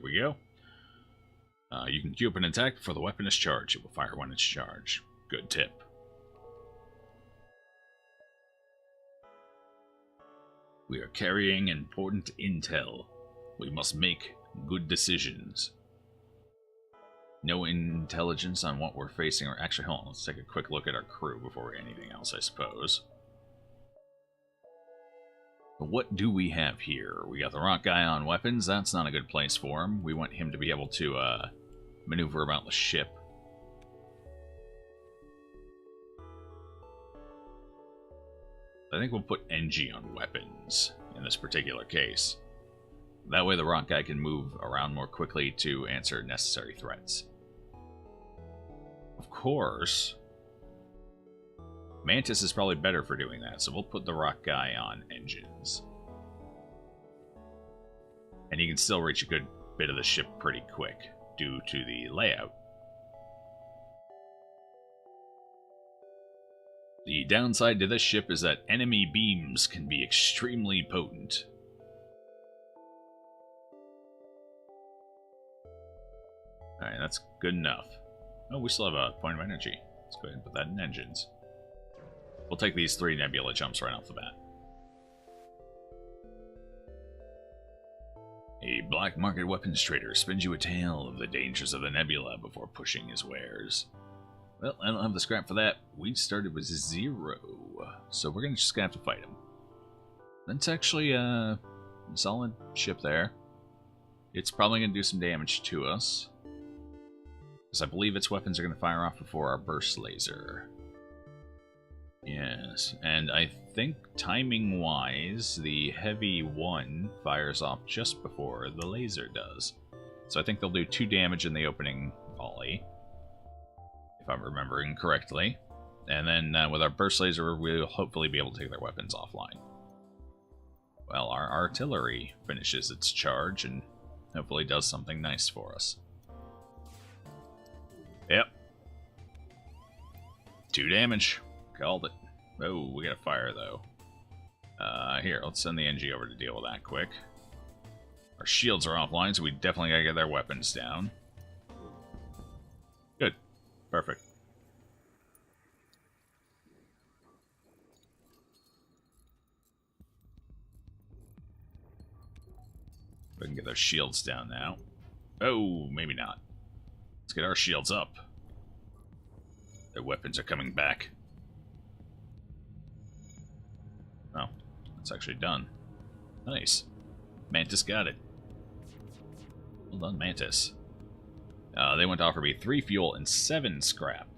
Here we go. You can queue up an attack before the weapon is charged. It will fire when it's charged. Good tip. We are carrying important intel. We must make good decisions. No intelligence on what we're facing, or actually, hold on, let's take a quick look at our crew before anything else, I suppose. But what do we have here? We got the rock guy on weapons. That's not a good place for him. We want him to be able to maneuver about the ship. I think we'll put NG on weapons in this particular case. That way the rock guy can move around more quickly to answer necessary threats. Of course, Mantis is probably better for doing that, so we'll put the rock guy on engines. And he can still reach a good bit of the ship pretty quick due to the layout. The downside to this ship is that enemy beams can be extremely potent. Alright, that's good enough. Oh, we still have a point of energy. Let's go ahead and put that in engines. We'll take these 3 nebula jumps right off the bat. A black market weapons trader spins you a tale of the dangers of the nebula before pushing his wares. Well, I don't have the scrap for that. We started with 0, so we're just gonna have to fight him. That's actually a solid ship there. It's probably gonna do some damage to us, because I believe its weapons are gonna fire off before our burst laser. Yes, and I think timing-wise, the heavy one fires off just before the laser does. So I think they'll do 2 damage in the opening volley, if I'm remembering correctly. And then with our burst laser, we'll hopefully be able to take their weapons offline. Well, our artillery finishes its charge and hopefully does something nice for us. Yep. 2 damage. Called it. Oh, we got a fire, though. Here, let's send the NG over to deal with that quick. Our shields are offline, so we definitely gotta get their weapons down. Good. Perfect. We can get their shields down now. Oh, maybe not. Let's get our shields up. Their weapons are coming back. Oh, it's actually done. Nice. Mantis got it. Well done, Mantis. They want to offer me 3 fuel and 7 scrap.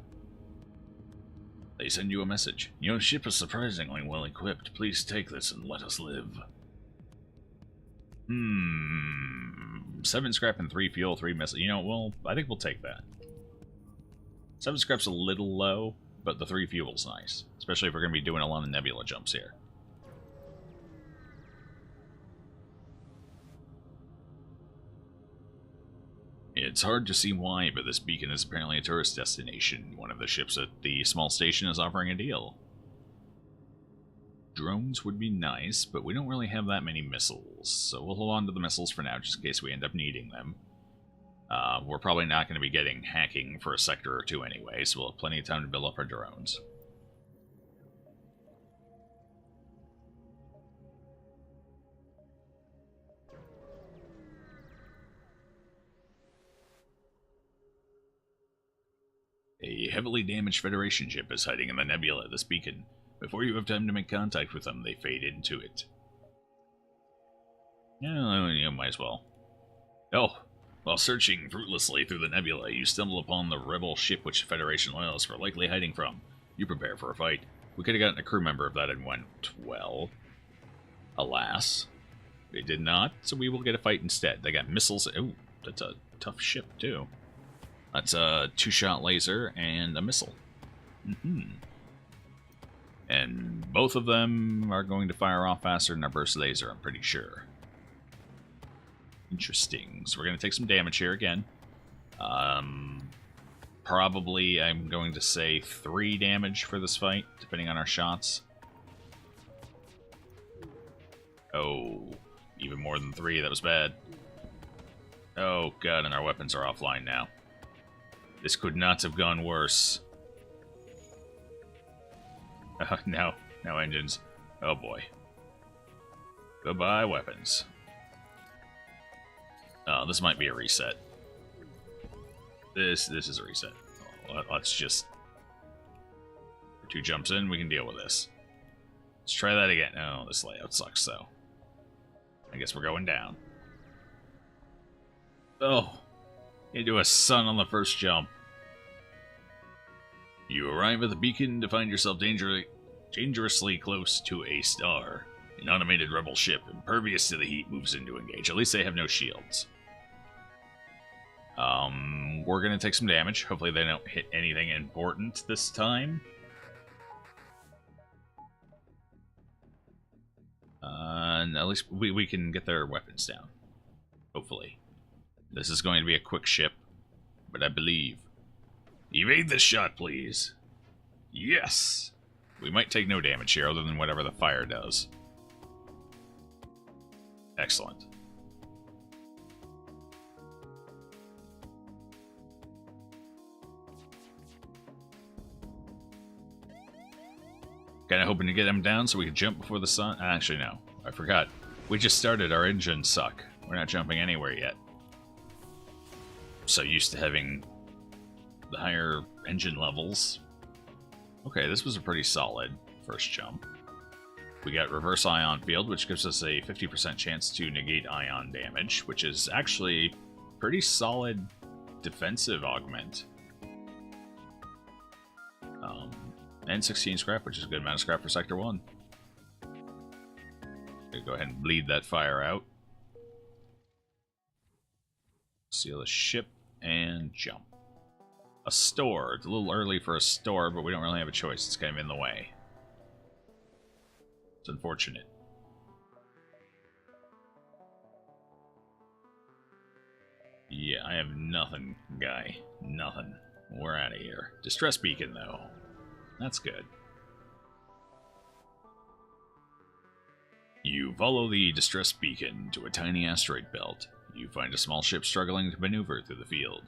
They send you a message. Your ship is surprisingly well equipped. Please take this and let us live. 7 scrap and 3 fuel, 3 missiles. You know, well, I think we'll take that. 7 scrap's a little low, but the 3 fuel's nice. Especially if we're going to be doing a lot of nebula jumps here. It's hard to see why, but this beacon is apparently a tourist destination. One of the ships at the small station is offering a deal. Drones would be nice, but we don't really have that many missiles, so we'll hold on to the missiles for now, just in case we end up needing them. We're probably not going to be getting hacking for a sector or 2 anyway, so we'll have plenty of time to build up our drones. A heavily damaged Federation ship is hiding in the nebula of this beacon. Before you have time to make contact with them, they fade into it. Yeah, you might as well. Oh, while searching fruitlessly through the nebula, you stumble upon the rebel ship which the Federation loyalists were likely hiding from. You prepare for a fight. We could have gotten a crew member if that had went well. Alas, they did not, so we will get a fight instead. They got missiles. Ooh, that's a tough ship, too. That's a 2-shot laser and a missile. And both of them are going to fire off faster than our burst laser, I'm pretty sure. Interesting. So we're going to take some damage here again. Probably, I'm going to say 3 damage for this fight, depending on our shots. Oh, even more than 3. That was bad. Oh god, and our weapons are offline now. This could not have gone worse. No engines. Oh boy. Goodbye, weapons. Oh, this might be a reset. This is a reset. Let's just... 2 jumps in, we can deal with this. Let's try that again. Oh, this layout sucks, though. I guess we're going down. Oh, into a sun on the first jump. You arrive at the beacon to find yourself dangerously close to a star. An automated rebel ship, impervious to the heat, moves in to engage. At least they have no shields. We're gonna take some damage. Hopefully they don't hit anything important this time. And at least we can get their weapons down. Hopefully. This is going to be a quick ship, but I believe. Evade this shot, please. Yes! We might take no damage here, other than whatever the fire does. Excellent. Kinda hoping to get them down so we can jump before the sun. Actually, no. I forgot. We just started. Our engines suck. We're not jumping anywhere yet. So used to having the higher engine levels. Okay, this was a pretty solid first jump. We got reverse ion field, which gives us a 50% chance to negate ion damage, which is actually pretty solid defensive augment. And 16 scrap, which is a good amount of scrap for Sector 1. Go ahead and bleed that fire out. Seal the ship and jump. A store. It's a little early for a store, but we don't really have a choice. It's kind of in the way. It's unfortunate. Yeah, I have nothing, guy. Nothing. We're out of here. Distress beacon, though. That's good. You follow the distress beacon to a tiny asteroid belt. You find a small ship struggling to maneuver through the field.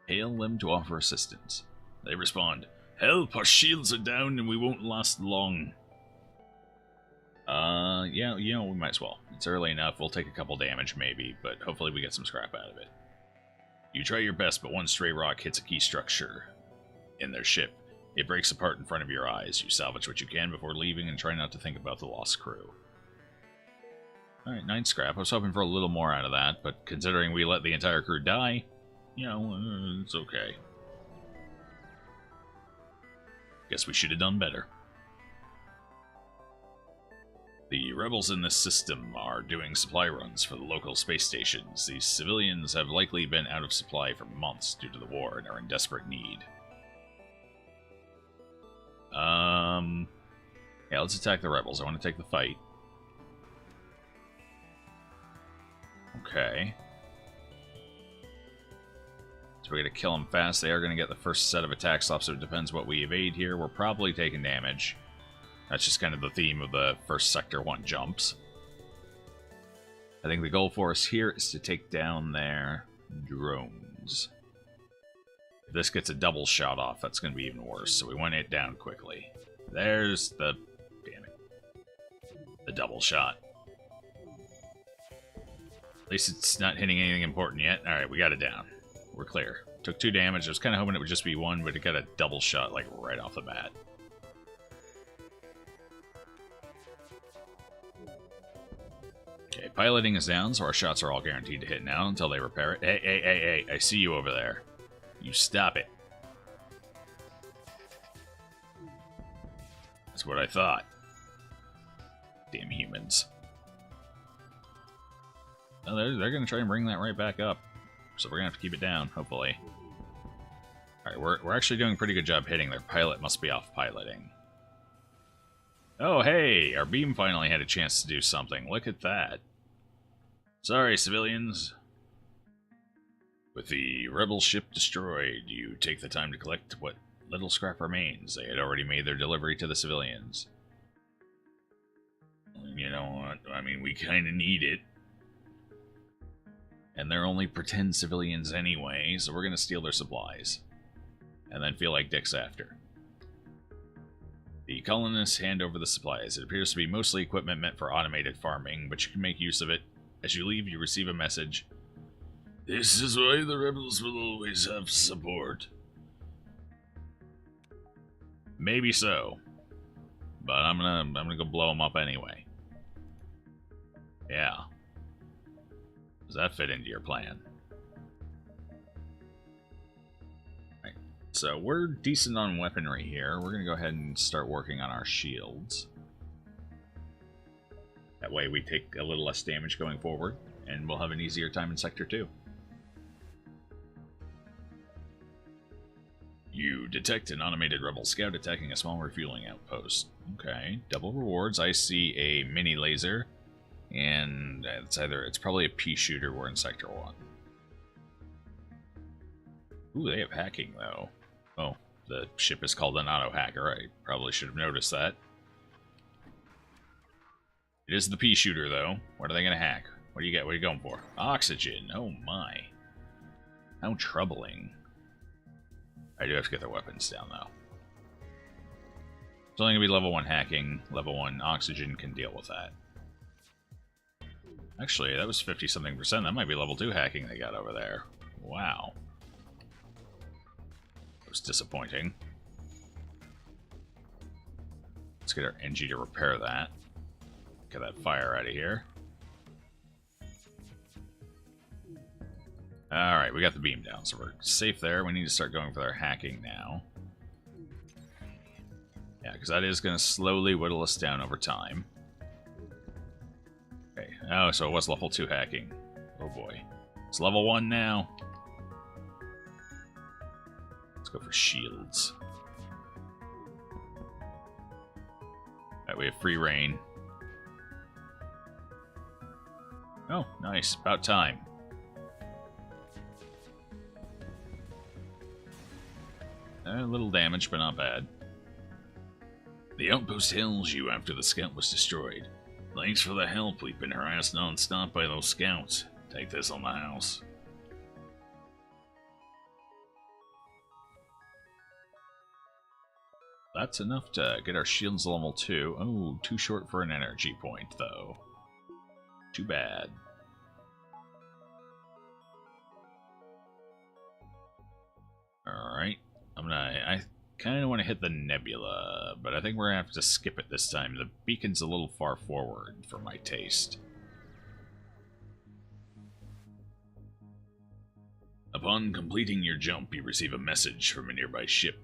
Hail them to offer assistance. They respond, "Help, our shields are down and we won't last long." Yeah, you know, we might as well. It's early enough, we'll take a couple damage maybe, but hopefully we get some scrap out of it. You try your best, but one stray rock hits a key structure in their ship. It breaks apart in front of your eyes. You salvage what you can before leaving and try not to think about the lost crew. Alright, 9 scrap. I was hoping for a little more out of that, but considering we let the entire crew die, you know, it's okay. Guess we should have done better. The rebels in this system are doing supply runs for the local space stations. These civilians have likely been out of supply for months due to the war and are in desperate need. Yeah, let's attack the rebels. I want to take the fight. Okay. So we're going to kill them fast. They are going to get the first set of attacks off, so it depends what we evade here. We're probably taking damage. That's just kind of the theme of the first Sector 1 jumps. I think the goal for us here is to take down their drones. If this gets a double shot off, that's going to be even worse, so we want it down quickly. There's the... damn it. The double shot. At least it's not hitting anything important yet. Alright, we got it down. We're clear. Took 2 damage. I was kind of hoping it would just be 1, but it got a double shot, like, right off the bat. Okay, piloting is down, so our shots are all guaranteed to hit now until they repair it. Hey, I see you over there. You stop it. That's what I thought. Damn humans. Oh, they're going to try and bring that right back up. So we're going to have to keep it down, hopefully. Alright, we're actually doing a pretty good job hitting. Their pilot must be off piloting. Oh, hey! Our beam finally had a chance to do something. Look at that. Sorry, civilians. With the rebel ship destroyed, you take the time to collect what little scrap remains. They had already made their delivery to the civilians. You know what? I mean, we kind of need it. And they're only pretend civilians anyway, so we're going to steal their supplies. And then feel like dicks after. The colonists hand over the supplies. It appears to be mostly equipment meant for automated farming, but you can make use of it. As you leave, you receive a message. This is why the rebels will always have support. Maybe so. But I'm gonna go blow them up anyway. Yeah. Does that fit into your plan? Right. So we're decent on weaponry here. We're gonna go ahead and start working on our shields. That way we take a little less damage going forward, and we'll have an easier time in Sector 2. You detect an automated rebel scout attacking a small refueling outpost. Okay, double rewards. I see a mini laser, and it's probably a pea shooter. We're in Sector 1. Ooh, they have hacking, though. Oh, the ship is called an auto-hacker. I probably should have noticed that. It is the pea shooter, though. What are they going to hack? What do you get? What are you going for? Oxygen. Oh, my. How troubling. I do have to get their weapons down, though. It's only going to be level 1 hacking. Level 1 oxygen can deal with that. Actually, that was 50-something%. That might be level 2 hacking they got over there. Wow. That was disappointing. Let's get our NG to repair that. Get that fire out of here. Alright, we got the beam down, so we're safe there. We need to start going for their hacking now. Yeah, because that is going to slowly whittle us down over time. Okay, oh, so it was level 2 hacking. Oh boy. It's level 1 now. Let's go for shields. Alright, we have free reign. Oh, nice. About time. A little damage, but not bad. The outpost hails you after the scout was destroyed. Thanks for the help. We've been harassed non-stop by those scouts. Take this on the house. That's enough to get our shields level 2. Oh, too short for an energy point, though. Too bad. Alright. I kind of want to hit the nebula, but I think we're going to have to skip it this time. The beacon's a little far forward for my taste. Upon completing your jump, you receive a message from a nearby ship.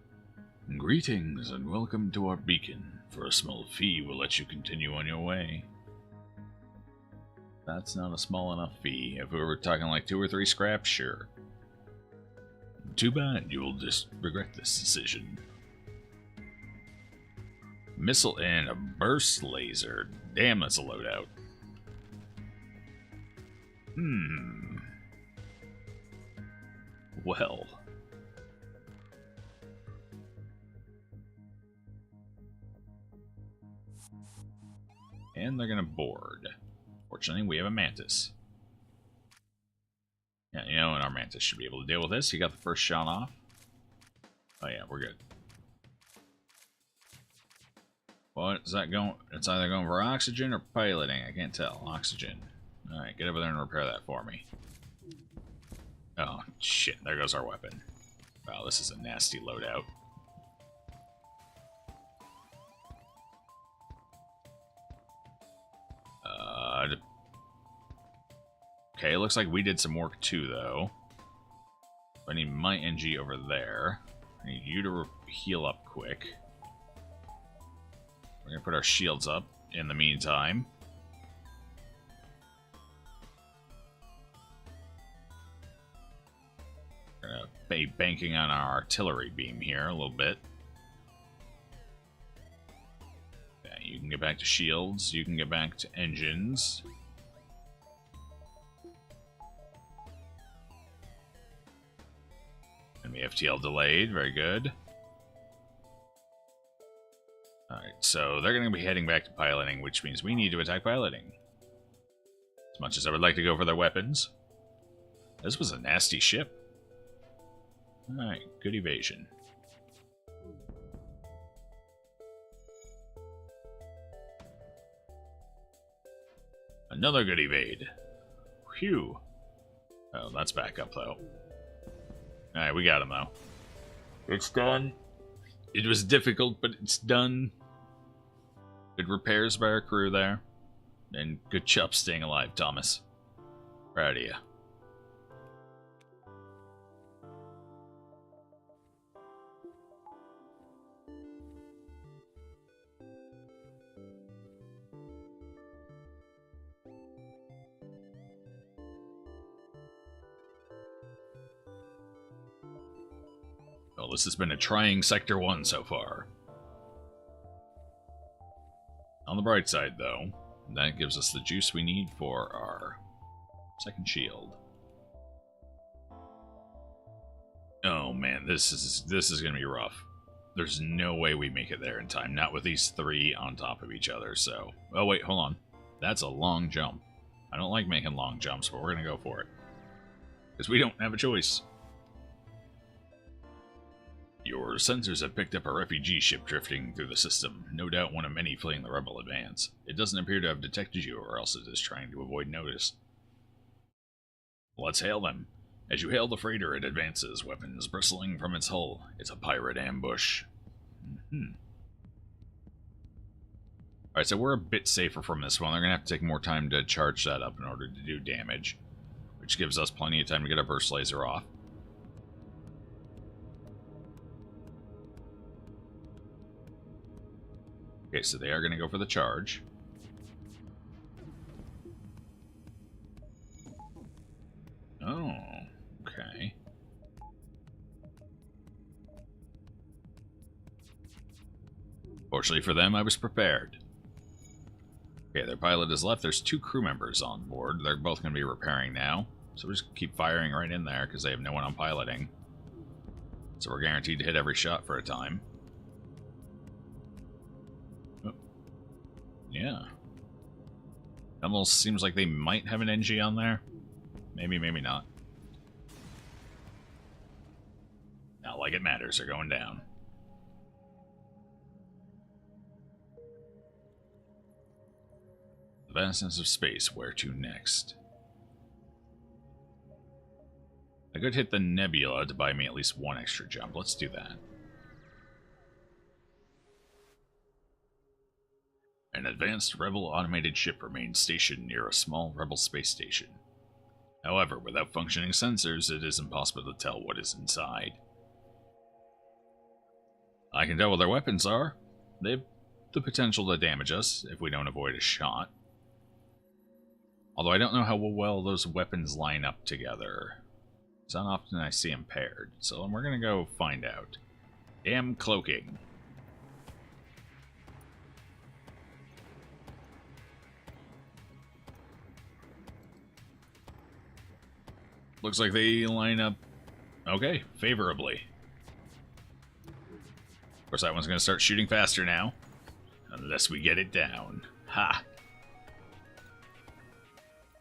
Greetings and welcome to our beacon. For a small fee, we'll let you continue on your way. That's not a small enough fee. If we were talking like 2 or 3 scraps, sure. Too bad, you will just regret this decision. Missile and a burst laser. Damn, that's a loadout. Well. And they're gonna board. Fortunately, we have a mantis. Yeah, you know, and our mantis should be able to deal with this. He got the first shot off. Oh yeah, we're good. What is that going? It's either going for oxygen or piloting. I can't tell. Oxygen. Alright, get over there and repair that for me. Oh, shit. There goes our weapon. Wow, this is a nasty loadout. Okay, looks like we did some work too, though. I need my NG over there. I need you to heal up quick. We're gonna put our shields up in the meantime. We're gonna be banking on our artillery beam here a little bit. Okay, you can get back to shields, you can get back to engines. And the FTL delayed, very good. Alright, so they're going to be heading back to piloting, which means we need to attack piloting. As much as I would like to go for their weapons. This was a nasty ship. Alright, good evasion. Another good evade. Phew. Oh, that's back up, though. Alright, we got him, though. It's done. It was difficult, but it's done. Good repairs by our crew there. And good job staying alive, Thomas. Proud of you. Well, this has been a trying Sector 1 so far. On the bright side, though, that gives us the juice we need for our second shield. Oh man, this is gonna be rough. There's no way we make it there in time, not with these three on top of each other, so... Oh wait, hold on. That's a long jump. I don't like making long jumps, but we're gonna go for it. Because we don't have a choice. Your sensors have picked up a refugee ship drifting through the system, no doubt one of many fleeing the rebel advance. It doesn't appear to have detected you, or else it is trying to avoid notice. Let's hail them. As you hail the freighter, it advances, weapons bristling from its hull. It's a pirate ambush. Alright, so we're a bit safer from this one. They're going to have to take more time to charge that up in order to do damage, which gives us plenty of time to get our burst laser off. Okay, so they are going to go for the charge. Oh, okay. Fortunately for them, I was prepared. Okay, their pilot is left. There's 2 crew members on board. They're both going to be repairing now. So we just keep firing right in there because they have no one on piloting. So we're guaranteed to hit every shot for a time. Yeah. Almost seems like they might have an NG on there. Maybe, maybe not. Not like it matters. They're going down. The vastness of space. Where to next? I could hit the nebula to buy me at least 1 extra jump. Let's do that. An advanced rebel automated ship remains stationed near a small rebel space station. However, without functioning sensors, it is impossible to tell what is inside. I can tell what their weapons are. They have the potential to damage us if we don't avoid a shot. Although I don't know how well those weapons line up together. It's not often I see them paired, so we're gonna go find out. Damn cloaking. Looks like they line up, okay, favorably. Of course, that one's going to start shooting faster now. Unless we get it down. Ha!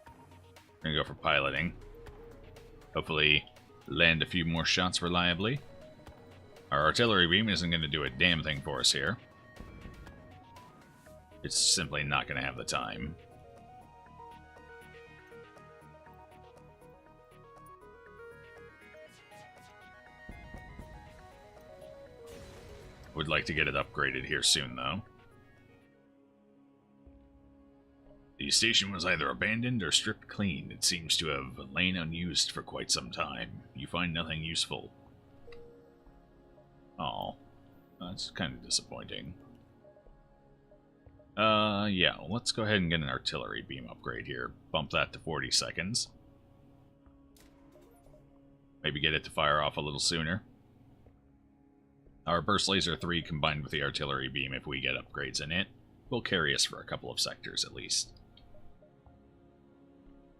We're going to go for piloting. Hopefully land a few more shots reliably. Our artillery beam isn't going to do a damn thing for us here. It's simply not going to have the time. Would like to get it upgraded here soon, though. The station was either abandoned or stripped clean. It seems to have lain unused for quite some time. You find nothing useful. Oh, that's kind of disappointing. Yeah, well, let's go ahead and get an artillery beam upgrade here. Bump that to 40 seconds. Maybe get it to fire off a little sooner. Our Burst Laser 3 combined with the artillery beam, if we get upgrades in it, will carry us for a couple of sectors at least.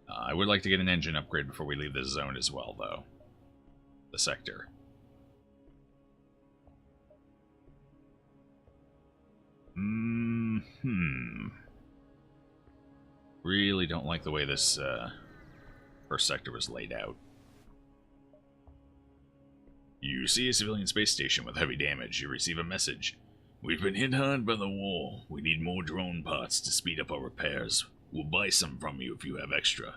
I would like to get an engine upgrade before we leave this zone as well, though. The sector. Really don't like the way this first sector was laid out. You see a civilian space station with heavy damage. You receive a message. We've been hit hard by the war. We need more drone parts to speed up our repairs. We'll buy some from you if you have extra.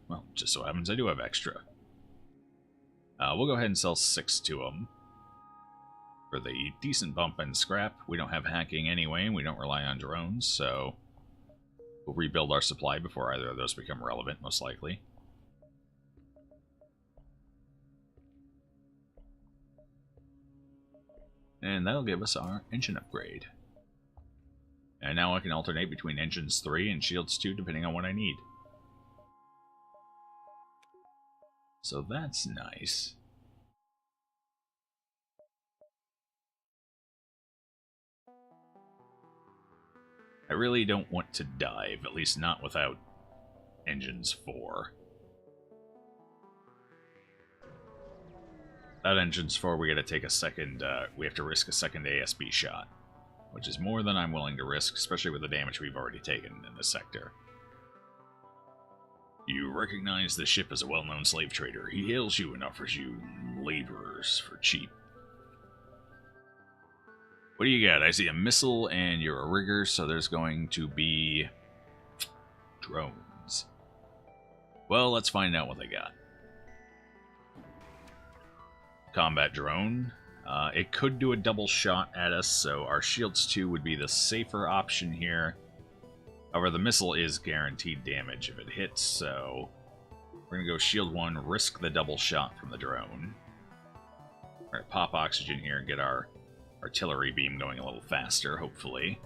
Well, just so happens I do have extra. We'll go ahead and sell 6 to them. For the decent bump in scrap, we don't have hacking anyway, and we don't rely on drones, so we'll rebuild our supply before either of those become relevant, most likely. And that'll give us our engine upgrade. And now I can alternate between engines 3 and shields 2 depending on what I need. So that's nice. I really don't want to dive, at least not without engines 4. Without engines 4, we gotta take a second, we have to risk a second ASB shot, which is more than I'm willing to risk, especially with the damage we've already taken in this sector. You recognize the ship as a well-known slave trader. He hails you and offers you laborers for cheap. What do you got? I see a missile and you're a rigger, so there's going to be drones. Well, let's find out what they got. Combat drone. It could do a double shot at us, so our shields 2 would be the safer option here. However, the missile is guaranteed damage if it hits, so we're going to go shield 1, risk the double shot from the drone. We're going to pop oxygen here and get our artillery beam going a little faster, hopefully.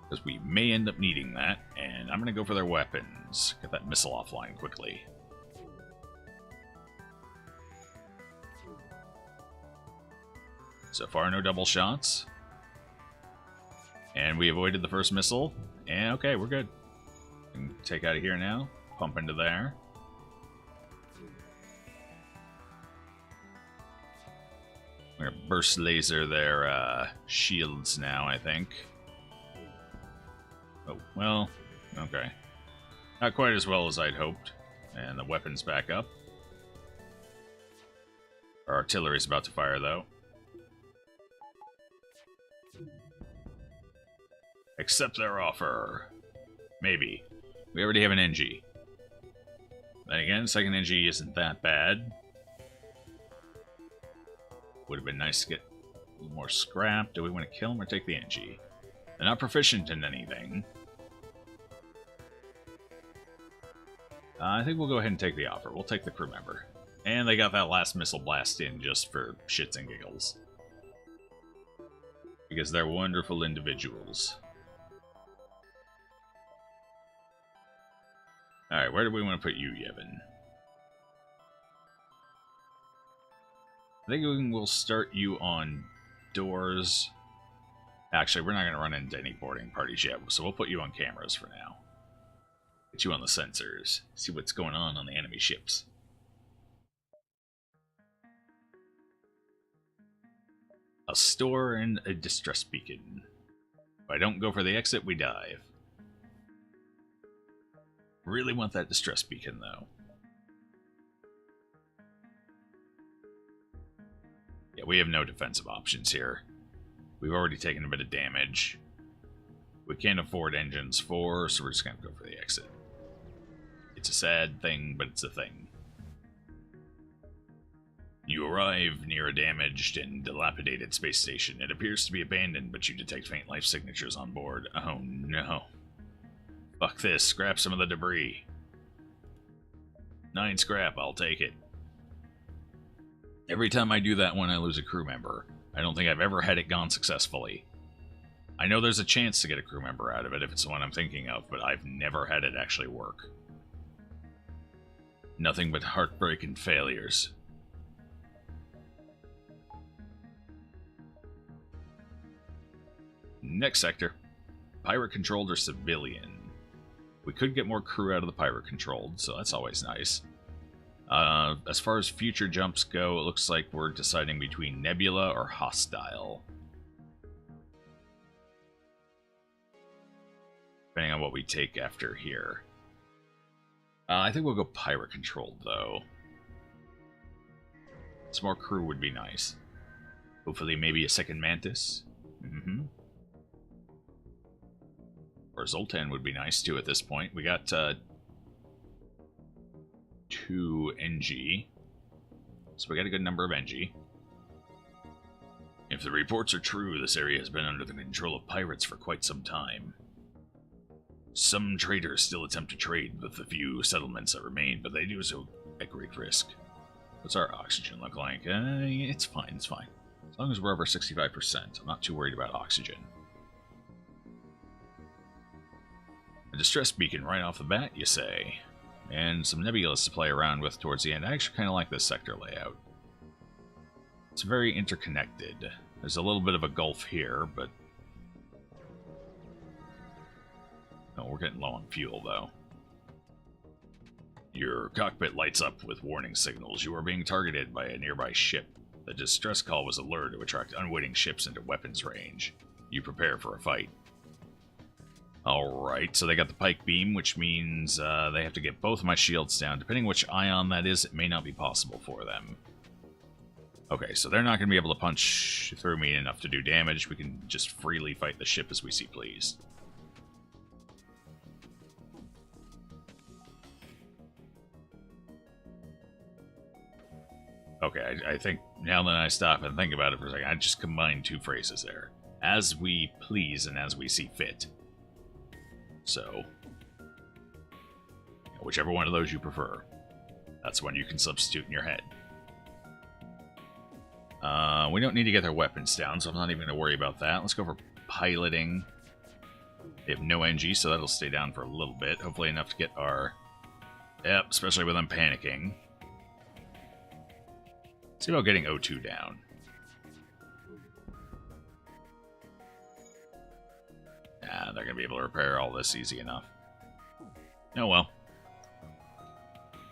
Because we may end up needing that, and I'm going to go for their weapons. Get that missile offline quickly. So far, no double shots. And we avoided the first missile. And okay, we're good. We can take out of here now. Pump into there. We're gonna burst laser their shields now, I think. Oh, well, okay. Not quite as well as I'd hoped. And the weapon's back up. Our artillery's about to fire, though. Accept their offer. Maybe. We already have an NG. Then again, second NG isn't that bad. Would have been nice to get a little more scrap. Do we want to kill them or take the NG? They're not proficient in anything. I think we'll go ahead and take the offer. We'll take the crew member. And they got that last missile blast in just for shits and giggles. Because they're wonderful individuals. Alright, where do we want to put you, Yevon? I think we'll start you on doors. Actually, we're not going to run into any boarding parties yet, so we'll put you on cameras for now. Get you on the sensors. See what's going on the enemy ships. A store and a distress beacon. If I don't go for the exit, we dive. Really want that distress beacon, though. Yeah, we have no defensive options here. We've already taken a bit of damage. We can't afford engines 4, so we're just going to go for the exit. It's a sad thing, but it's a thing. You arrive near a damaged and dilapidated space station. It appears to be abandoned, but you detect faint life signatures on board. Oh no. Fuck this, scrap some of the debris. 9 scrap, I'll take it. Every time I do that one, I lose a crew member. I don't think I've ever had it gone successfully. I know there's a chance to get a crew member out of it if it's the one I'm thinking of, but I've never had it actually work. Nothing but heartbreak and failures. Next sector. Pirate-controlled or civilian? We could get more crew out of the pirate-controlled, so that's always nice. As far as future jumps go, it looks like we're deciding between Nebula or Hostile. Depending on what we take after here. I think we'll go pirate-controlled, though. Some more crew would be nice. Hopefully maybe a second Mantis. Mm-hmm. Or Zoltan would be nice too at this point. We got 2 NG. So we got a good number of NG. If the reports are true, this area has been under the control of pirates for quite some time. Some traders still attempt to trade with the few settlements that remain, but they do so at great risk. What's our oxygen look like? It's fine, it's fine. As long as we're over 65%, I'm not too worried about oxygen. A distress beacon right off the bat, you say? And some nebulas to play around with towards the end. I actually kind of like this sector layout. It's very interconnected. There's a little bit of a gulf here, but... Oh, we're getting low on fuel, though. Your cockpit lights up with warning signals. You are being targeted by a nearby ship. The distress call was a lure to attract unwitting ships into weapons range. You prepare for a fight. Alright, so they got the pike beam, which means they have to get both of my shields down. Depending which ion that is, it may not be possible for them. Okay, so they're not going to be able to punch through me enough to do damage. We can just freely fight the ship as we see pleased. Okay, I think now that I stop and think about it for a second, I just combined 2 phrases there. As we please and as we see fit. So, whichever one of those you prefer, that's one you can substitute in your head. We don't need to get their weapons down, so I'm not even going to worry about that. Let's go for piloting. They have no NG, so that'll stay down for a little bit. Hopefully enough to get our... Yep, especially with them panicking. See about getting O2 down. Nah, they're going to be able to repair all this easy enough. Oh well.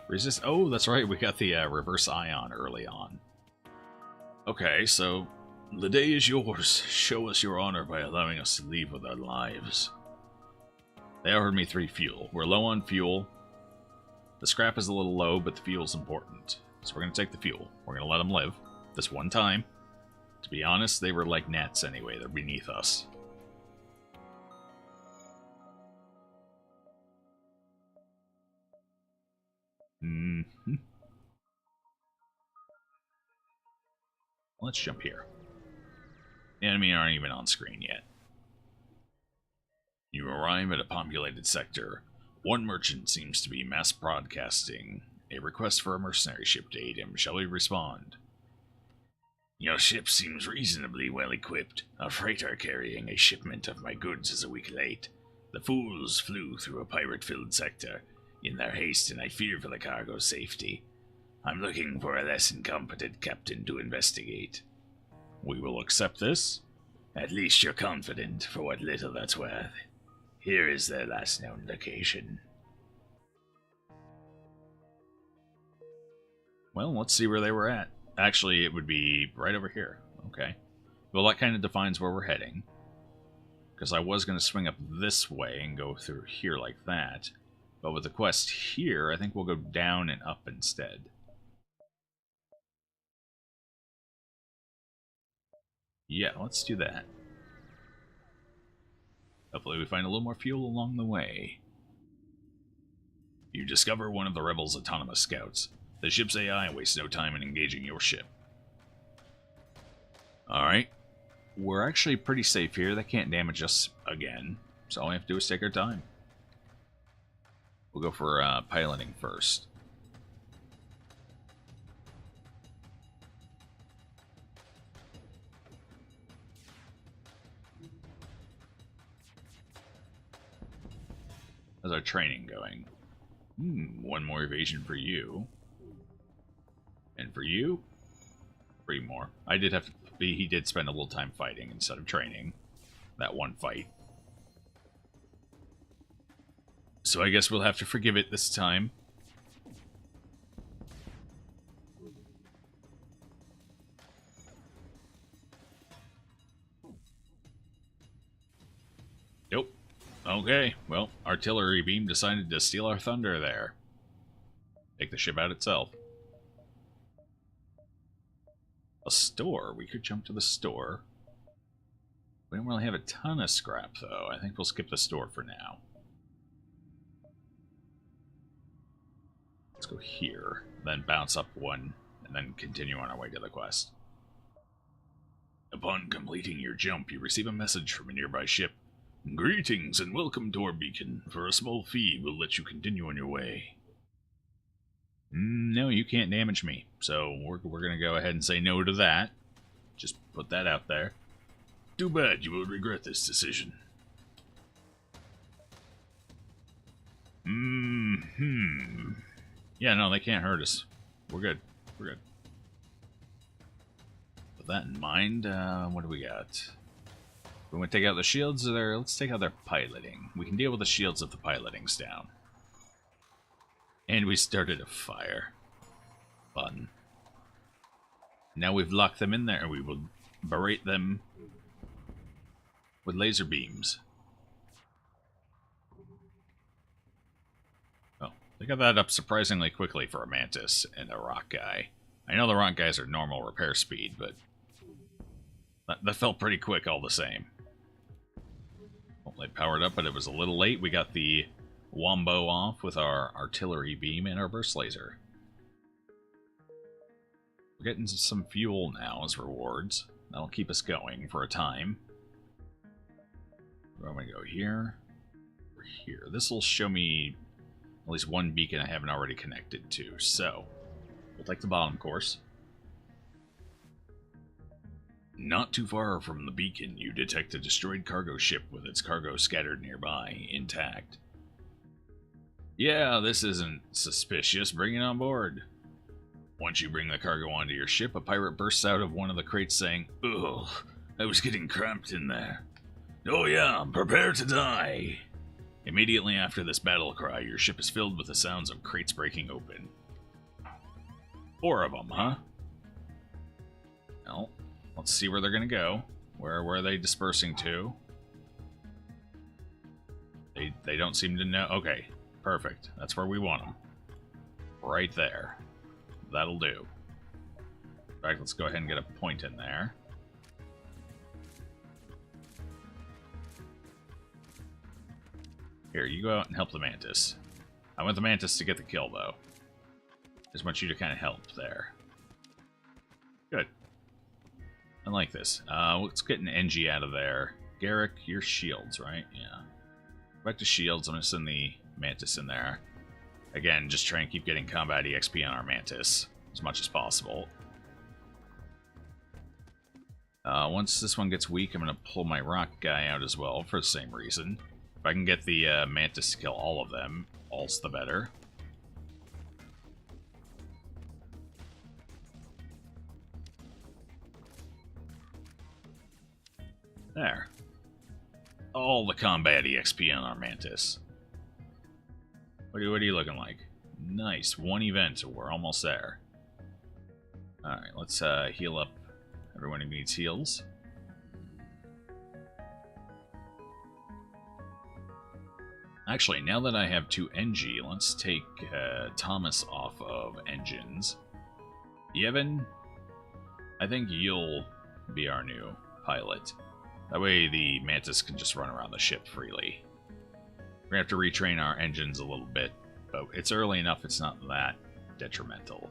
Resist... Oh, that's right, we got the reverse ion early on. Okay, so the day is yours. Show us your honor by allowing us to leave with our lives. They offered me 3 fuel. We're low on fuel. The scrap is a little low, but the fuel's important. So we're going to take the fuel. We're going to let them live. This one time. To be honest, they were like gnats anyway. They're beneath us. Mm-hmm. Let's jump here. The enemy aren't even on screen yet. You arrive at a populated sector. One merchant seems to be mass broadcasting a request for a mercenary ship to aid him. Shall we respond? Your ship seems reasonably well equipped. A freighter carrying a shipment of my goods is a week late. The fools flew through a pirate-filled sector in their haste, and I fear for the cargo's safety. I'm looking for a less incompetent captain to investigate. We will accept this. At least you're confident, for what little that's worth. Here is their last known location. Well, let's see where they were at. Actually, it would be right over here. Okay. Well, that kind of defines where we're heading. Because I was going to swing up this way and go through here like that. But with the quest here, I think we'll go down and up instead. Yeah, let's do that. Hopefully we find a little more fuel along the way. You discover one of the rebels' autonomous scouts. The ship's AI wastes no time in engaging your ship. Alright. We're actually pretty safe here. They can't damage us again. So all we have to do is take our time. We'll go for piloting first. How's our training going? One more evasion for you. And for you, 3 more. I did have to be, he did spend a little time fighting instead of training. That one fight. So I guess we'll have to forgive it this time. Nope. Okay, well, artillery beam decided to steal our thunder there. Take the ship out itself. A store. We could jump to the store. We don't really have a ton of scrap, though. I think we'll skip the store for now. Let's go here, then bounce up one, and then continue on our way to the quest. Upon completing your jump, you receive a message from a nearby ship. Greetings and welcome to our beacon. For a small fee, we'll let you continue on your way. No, you can't damage me, so we're going to go ahead and say no to that. Just put that out there. Too bad, you will regret this decision. Yeah, no, they can't hurt us. We're good. We're good. With that in mind, what do we got? We want to take out the shields, or let's take out their piloting. We can deal with the shields if the piloting's down. And we started a fire. Fun. Now we've locked them in there, and we will berate them with laser beams. Oh, they got that up surprisingly quickly for a mantis and a rock guy. I know the rock guys are normal repair speed, but that felt pretty quick all the same. Well, they powered up, but it was a little late. We got the wombo off with our artillery beam and our burst laser. We're getting some fuel now as rewards. That'll keep us going for a time. I'm going to go here, or here. This will show me at least one beacon I haven't already connected to, so we'll take the bottom course. Not too far from the beacon, you detect a destroyed cargo ship with its cargo scattered nearby, intact. Yeah, this isn't suspicious. Bring it on board. Once you bring the cargo onto your ship, a pirate bursts out of one of the crates saying, "Ugh, I was getting cramped in there. Oh yeah, prepare to die." Immediately after this battle cry, your ship is filled with the sounds of crates breaking open. 4 of them, huh? Well, let's see where they're going to go. Where are they dispersing to? They don't seem to know. Okay, perfect. That's where we want them. Right there. That'll do. In fact, let's go ahead and get a point in there. Here, you go out and help the mantis. I want the mantis to get the kill, though. Just want you to kind of help there. Good. I like this. Let's get an NG out of there. Garrick, your shields, right? Yeah. Back to shields. I'm going to send the mantis in there. Again, just try and keep getting combat EXP on our mantis as much as possible. Once this one gets weak, I'm going to pull my rock guy out as well for the same reason. If I can get the mantis to kill all of them, all's the better. There. All the combat EXP on our mantis. What are you looking like? Nice. 1 event, so we're almost there. Alright, let's heal up everyone who needs heals. Actually, now that I have 2 NG, let's take Thomas off of engines. Yevon, I think you'll be our new pilot. That way the mantis can just run around the ship freely. We're going to have to retrain our engines a little bit, but it's early enough it's not that detrimental.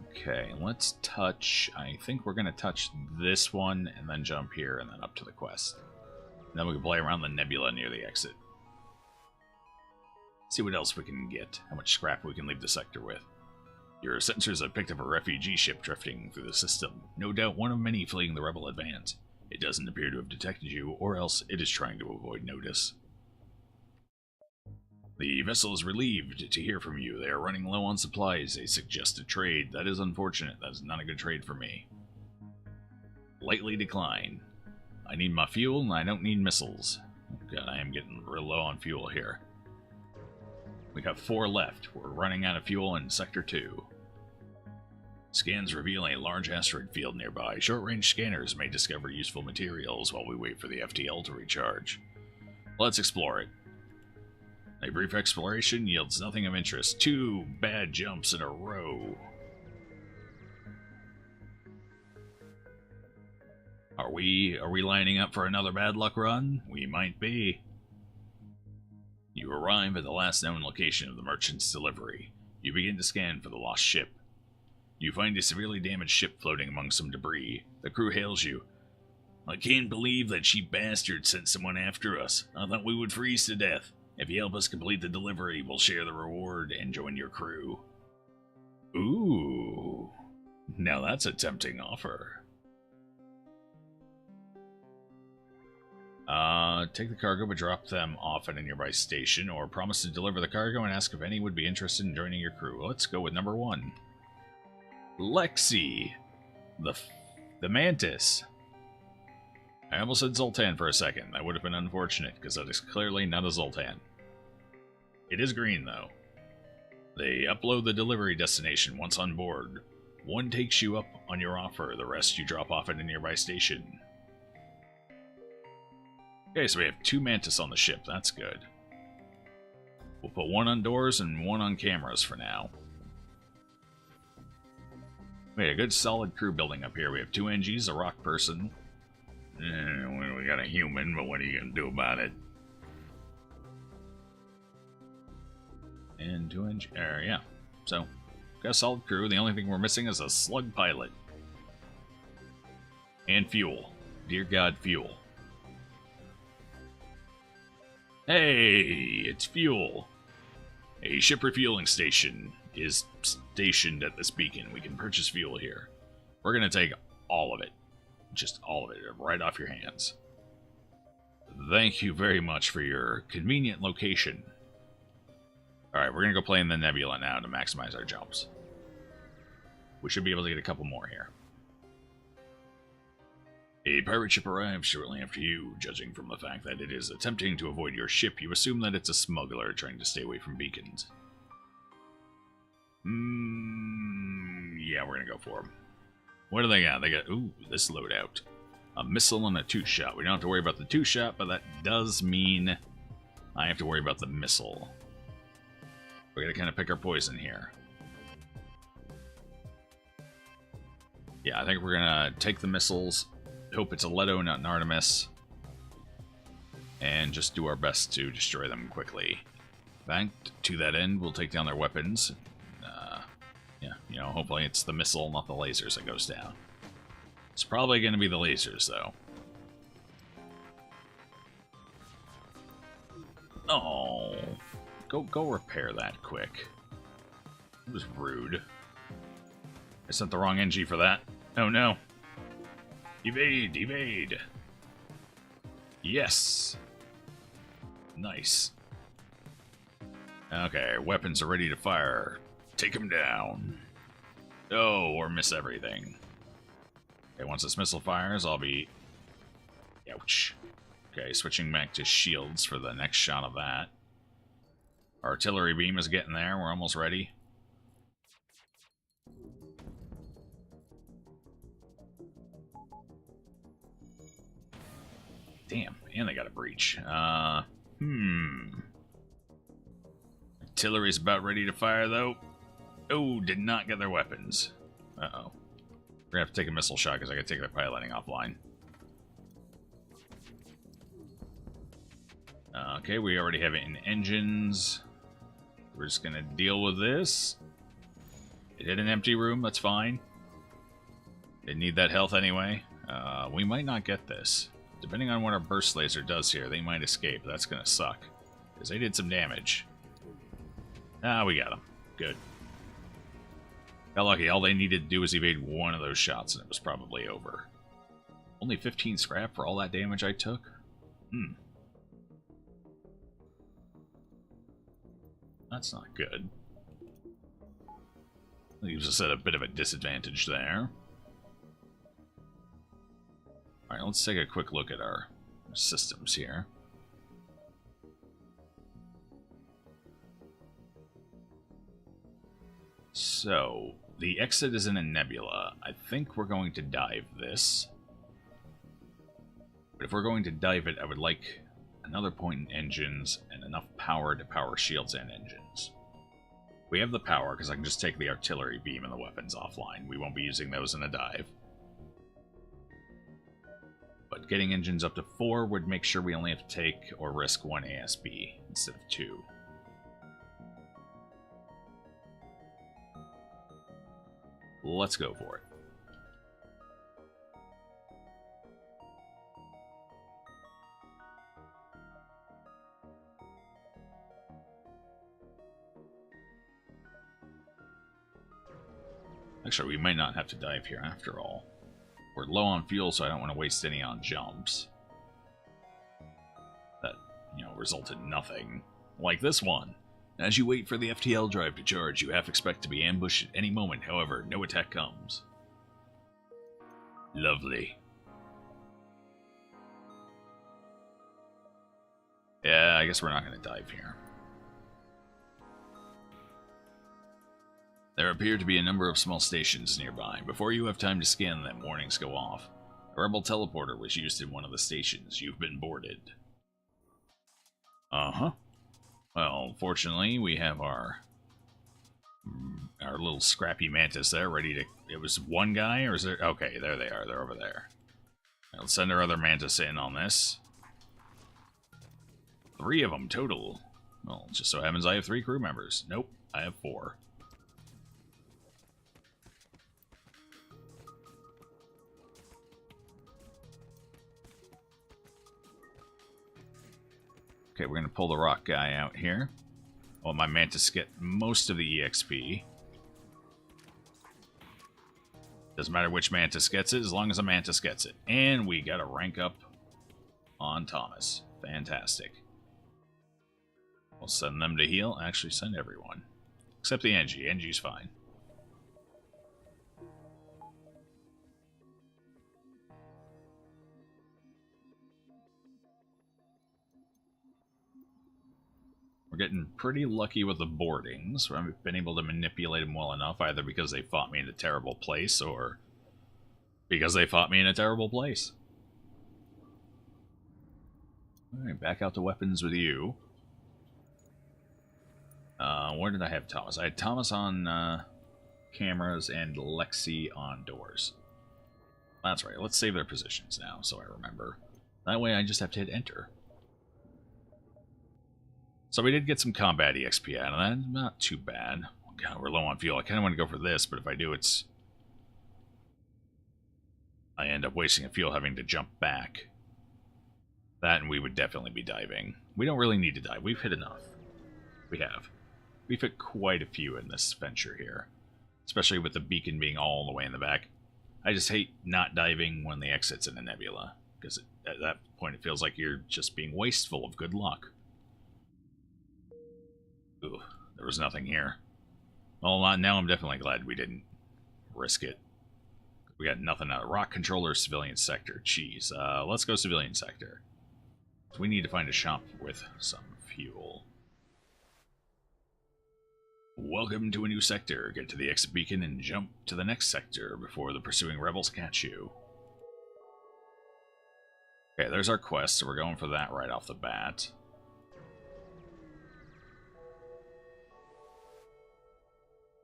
Okay, let's touch... I think we're going to touch this one, and then jump here, and then up to the quest. And then we can play around the nebula near the exit. See what else we can get, how much scrap we can leave the sector with. Your sensors have picked up a refugee ship drifting through the system. No doubt one of many fleeing the rebel advance. It doesn't appear to have detected you, or else it is trying to avoid notice. The vessel is relieved to hear from you. They are running low on supplies. They suggest a trade. That is unfortunate. That is not a good trade for me. Lightly decline. I need my fuel, and I don't need missiles. Oh God, I am getting real low on fuel here. We got 4 left. We're running out of fuel in Sector 2. Scans reveal a large asteroid field nearby. Short-range scanners may discover useful materials while we wait for the FTL to recharge. Let's explore it. A brief exploration yields nothing of interest. 2 bad jumps in a row. Are we lining up for another bad luck run? We might be. You arrive at the last known location of the merchant's delivery. You begin to scan for the lost ship. You find a severely damaged ship floating among some debris. The crew hails you. I can't believe that cheap bastard sent someone after us. I thought we would freeze to death. If you help us complete the delivery, we'll share the reward and join your crew. Ooh. Now that's a tempting offer. Take the cargo but drop them off at a nearby station, or promise to deliver the cargo and ask if any would be interested in joining your crew. Let's go with number 1. Lexi. The Mantis. I almost said Zoltan for a second. That would have been unfortunate, because that is clearly not a Zoltan. It is green, though. They upload the delivery destination once on board. One takes you up on your offer, the rest you drop off at a nearby station. Okay, so we have 2 Mantis on the ship. That's good. We'll put 1 on doors and 1 on cameras for now. We had a good solid crew building up here. We have 2 NGs, a rock person. We got a human, but what are you going to do about it? And 2 NG... yeah. So, got a solid crew. The only thing we're missing is a slug pilot. And fuel. Dear God, fuel. Hey, it's fuel. A ship refueling station is stationed at this beacon. We can purchase fuel here. We're going to take all of it. Just all of it, right off your hands. Thank you very much for your convenient location. Alright, we're going to go play in the Nebula now to maximize our jumps. We should be able to get a couple more here. A pirate ship arrives shortly after you. Judging from the fact that it is attempting to avoid your ship, you assume that it's a smuggler trying to stay away from beacons. Yeah, we're gonna go for them. What do they got? They got, ooh, this loadout. A missile and a 2-shot. We don't have to worry about the 2-shot, but that does mean I have to worry about the missile. We're gonna kind of pick our poison here. Yeah, I think we're gonna take the missiles. Hope it's a Leto, not an Artemis, and just do our best to destroy them quickly. Back to that end, we'll take down their weapons. Yeah, you know, hopefully it's the missile, not the lasers that goes down. It's probably going to be the lasers, though. Oh, go repair that quick. It was rude. I sent the wrong NG for that. Oh no. Evade, evade. Yes. Nice. Okay, weapons are ready to fire. Take him down. Oh, or miss everything. Okay, once this missile fires, I'll be... Ouch. Okay, switching back to shields for the next shot of that. Artillery beam is getting there. We're almost ready. Damn, and they got a breach. Artillery's about ready to fire, though. Oh, did not get their weapons. Uh-oh. We're gonna have to take a missile shot because I gotta take their piloting offline. Okay, we already have it in engines. We're just gonna deal with this. It hit an empty room, that's fine. They need that health anyway. We might not get this. Depending on what our burst laser does here, they might escape. That's gonna suck. Because they did some damage. Ah, we got them. Good. Got lucky. All they needed to do was evade one of those shots, and it was probably over. Only 15 scrap for all that damage I took? That's not good. Leaves us at a bit of a disadvantage there. Alright, let's take a quick look at our systems here. So, the exit is in a nebula. I think we're going to dive this. But if we're going to dive it, I would like another point in engines, and enough power to power shields and engines. We have the power, because I can just take the artillery beam and the weapons offline. We won't be using those in a dive. But getting engines up to 4 would make sure we only have to take or risk 1 ASB instead of 2. Let's go for it. Actually, we might not have to dive here after all. We're low on fuel, so I don't want to waste any on jumps. That, result in nothing. Like this one. As you wait for the FTL drive to charge, you half expect to be ambushed at any moment. However, no attack comes. Lovely. Yeah, I guess we're not going to dive here. There appear to be a number of small stations nearby. Before you have time to scan them, warnings go off. A rebel teleporter was used in one of the stations. You've been boarded. Uh-huh. Well, fortunately, we have our little scrappy mantis there ready to... It was one guy, or is there... Okay, there they are. They're over there. Let's send our other mantis in on this. 3 of them total. Well, just so happens I have 3 crew members. Nope, I have 4. Okay, we're going to pull the rock guy out here. Well, my mantis get most of the EXP. Doesn't matter which mantis gets it, as long as a mantis gets it. And we got a rank up on Thomas. Fantastic. We'll send them to heal. Actually, send everyone. Except the NG. NG's fine. We're getting pretty lucky with the boardings. I've been able to manipulate them well enough, either because they fought me in a terrible place, or because they fought me in a terrible place. Alright, back out to weapons with you. Where did I have Thomas? I had Thomas on cameras and Lexi on doors. That's right, let's save their positions now, so I remember. That way I just have to hit enter. So we did get some combat EXP out of that. Not too bad. God, we're low on fuel. I kind of want to go for this, but if I do, I end up wasting a fuel having to jump back. That, and we would definitely be diving. We don't really need to dive. We've hit enough. We have. We've hit quite a few in this venture here. Especially with the beacon being all the way in the back. I just hate not diving when the exit's in a nebula. Because at that point it feels like you're just being wasteful of good luck. Ooh, there was nothing here. Well, now I'm definitely glad we didn't risk it. We got nothing out of rock controller, civilian sector. Jeez, let's go civilian sector. We need to find a shop with some fuel. Welcome to a new sector. Get to the exit beacon and jump to the next sector before the pursuing rebels catch you. Okay, there's our quest, so we're going for that right off the bat.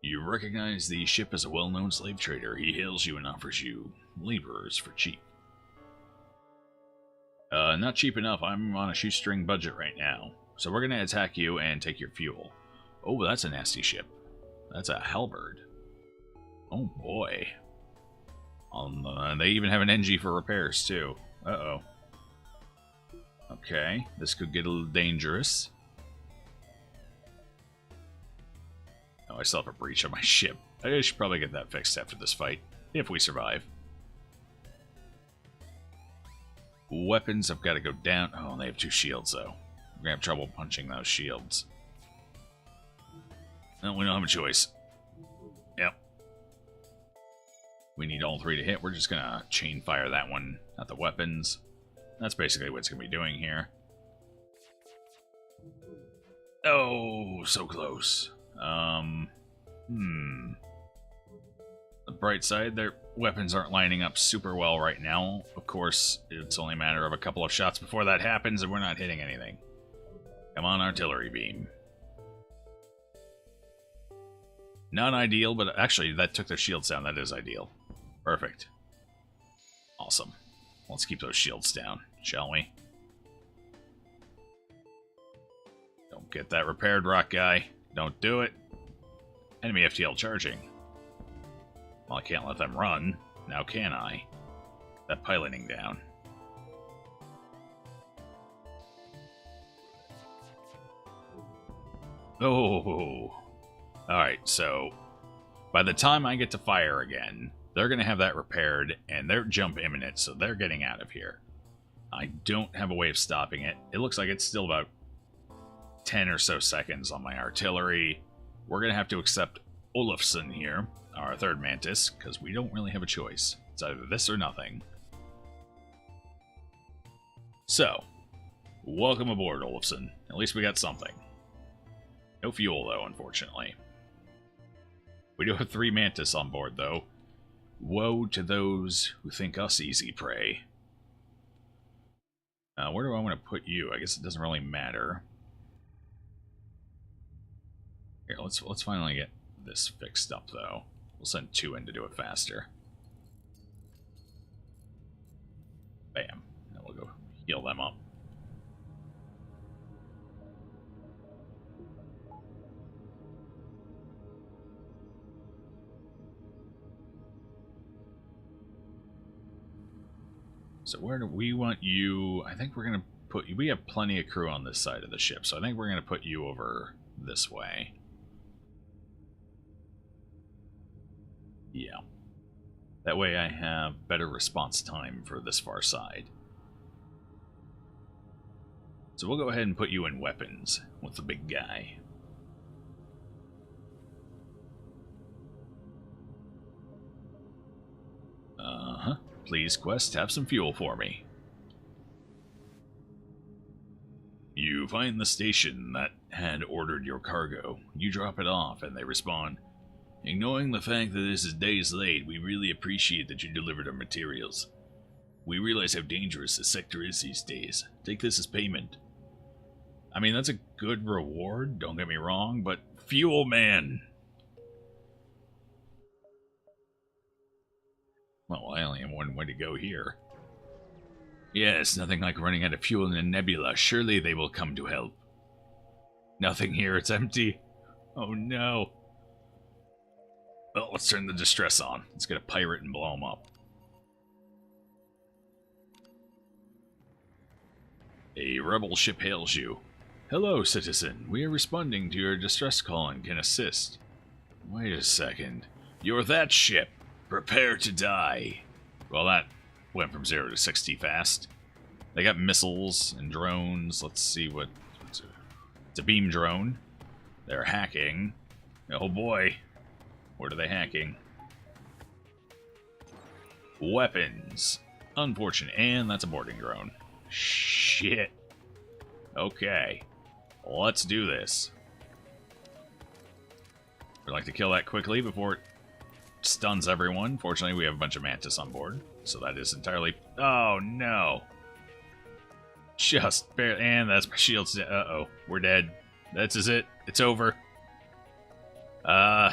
You recognize the ship as a well-known slave trader. He hails you and offers you laborers for cheap. Not cheap enough. I'm on a shoestring budget right now. So we're going to attack you and take your fuel. Oh, that's a nasty ship. That's a halberd. Oh, boy. They even have an NG for repairs, too. Uh-oh. Okay, this could get a little dangerous. Oh, I still have a breach on my ship. I should probably get that fixed after this fight, if we survive. Weapons have got to go down. Oh, they have 2 shields, though. We're going to have trouble punching those shields. No, we don't have a choice. Yep. We need all 3 to hit. We're just going to chain fire that one at the weapons. That's basically what it's going to be doing here. Oh, so close. The bright side, their weapons aren't lining up super well right now. Of course, it's only a matter of a couple of shots before that happens, and we're not hitting anything. Come on, artillery beam. Not ideal, but actually, that took their shields down. That is ideal. Perfect. Awesome. Let's keep those shields down, shall we? Don't get that repaired, rock guy. Don't do it. Enemy FTL charging. Well, I can't let them run. Now can I? That piloting down. Oh. Alright, so by the time I get to fire again, they're going to have that repaired, and they're jump imminent, so they're getting out of here. I don't have a way of stopping it. It looks like it's still about 10 or so seconds on my artillery. We're going to have to accept Olafsson here, our third Mantis, because we don't really have a choice. It's either this or nothing. So, welcome aboard, Olafsson. At least we got something. No fuel, though, unfortunately. We do have 3 Mantis on board, though. Woe to those who think us easy prey. Where do I want to put you? I guess it doesn't really matter. Here, let's finally get this fixed up, though. We'll send 2 in to do it faster. Bam. Now we'll go heal them up. So where do we want you? I think we're going to put you... We have plenty of crew on this side of the ship, so I think we're going to put you over this way. Yeah. That way I have better response time for this far side. So we'll go ahead and put you in weapons with the big guy. Uh-huh. Please, Quest, have some fuel for me. You find the station that had ordered your cargo. You drop it off, and they respond, "Ignoring the fact that this is days late, we really appreciate that you delivered our materials. We realize how dangerous the sector is these days. Take this as payment." I mean, that's a good reward, don't get me wrong, but fuel, man! Well, I only have one way to go here. Yes, nothing like running out of fuel in a nebula. Surely they will come to help. Nothing here, it's empty. Oh no. Well, let's turn the distress on. Let's get a pirate and blow him up. A rebel ship hails you. Hello, citizen. We are responding to your distress call and can assist. Wait a second. You're that ship. Prepare to die. Well, that went from 0 to 60 fast. They got missiles and drones. Let's see what... It's a beam drone. They're hacking. Oh boy. What are they hacking? Weapons. Unfortunate. And that's a boarding drone. Shit. Okay. Let's do this. We'd like to kill that quickly before it stuns everyone. Fortunately, we have a bunch of Mantis on board, so that is entirely... Oh, no. Just barely... And that's my shield's... Uh-oh. We're dead. This is it. It's over. Go.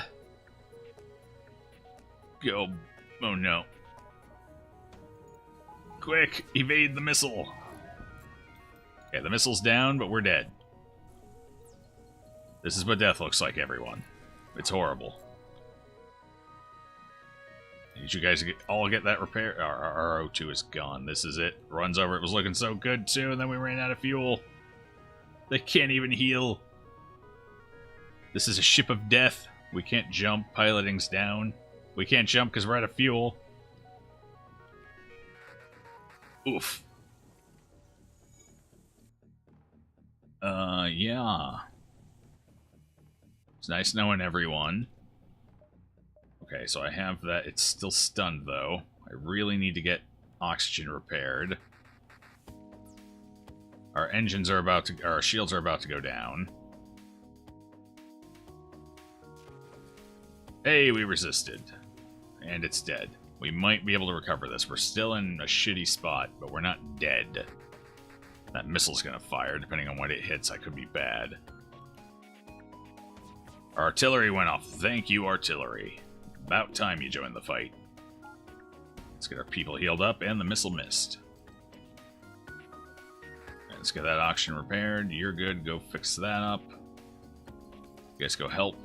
Oh, no. Quick! Evade the missile! Okay, the missile's down, but we're dead. This is what death looks like, everyone. It's horrible. Did you guys all get that repair? Our O2 is gone. This is it. Runs over. It was looking so good, too, and then we ran out of fuel. They can't even heal. This is a ship of death. We can't jump. Piloting's down. We can't jump because we're out of fuel. Oof. Yeah. It's nice knowing everyone. Okay, so I have that. It's still stunned, though. I really need to get oxygen repaired. Our engines are about to... Our shields are about to go down. Hey, we resisted. And it's dead. We might be able to recover this. We're still in a shitty spot, but we're not dead. That missile's gonna fire. Depending on what it hits, I could be bad. Our artillery went off. Thank you, artillery. About time you joined the fight. Let's get our people healed up, and the missile missed. Let's get that oxygen repaired. You're good. Go fix that up. You guys go help.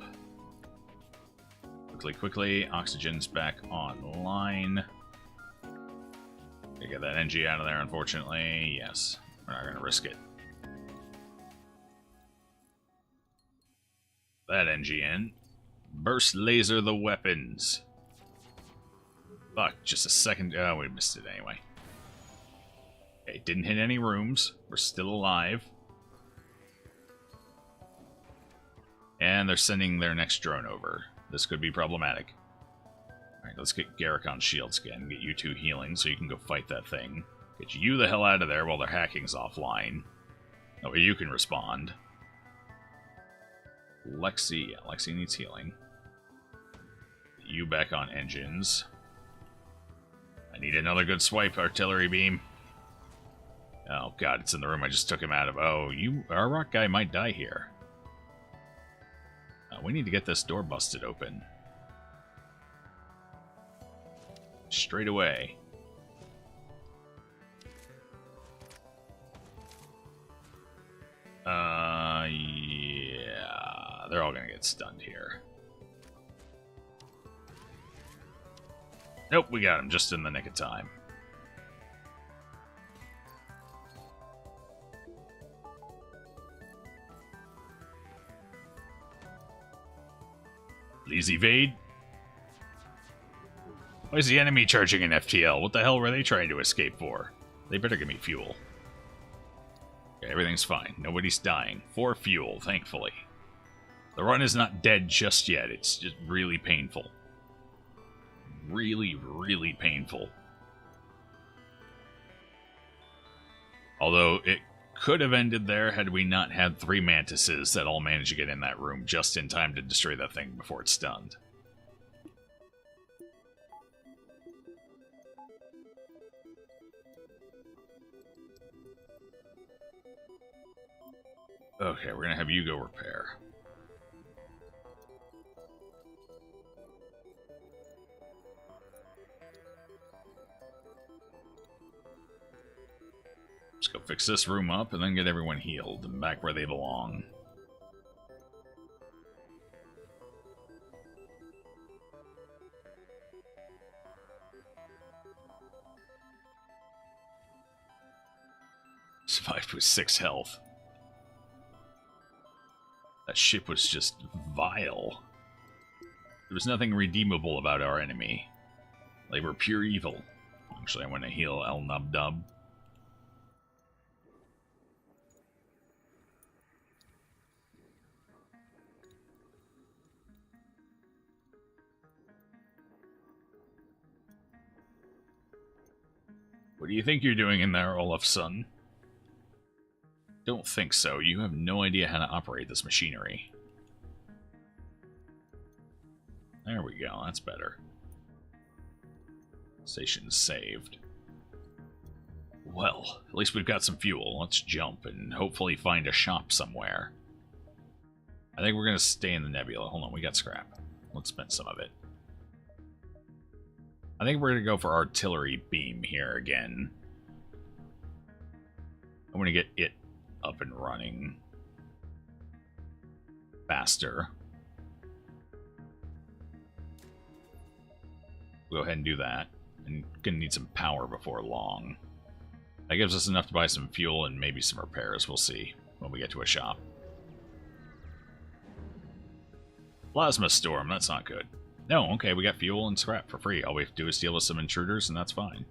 Quickly. Oxygen's back online. Get that NG out of there, unfortunately. Yes. We're not going to risk it. That NG in. Burst laser the weapons. Fuck, just a second. Oh, we missed it anyway. Okay, didn't hit any rooms. We're still alive. And they're sending their next drone over. This could be problematic. Alright, let's get Garricon's shields again. Get you two healing so you can go fight that thing. Get you the hell out of there while their hacking's offline. That way you can respond. Lexi, yeah, Lexi needs healing. You back on engines. I need another good swipe, artillery beam. Oh god, it's in the room I just took him out of. Oh, our rock guy might die here. We need to get this door busted open. Straight away. Yeah. They're all gonna get stunned here. Nope, we got him just in the nick of time. Please evade. Why is the enemy charging an FTL? What the hell were they trying to escape for? They better give me fuel. Okay, everything's fine. Nobody's dying. For fuel, thankfully. The run is not dead just yet. It's just really painful. Really, really painful. Although, it could have ended there had we not had 3 mantises that all managed to get in that room just in time to destroy that thing before it's stunned. Okay, we're gonna have you go repair. Let's go fix this room up and then get everyone healed and back where they belong. Survived with 6 health. That ship was just vile. There was nothing redeemable about our enemy. They were pure evil. Actually, I want to heal El Nub Dub. What do you think you're doing in there, Olafson? Don't think so. You have no idea how to operate this machinery. There we go. That's better. Station's saved. Well, at least we've got some fuel. Let's jump and hopefully find a shop somewhere. I think we're going to stay in the nebula. Hold on, we got scrap. Let's spend some of it. I think we're going to go for artillery beam here again. I'm going to get it up and running faster. We'll go ahead and do that. And gonna need some power before long. That gives us enough to buy some fuel and maybe some repairs. We'll see when we get to a shop. Plasma storm, that's not good. No, okay, we got fuel and scrap for free. All we have to do is deal with some intruders and that's fine.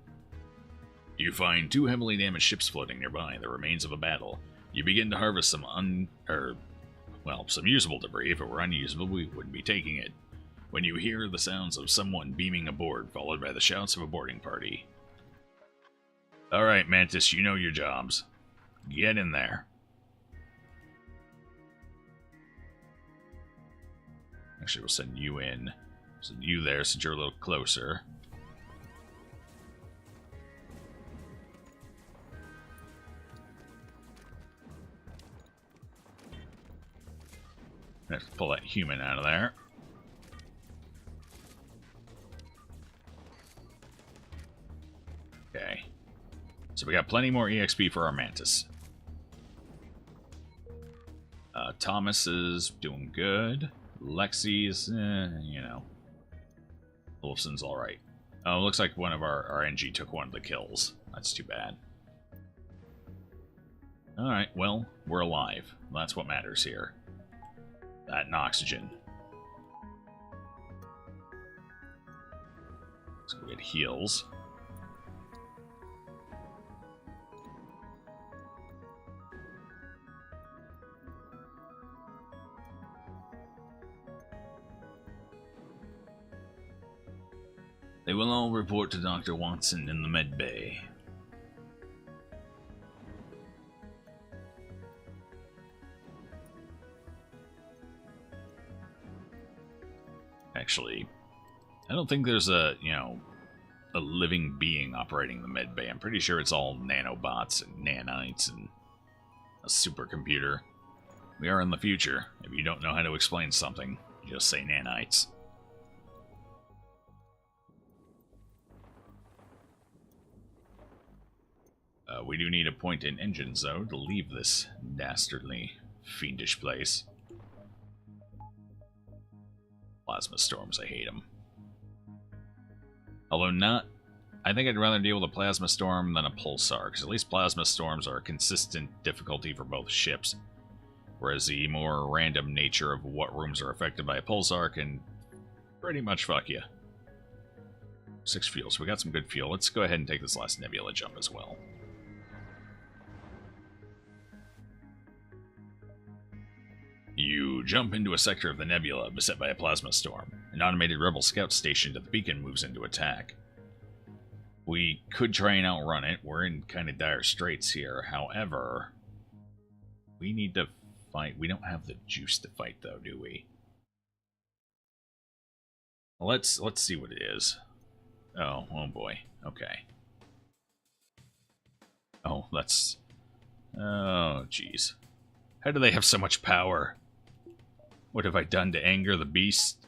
You find 2 heavily damaged ships floating nearby, the remains of a battle. You begin to harvest some some usable debris. If it were unusable, we wouldn't be taking it. When you hear the sounds of someone beaming aboard, followed by the shouts of a boarding party. Alright, Mantis, you know your jobs. Get in there. Actually, we'll send you in So you there, since you're a little closer. I have to pull that human out of there. Okay. So we got plenty more EXP for our Mantis. Thomas is doing good. Lexi's, you know. Wolfson's alright. Oh, looks like one of our NG took one of the kills. That's too bad. Alright, well, we're alive. That's what matters here. That and oxygen. Let's go get heals. They will all report to Dr. Watson in the med bay. Actually, I don't think there's a living being operating the med bay. I'm pretty sure it's all nanobots and nanites and a supercomputer. We are in the future. If you don't know how to explain something, just say nanites. We do need a point in engines, though, to leave this dastardly, fiendish place. Plasma storms, I hate them. Although not... I think I'd rather deal with a plasma storm than a pulsar, because at least plasma storms are a consistent difficulty for both ships. Whereas the more random nature of what rooms are affected by a pulsar can pretty much fuck you. 6 fuel, so we got some good fuel. Let's go ahead and take this last nebula jump as well. You jump into a sector of the nebula beset by a plasma storm. An automated rebel scout stationed at the beacon moves into attack. We could try and outrun it. We're in kind of dire straits here. However, we need to fight. We don't have the juice to fight, though, do we? Let's see what it is. Oh boy. Okay. Oh, that's... Oh, jeez. How do they have so much power? What have I done to anger the beast?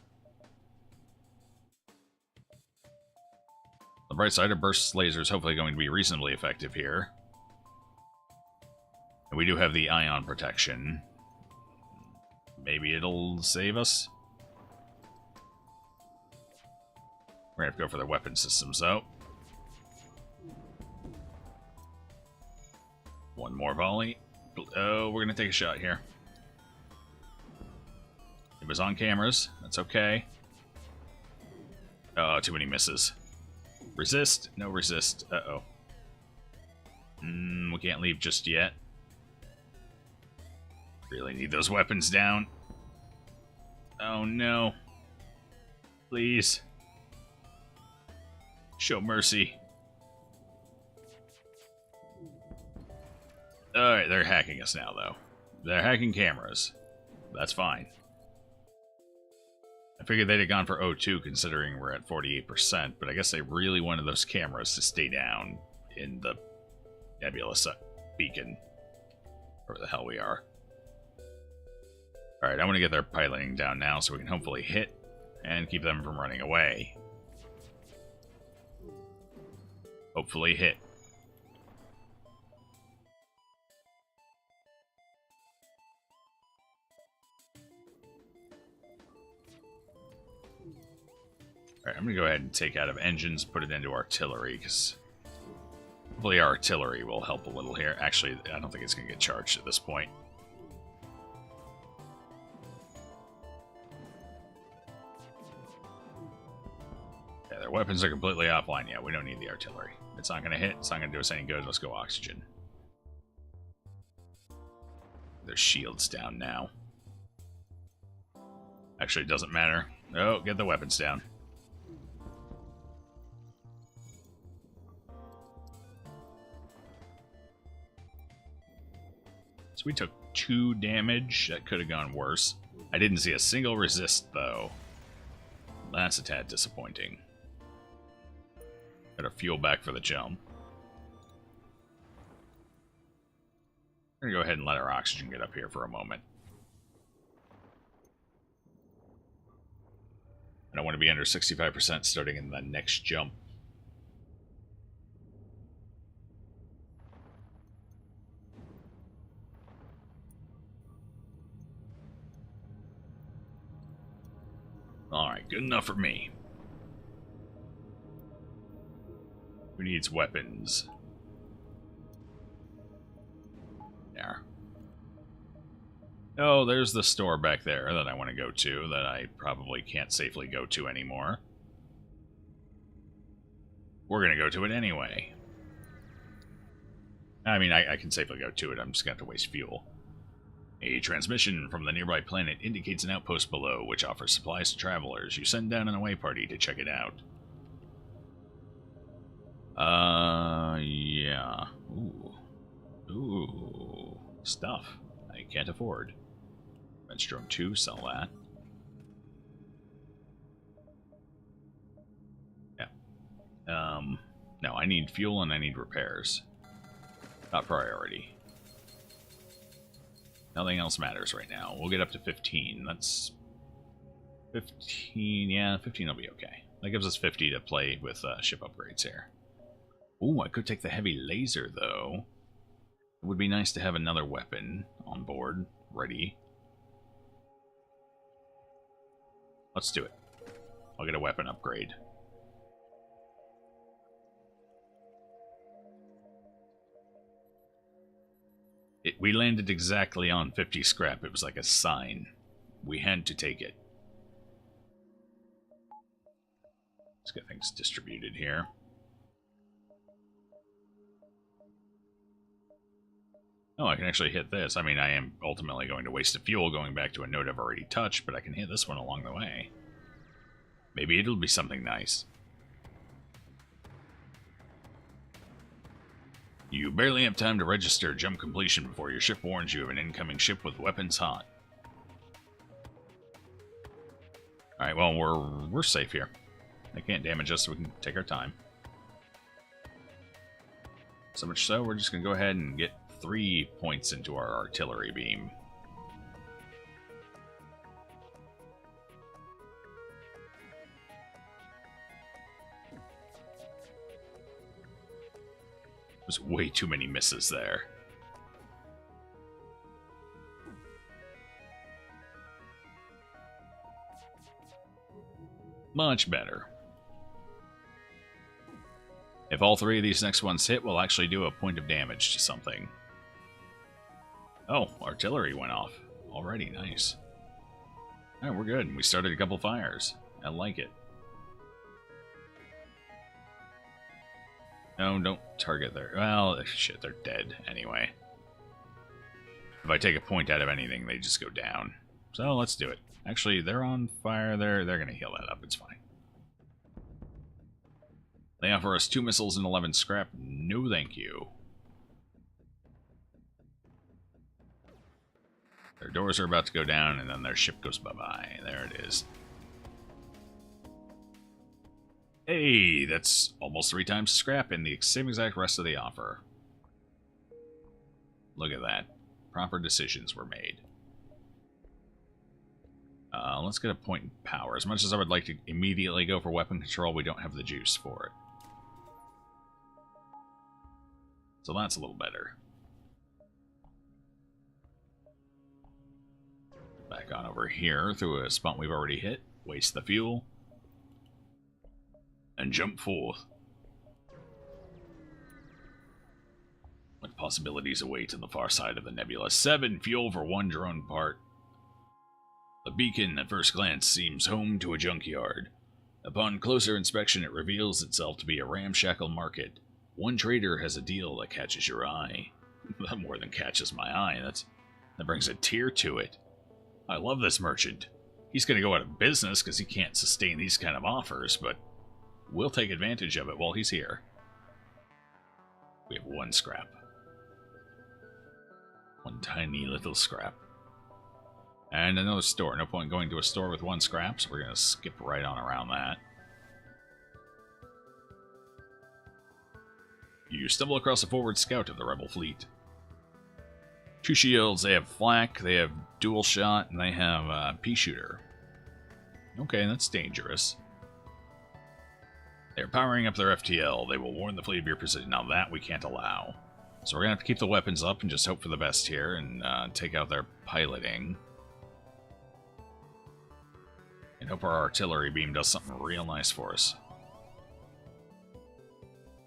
The bright side of burst laser is hopefully going to be reasonably effective here. And we do have the ion protection. Maybe it'll save us? We're gonna have to go for their weapon systems, though. One more volley. Oh, we're gonna take a shot here. It was on cameras. That's okay. Oh, too many misses. Resist? No resist. Uh-oh. We can't leave just yet. Really need those weapons down. Oh, no. Please. Show mercy. Alright, they're hacking us now, though. They're hacking cameras. That's fine. I figured they'd have gone for O2 considering we're at 48%, but I guess they really wanted those cameras to stay down in the nebula beacon. Where the hell we are. Alright, I want to get their piloting down now so we can hopefully hit and keep them from running away. Hopefully hit. Alright, I'm going to go ahead and take out of engines, put it into artillery, because hopefully our artillery will help a little here. Actually, I don't think it's going to get charged at this point. Yeah, their weapons are completely offline. Yeah, we don't need the artillery. It's not going to hit. It's not going to do us any good. Let's go oxygen. Their shield's down now. Actually, it doesn't matter. Oh, get the weapons down. So we took 2 damage. That could have gone worse. I didn't see a single resist, though. that's a tad disappointing. Got our fuel back for the jump. We're gonna go ahead and let our oxygen get up here for a moment. I don't want to be under 65% starting in the next jump. Alright, good enough for me. Who needs weapons? There. Oh, there's the store back there that I want to go to that I probably can't safely go to anymore. We're going to go to it anyway. I mean, I can safely go to it. I'm just going to have to waste fuel. A transmission from the nearby planet indicates an outpost below, which offers supplies to travelers. You send down an away party to check it out. Yeah. Ooh. Stuff I can't afford. Menstruum 2, sell that. Yeah. No, I need fuel and I need repairs. Top priority. Nothing else matters right now. We'll get up to 15. That's 15. Yeah, 15 will be okay. That gives us 50 to play with ship upgrades here. Ooh, I could take the heavy laser, though. It would be nice to have another weapon on board, ready. Let's do it. I'll get a weapon upgrade. We landed exactly on 50 scrap. It was like a sign. We had to take it. Let's get things distributed here. Oh, I can actually hit this. I mean, I am ultimately going to waste the fuel going back to a node I've already touched, but I can hit this one along the way. Maybe it'll be something nice. You barely have time to register jump completion before your ship warns you of an incoming ship with weapons hot. Alright, well, we're safe here. They can't damage us, so we can take our time. So much so, we're just going to go ahead and get 3 points into our artillery beam. There's way too many misses there. Much better. If all 3 of these next ones hit, we'll actually do a point of damage to something. Oh, artillery went off. Already, nice. Alright, we're good. We started a couple fires. I like it. No, don't target there. Well, shit, they're dead anyway. If I take a point out of anything, they just go down. So let's do it. Actually, they're on fire. They're going to heal that up. It's fine. They offer us 2 missiles and 11 scrap. No, thank you. Their doors are about to go down, and then their ship goes bye-bye. There it is. Hey, that's almost 3 times scrap in the same exact rest of the offer. Look at that. Proper decisions were made. Let's get a point in power. As much as I would like to immediately go for weapon control, we don't have the juice for it. So that's a little better. Back on over here through a spot we've already hit. Waste the fuel. And jump forth. What possibilities await on the far side of the nebula? 7 fuel for 1 drone part. The beacon, at first glance, seems home to a junkyard. Upon closer inspection, it reveals itself to be a ramshackle market. One trader has a deal that catches your eye. That more than catches my eye. That brings a tear to it. I love this merchant. He's going to go out of business because he can't sustain these kind of offers, but we'll take advantage of it while he's here. We have 1 scrap. 1 tiny little scrap. And another store. No point going to a store with 1 scrap, so we're going to skip right on around that. You stumble across a forward scout of the rebel fleet. 2 shields, they have flak, they have dual shot, and they have pea shooter. Okay, that's dangerous. They're powering up their FTL. They will warn the fleet of your position. Now that we can't allow. So we're going to have to keep the weapons up and just hope for the best here and take out their piloting. And hope our artillery beam does something real nice for us.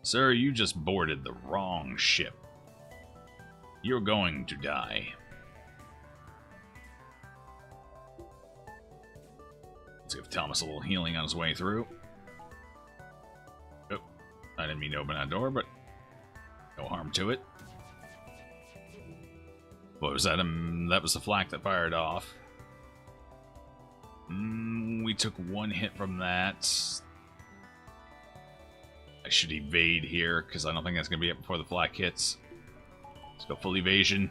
Sir, you just boarded the wrong ship. You're going to die. Let's give Thomas a little healing on his way through. Oh, I didn't mean to open that door, but no harm to it. What was that? That was the flak that fired off. We took 1 hit from that. I should evade here, because I don't think that's going to be up before the flak hits. Let's go full evasion.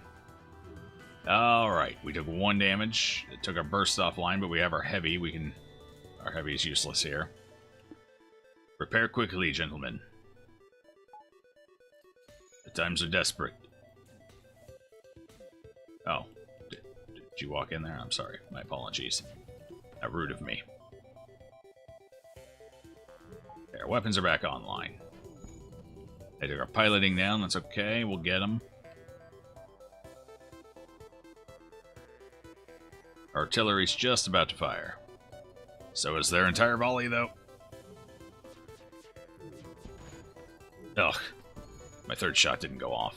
Alright, we took 1 damage. It took our burst offline, but we have our heavy. Our heavy is useless here. Repair quickly, gentlemen. The times are desperate. Oh. Did you walk in there? I'm sorry. My apologies. How rude of me. Our weapons are back online. They took our piloting down. That's okay. We'll get them. Artillery's just about to fire. So is their entire volley, though. Ugh. My 3rd shot didn't go off.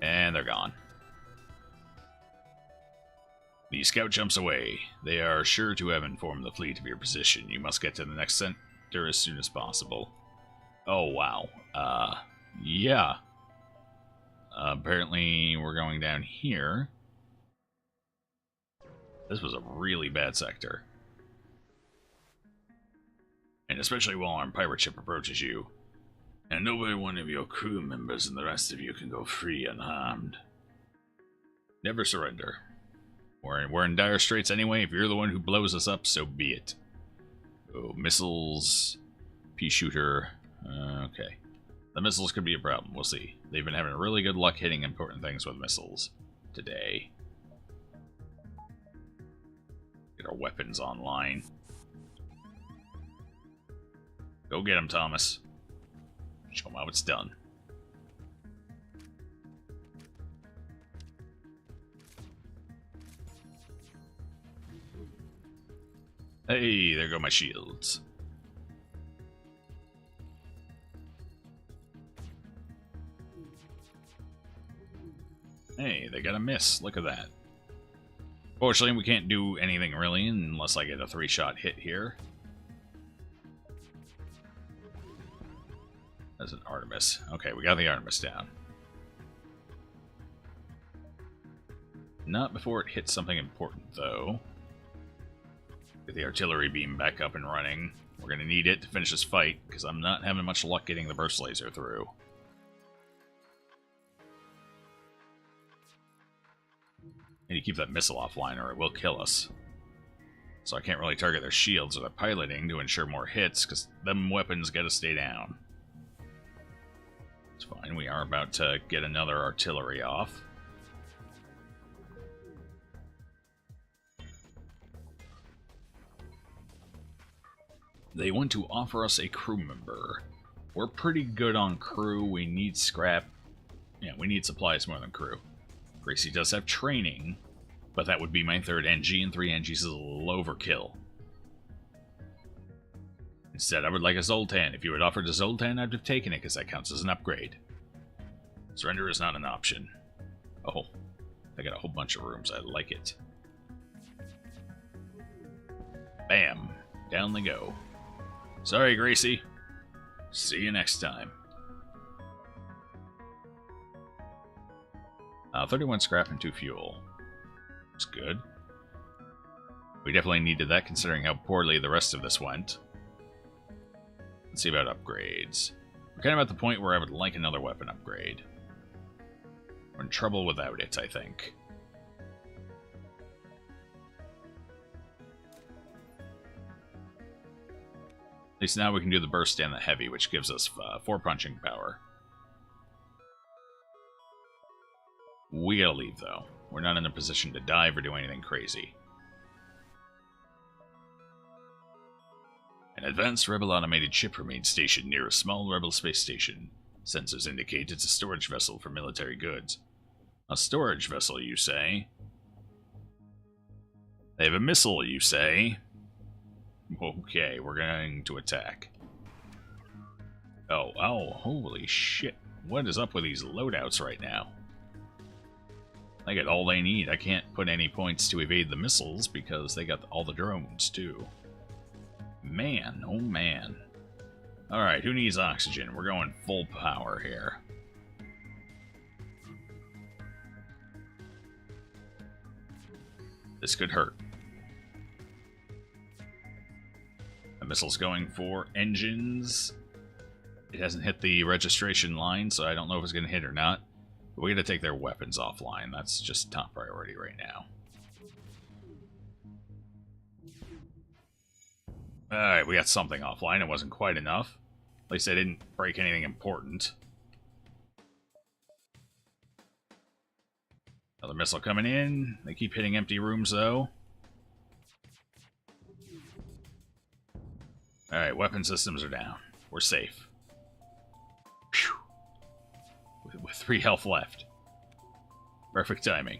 And they're gone. The scout jumps away. They are sure to have informed the fleet of your position. You must get to the next center as soon as possible. Oh, wow. Yeah. Apparently, we're going down here. This was a really bad sector. And especially while our pirate ship approaches you. And nobody one of your crew members and the rest of you can go free unharmed. Never surrender. We're in dire straits anyway. If you're the one who blows us up, so be it. Oh, missiles. Pea shooter. Okay. The missiles could be a problem. We'll see. They've been having really good luck hitting important things with missiles today. Get our weapons online. Go get him, Thomas. Show him how it's done. Hey, there go my shields. Hey, they got a miss. Look at that. Fortunately, we can't do anything really unless I get a 3-shot hit here. That's an Artemis. Okay, we got the Artemis down. Not before it hits something important, though. Get the artillery beam back up and running. We're going to need it to finish this fight, because I'm not having much luck getting the burst laser through. Need to keep that missile offline or it will kill us. So I can't really target their shields or their piloting to ensure more hits, because them weapons gotta stay down. It's fine, we are about to get another artillery off. They want to offer us a crew member. We're pretty good on crew, we need scrap. Yeah, we need supplies more than crew. Gracie does have training, but that would be my 3rd NG, and 3 NGs is a little overkill. Instead, I would like a Zoltan. If you had offered a Zoltan, I'd have taken it, because that counts as an upgrade. Surrender is not an option. Oh, I got a whole bunch of rooms. I like it. Bam. Down they go. Sorry, Gracie. See you next time. 31 scrap and 2 fuel. That's good. We definitely needed that considering how poorly the rest of this went. Let's see about upgrades. We're kind of at the point where I would like another weapon upgrade. We're in trouble without it, I think. At least now we can do the burst and the heavy, which gives us 4 punching power. We gotta leave, though. We're not in a position to dive or do anything crazy. An advanced Rebel automated ship remains stationed near a small Rebel space station. Sensors indicate it's a storage vessel for military goods. A storage vessel, you say? They have a missile, you say? Okay, we're going to attack. Oh, holy shit. What is up with these loadouts right now? They get all they need. I can't put any points to evade the missiles because they got all the drones, too. Man, oh man. Alright, who needs oxygen? We're going full power here. This could hurt. The missile's going for engines. It hasn't hit the registration line, so I don't know if it's going to hit or not. But we got to take their weapons offline. That's just top priority right now. Alright, we got something offline. It wasn't quite enough. At least I didn't break anything important. Another missile coming in. They keep hitting empty rooms, though. Alright, weapon systems are down. We're safe. Phew. With 3 health left. Perfect timing.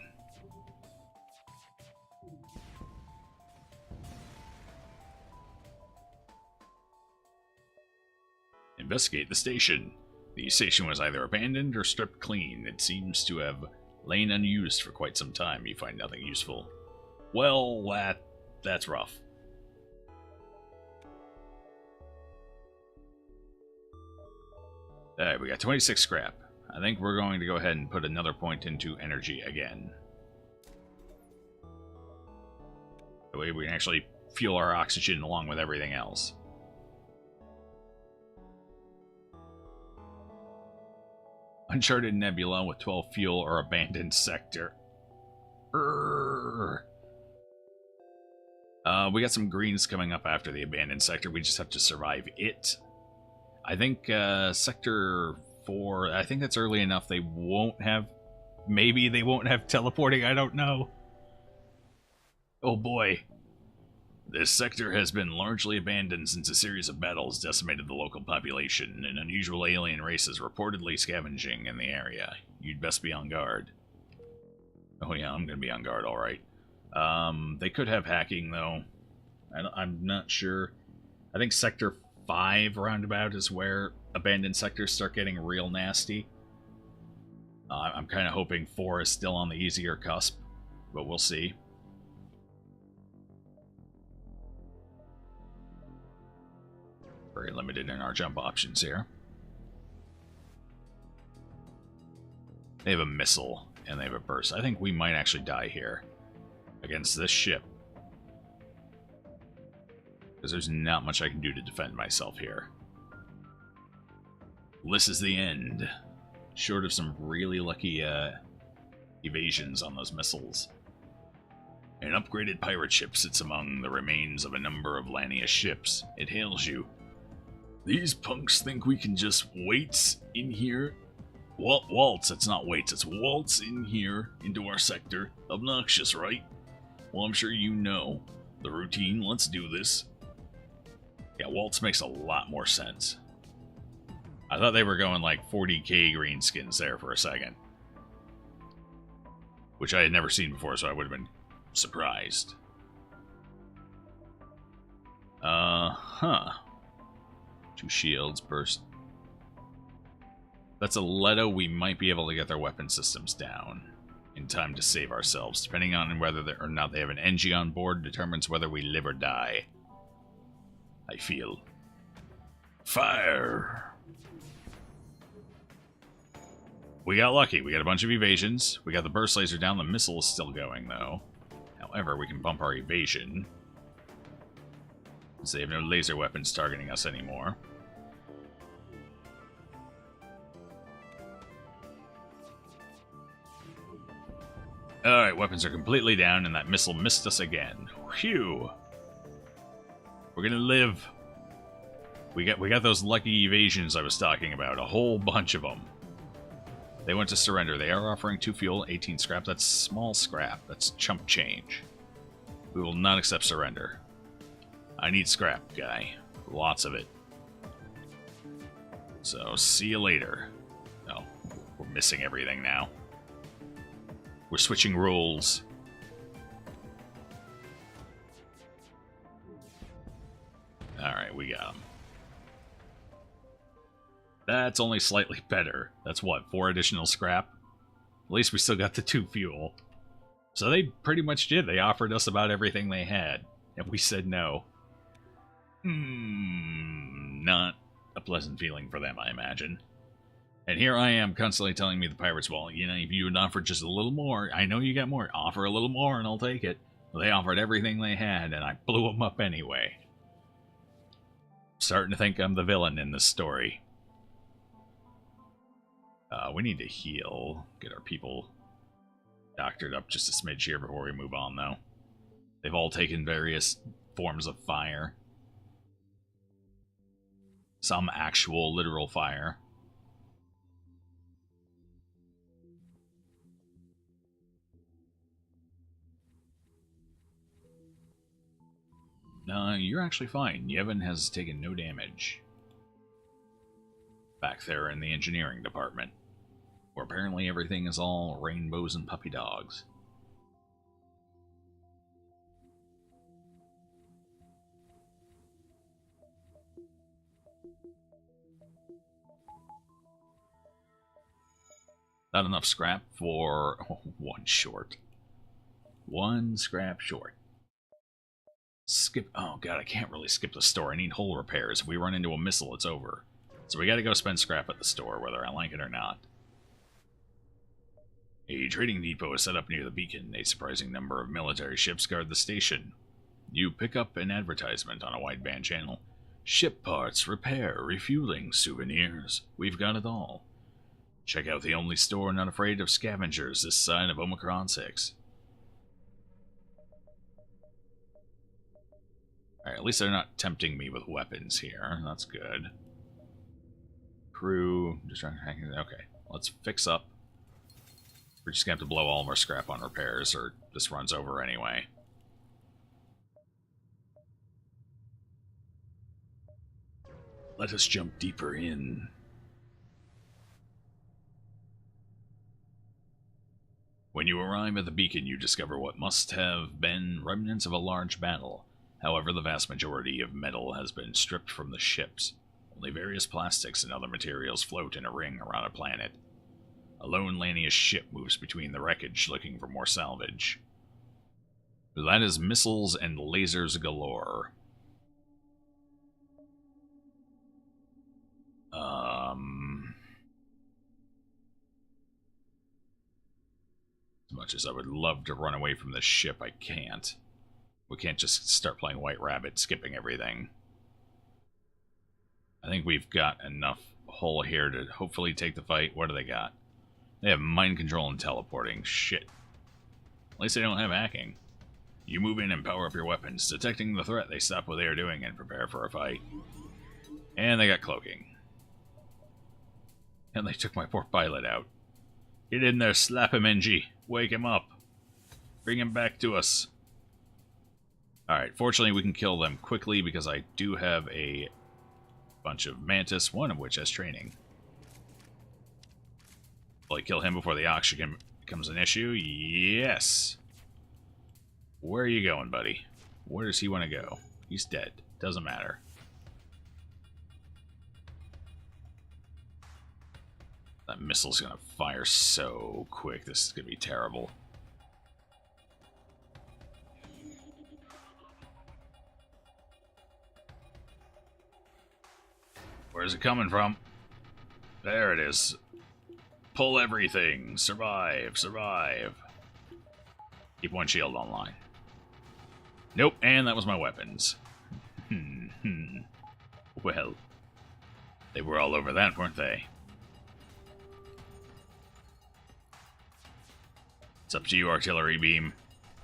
Investigate the station. The station was either abandoned or stripped clean. It seems to have lain unused for quite some time. You find nothing useful. Well, that's rough. Alright, we got 26 scrap. I think we're going to go ahead and put another point into energy again. That way we can actually fuel our oxygen along with everything else. Uncharted nebula with 12 fuel or abandoned sector. We got some greens coming up after the abandoned sector. We just have to survive it. I think sector 4, I think that's early enough. They won't have, maybe they won't have teleporting. I don't know. Oh boy. This sector has been largely abandoned since a series of battles decimated the local population, and unusual alien races reportedly scavenging in the area. You'd best be on guard. Oh yeah, I'm gonna be on guard, alright. They could have hacking, though. I'm not sure. I think Sector 5, roundabout, is where abandoned sectors start getting real nasty. I'm kind of hoping 4 is still on the easier cusp, but we'll see. Very limited in our jump options here. They have a missile, and they have a burst. I think we might actually die here against this ship. Because there's not much I can do to defend myself here. This is the end. Short of some really lucky evasions on those missiles. An upgraded pirate ship sits among the remains of a number of Lania ships. It hails you. These punks think we can just waltz in here. Waltz, it's not weights, it's waltz in here into our sector. Obnoxious, right? Well, I'm sure you know the routine. Let's do this. Yeah, waltz makes a lot more sense. I thought they were going like 40k greenskins there for a second. Which I had never seen before, so I would have been surprised. Huh. 2 shields, burst. That's a Leto. We might be able to get their weapon systems down in time to save ourselves. Depending on whether or not they have an NG on board determines whether we live or die. I feel. Fire! We got lucky. We got a bunch of evasions. We got the burst laser down. The missile is still going, though. However, we can bump our evasion, since they have no laser weapons targeting us anymore. Alright, weapons are completely down, and that missile missed us again. Phew! We're gonna live. We got those lucky evasions I was talking about. A whole bunch of them. They went to surrender. They are offering 2 fuel, 18 scrap. That's small scrap. That's chump change. We will not accept surrender. I need scrap, guy. Lots of it. So, see you later. Oh, we're missing everything now. We're switching roles. Alright, we got him. That's only slightly better. That's what, 4 additional scrap? At least we still got the 2 fuel. So they pretty much did. They offered us about everything they had. And we said no. Not a pleasant feeling for them, I imagine. And here I am constantly telling me the pirates, well, you know, if you would offer just a little more, I know you got more, offer a little more and I'll take it. Well, they offered everything they had and I blew them up anyway. Starting to think I'm the villain in this story. We need to heal. Get our people doctored up just a smidge here before we move on, though. They've all taken various forms of fire. Some actual, literal fire. No, you're actually fine. Yevon has taken no damage. Back there in the engineering department, where apparently everything is all rainbows and puppy dogs. Not enough scrap for one short. One scrap short. Skip. Oh god, I can't really skip the store. I need hull repairs. If we run into a missile, it's over. So we gotta go spend scrap at the store, whether I like it or not. A trading depot is set up near the beacon. A surprising number of military ships guard the station. You pick up an advertisement on a wideband channel. Ship parts, repair, refueling, souvenirs. We've got it all. Check out the only store not afraid of scavengers this side of Omicron 6. Alright, at least they're not tempting me with weapons here. That's good. Crew, okay, let's fix up. We're just gonna have to blow all of our scrap on repairs, or this runs over anyway. Let us jump deeper in. When you arrive at the beacon, you discover what must have been remnants of a large battle. However, the vast majority of metal has been stripped from the ships. Only various plastics and other materials float in a ring around a planet. A lone Lanius ship moves between the wreckage, looking for more salvage. That is missiles and lasers galore. As much as I would love to run away from this ship, I can't. We can't just start playing White Rabbit, skipping everything. I think we've got enough hull here to hopefully take the fight. What do they got? They have mind control and teleporting. Shit. At least they don't have hacking. You move in and power up your weapons. Detecting the threat, they stop what they are doing and prepare for a fight. And they got cloaking. And they took my poor pilot out. Get in there, slap him, NG. Wake him up. Bring him back to us. Alright, fortunately we can kill them quickly because I do have a bunch of Mantis, one of which has training. Will I kill him before the oxygen becomes an issue? Yes! Where are you going, buddy? Where does he want to go? He's dead. Doesn't matter. That missile's gonna fire so quick. This is gonna be terrible. Where's it coming from? There it is. Pull everything. Survive. Survive. Keep one shield online. Nope, and that was my weapons. Well, they were all over that, weren't they? It's up to you, artillery beam.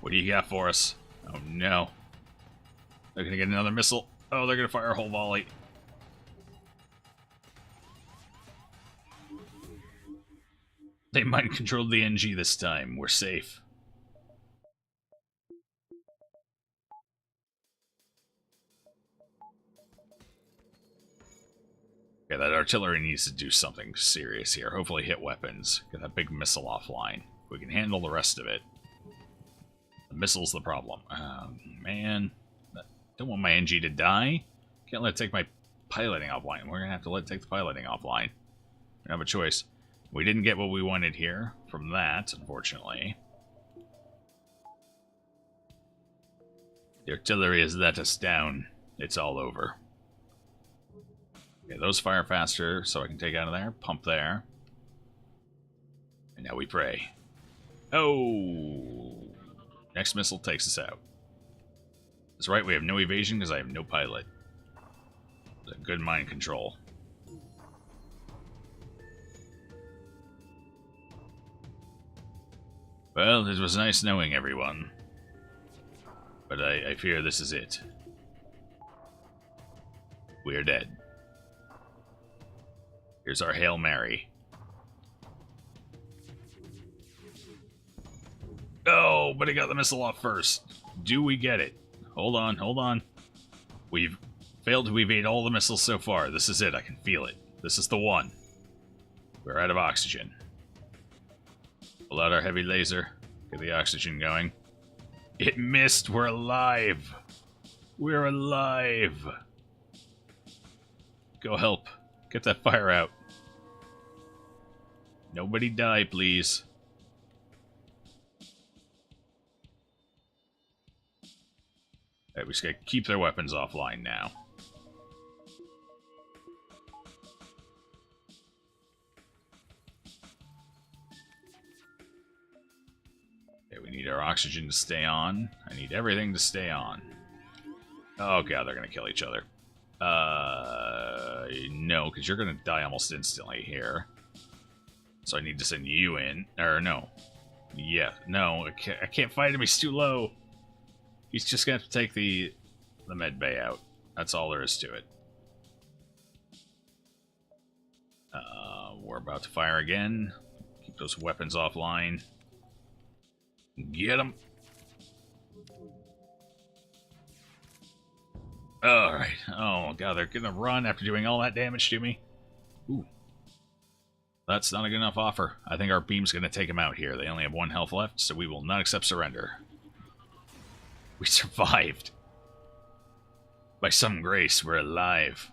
What do you got for us? Oh no. They're gonna get another missile. Oh, they're gonna fire a whole volley. They mind controlled the NG this time. We're safe. Yeah, that artillery needs to do something serious here. Hopefully hit weapons. Get that big missile offline. We can handle the rest of it. The missile's the problem. Man. Don't want my NG to die. Can't let it take my piloting offline. We're going to have to let it take the piloting offline. We don't have a choice. We didn't get what we wanted here from that, unfortunately. The artillery has let us down. It's all over. Okay, those fire faster, so I can take out of there. Pump there. And now we pray. Oh! Next missile takes us out. That's right, we have no evasion because I have no pilot. Good mind control. Well, it was nice knowing everyone. But I fear this is it. We are dead. Here's our Hail Mary. Oh, but I got the missile off first. Do we get it? Hold on, hold on. We've failed to evade all the missiles so far. This is it. I can feel it. This is the one. We're out of oxygen. Pull out our heavy laser. Get the oxygen going. It missed. We're alive. We're alive. Go help. Get that fire out. Nobody die, please. Alright, we just gotta keep their weapons offline now. Okay, we need our oxygen to stay on. I need everything to stay on. Oh god, they're gonna kill each other. No, because you're gonna die almost instantly here. So I need to send you in. Or no. Yeah, no, I can't fight him, he's too low. He's just gonna have to take the med bay out. That's all there is to it. We're about to fire again. Keep those weapons offline. Get them. Alright. Oh, god, they're gonna run after doing all that damage to me. Ooh. That's not a good enough offer. I think our beam's gonna take him out here. They only have 1 health left, so we will not accept surrender. We survived. By some grace, we're alive.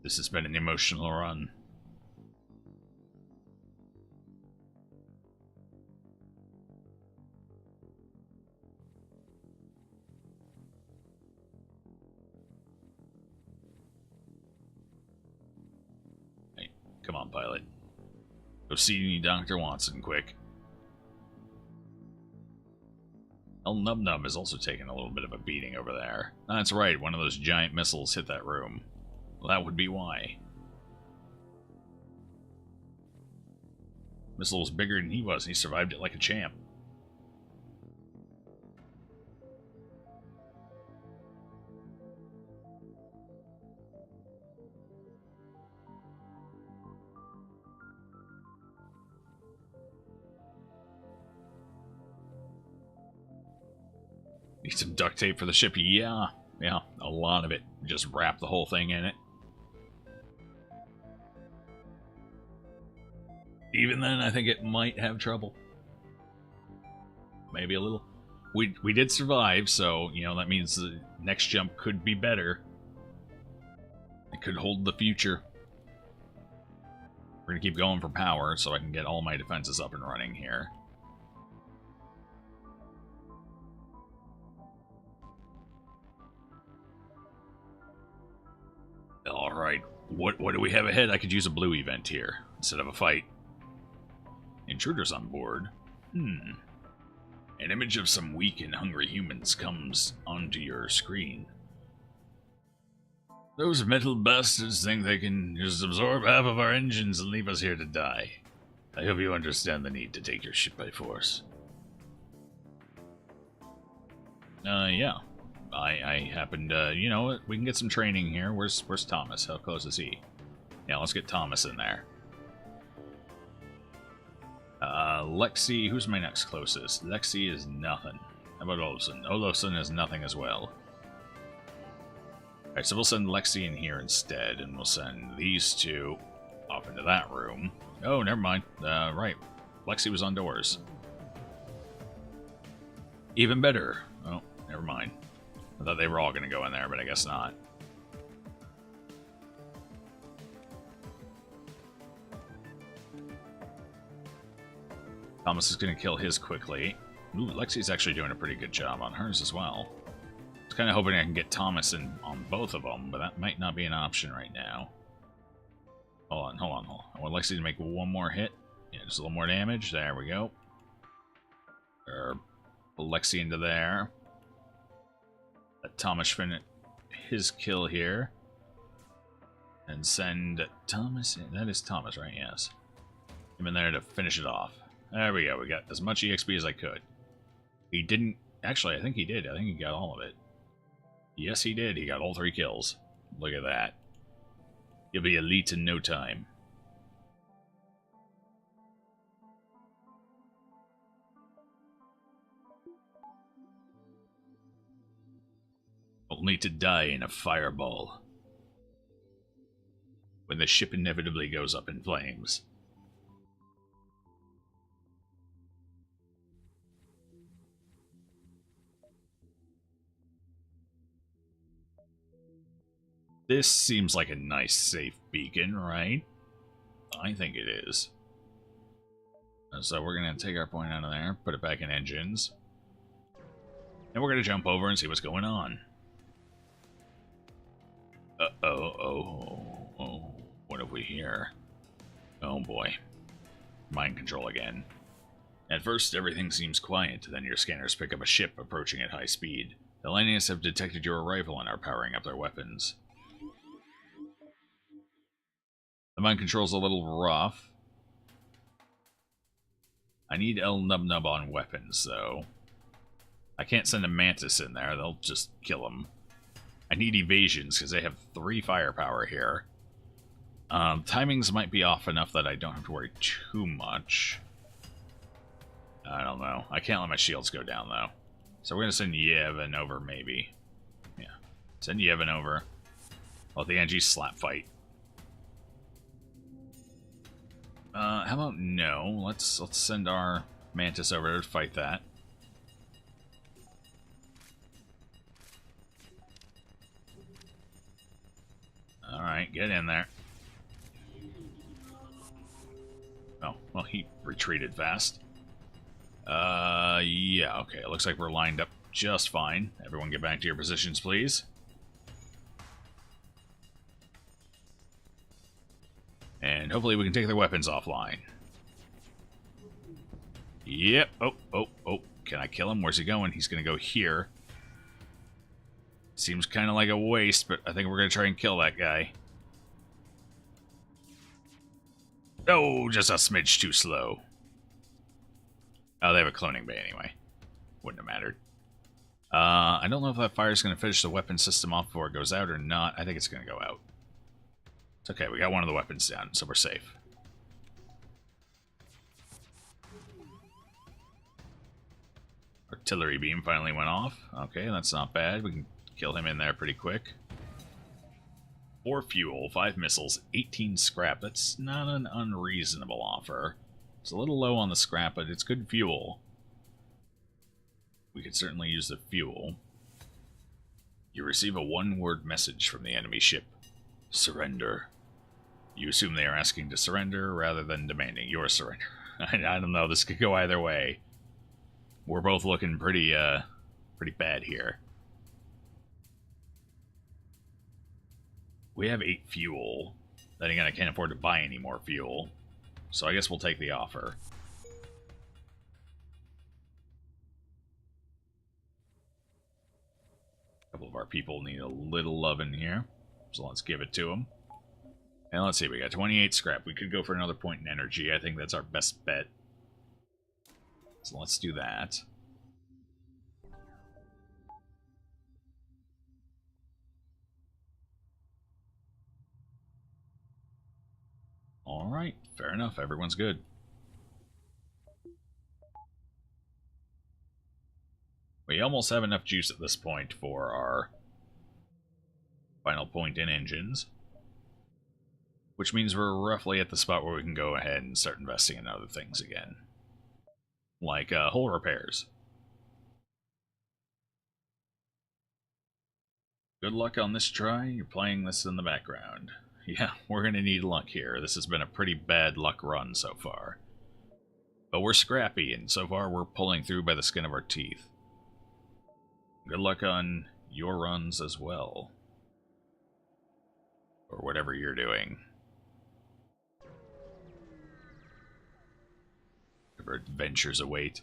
This has been an emotional run. Hey, come on, pilot. Go see Dr. Watson, quick. El Nub Nub is also taking a little bit of a beating over there. That's right, one of those giant missiles hit that room. Well, that would be why. Missile was bigger than he was, and he survived it like a champ. Need some duct tape for the ship? Yeah, a lot of it. Just wrap the whole thing in it. Even then, I think it might have trouble. Maybe a little. We did survive, so, you know, that means the next jump could be better. It could hold the future. We're gonna keep going for power, so I can get all my defenses up and running here. Alright, What do we have ahead? I could use a blue event here instead of a fight. Intruders on board. An image of some weak and hungry humans comes onto your screen. Those metal bastards think they can just absorb half of our engines and leave us here to die. I hope you understand the need to take your ship by force. Yeah. I happened to, you know what, we can get some training here. Where's Thomas? How close is he? Yeah, let's get Thomas in there. Lexi, who's my next closest? Lexi is nothing. How about Olofsson? Olofsson is nothing as well. Alright, so we'll send Lexi in here instead, and we'll send these two off into that room. Oh, never mind. Right. Lexi was on doors. Even better. Oh, never mind. I thought they were all going to go in there, but I guess not. Thomas is going to kill his quickly. Ooh, Lexi's actually doing a pretty good job on hers as well. I was kind of hoping I can get Thomas in on both of them, but that might not be an option right now. Hold on. I want Lexi to make one more hit. Yeah, just a little more damage. There we go. Pull Lexi into there. Let Thomas finish his kill here. And send Thomas in. That is Thomas, right? Yes. Him in there to finish it off. There we go. We got as much EXP as I could. He didn't... Actually, I think he did. I think he got all of it. Yes, he did. He got all 3 kills. Look at that. He'll be elite in no time. Only to die in a fireball. When the ship inevitably goes up in flames. This seems like a nice, safe beacon, right? I think it is. So we're going to take our point out of there, put it back in engines. And we're going to jump over and see what's going on. Oh, what have we here? Oh boy. Mind control again. At first, everything seems quiet, then your scanners pick up a ship approaching at high speed. The Lanius have detected your arrival and are powering up their weapons. The mind control's a little rough. I need El Nub Nub on weapons, though. I can't send a Mantis in there, they'll just kill him. I need evasions, because they have 3 firepower here. Timings might be off enough that I don't have to worry too much. I don't know. I can't let my shields go down, though. So we're going to send Yevon over, maybe. Yeah. Send Yevon over. Let the NG slap fight. How about no? Let's send our Mantis over to fight that. Alright, get in there. Oh, well, he retreated fast. Yeah, okay. It looks like we're lined up just fine. Everyone get back to your positions, please. And hopefully we can take their weapons offline. Yep. Oh. Can I kill him? Where's he going? He's going to go here. Seems kind of like a waste, but I think we're going to try and kill that guy. Oh, just a smidge too slow. Oh, they have a cloning bay anyway. Wouldn't have mattered. I don't know if that fire is going to finish the weapon system off before it goes out or not. I think it's going to go out. It's okay, we got one of the weapons down, so we're safe. Artillery beam finally went off. Okay, that's not bad. We can kill him in there pretty quick. 4 fuel, 5 missiles, 18 scrap. That's not an unreasonable offer. It's a little low on the scrap, but it's good fuel. We could certainly use the fuel. You receive a 1-word message from the enemy ship. Surrender. You assume they are asking to surrender rather than demanding your surrender. I don't know, this could go either way. We're both looking pretty bad here. We have 8 fuel. Then again, I can't afford to buy any more fuel. So I guess we'll take the offer. A couple of our people need a little loving here. So let's give it to them. And let's see, we got 28 scrap. We could go for another point in energy. I think that's our best bet. So let's do that. Alright, fair enough. Everyone's good. We almost have enough juice at this point for our final point in engines. Which means we're roughly at the spot where we can go ahead and start investing in other things again. Like hull repairs. Good luck on this try. You're playing this in the background. Yeah, we're going to need luck here. This has been a pretty bad luck run so far. But we're scrappy, and so far we're pulling through by the skin of our teeth. Good luck on your runs as well. Or whatever you're doing. Whatever adventures await.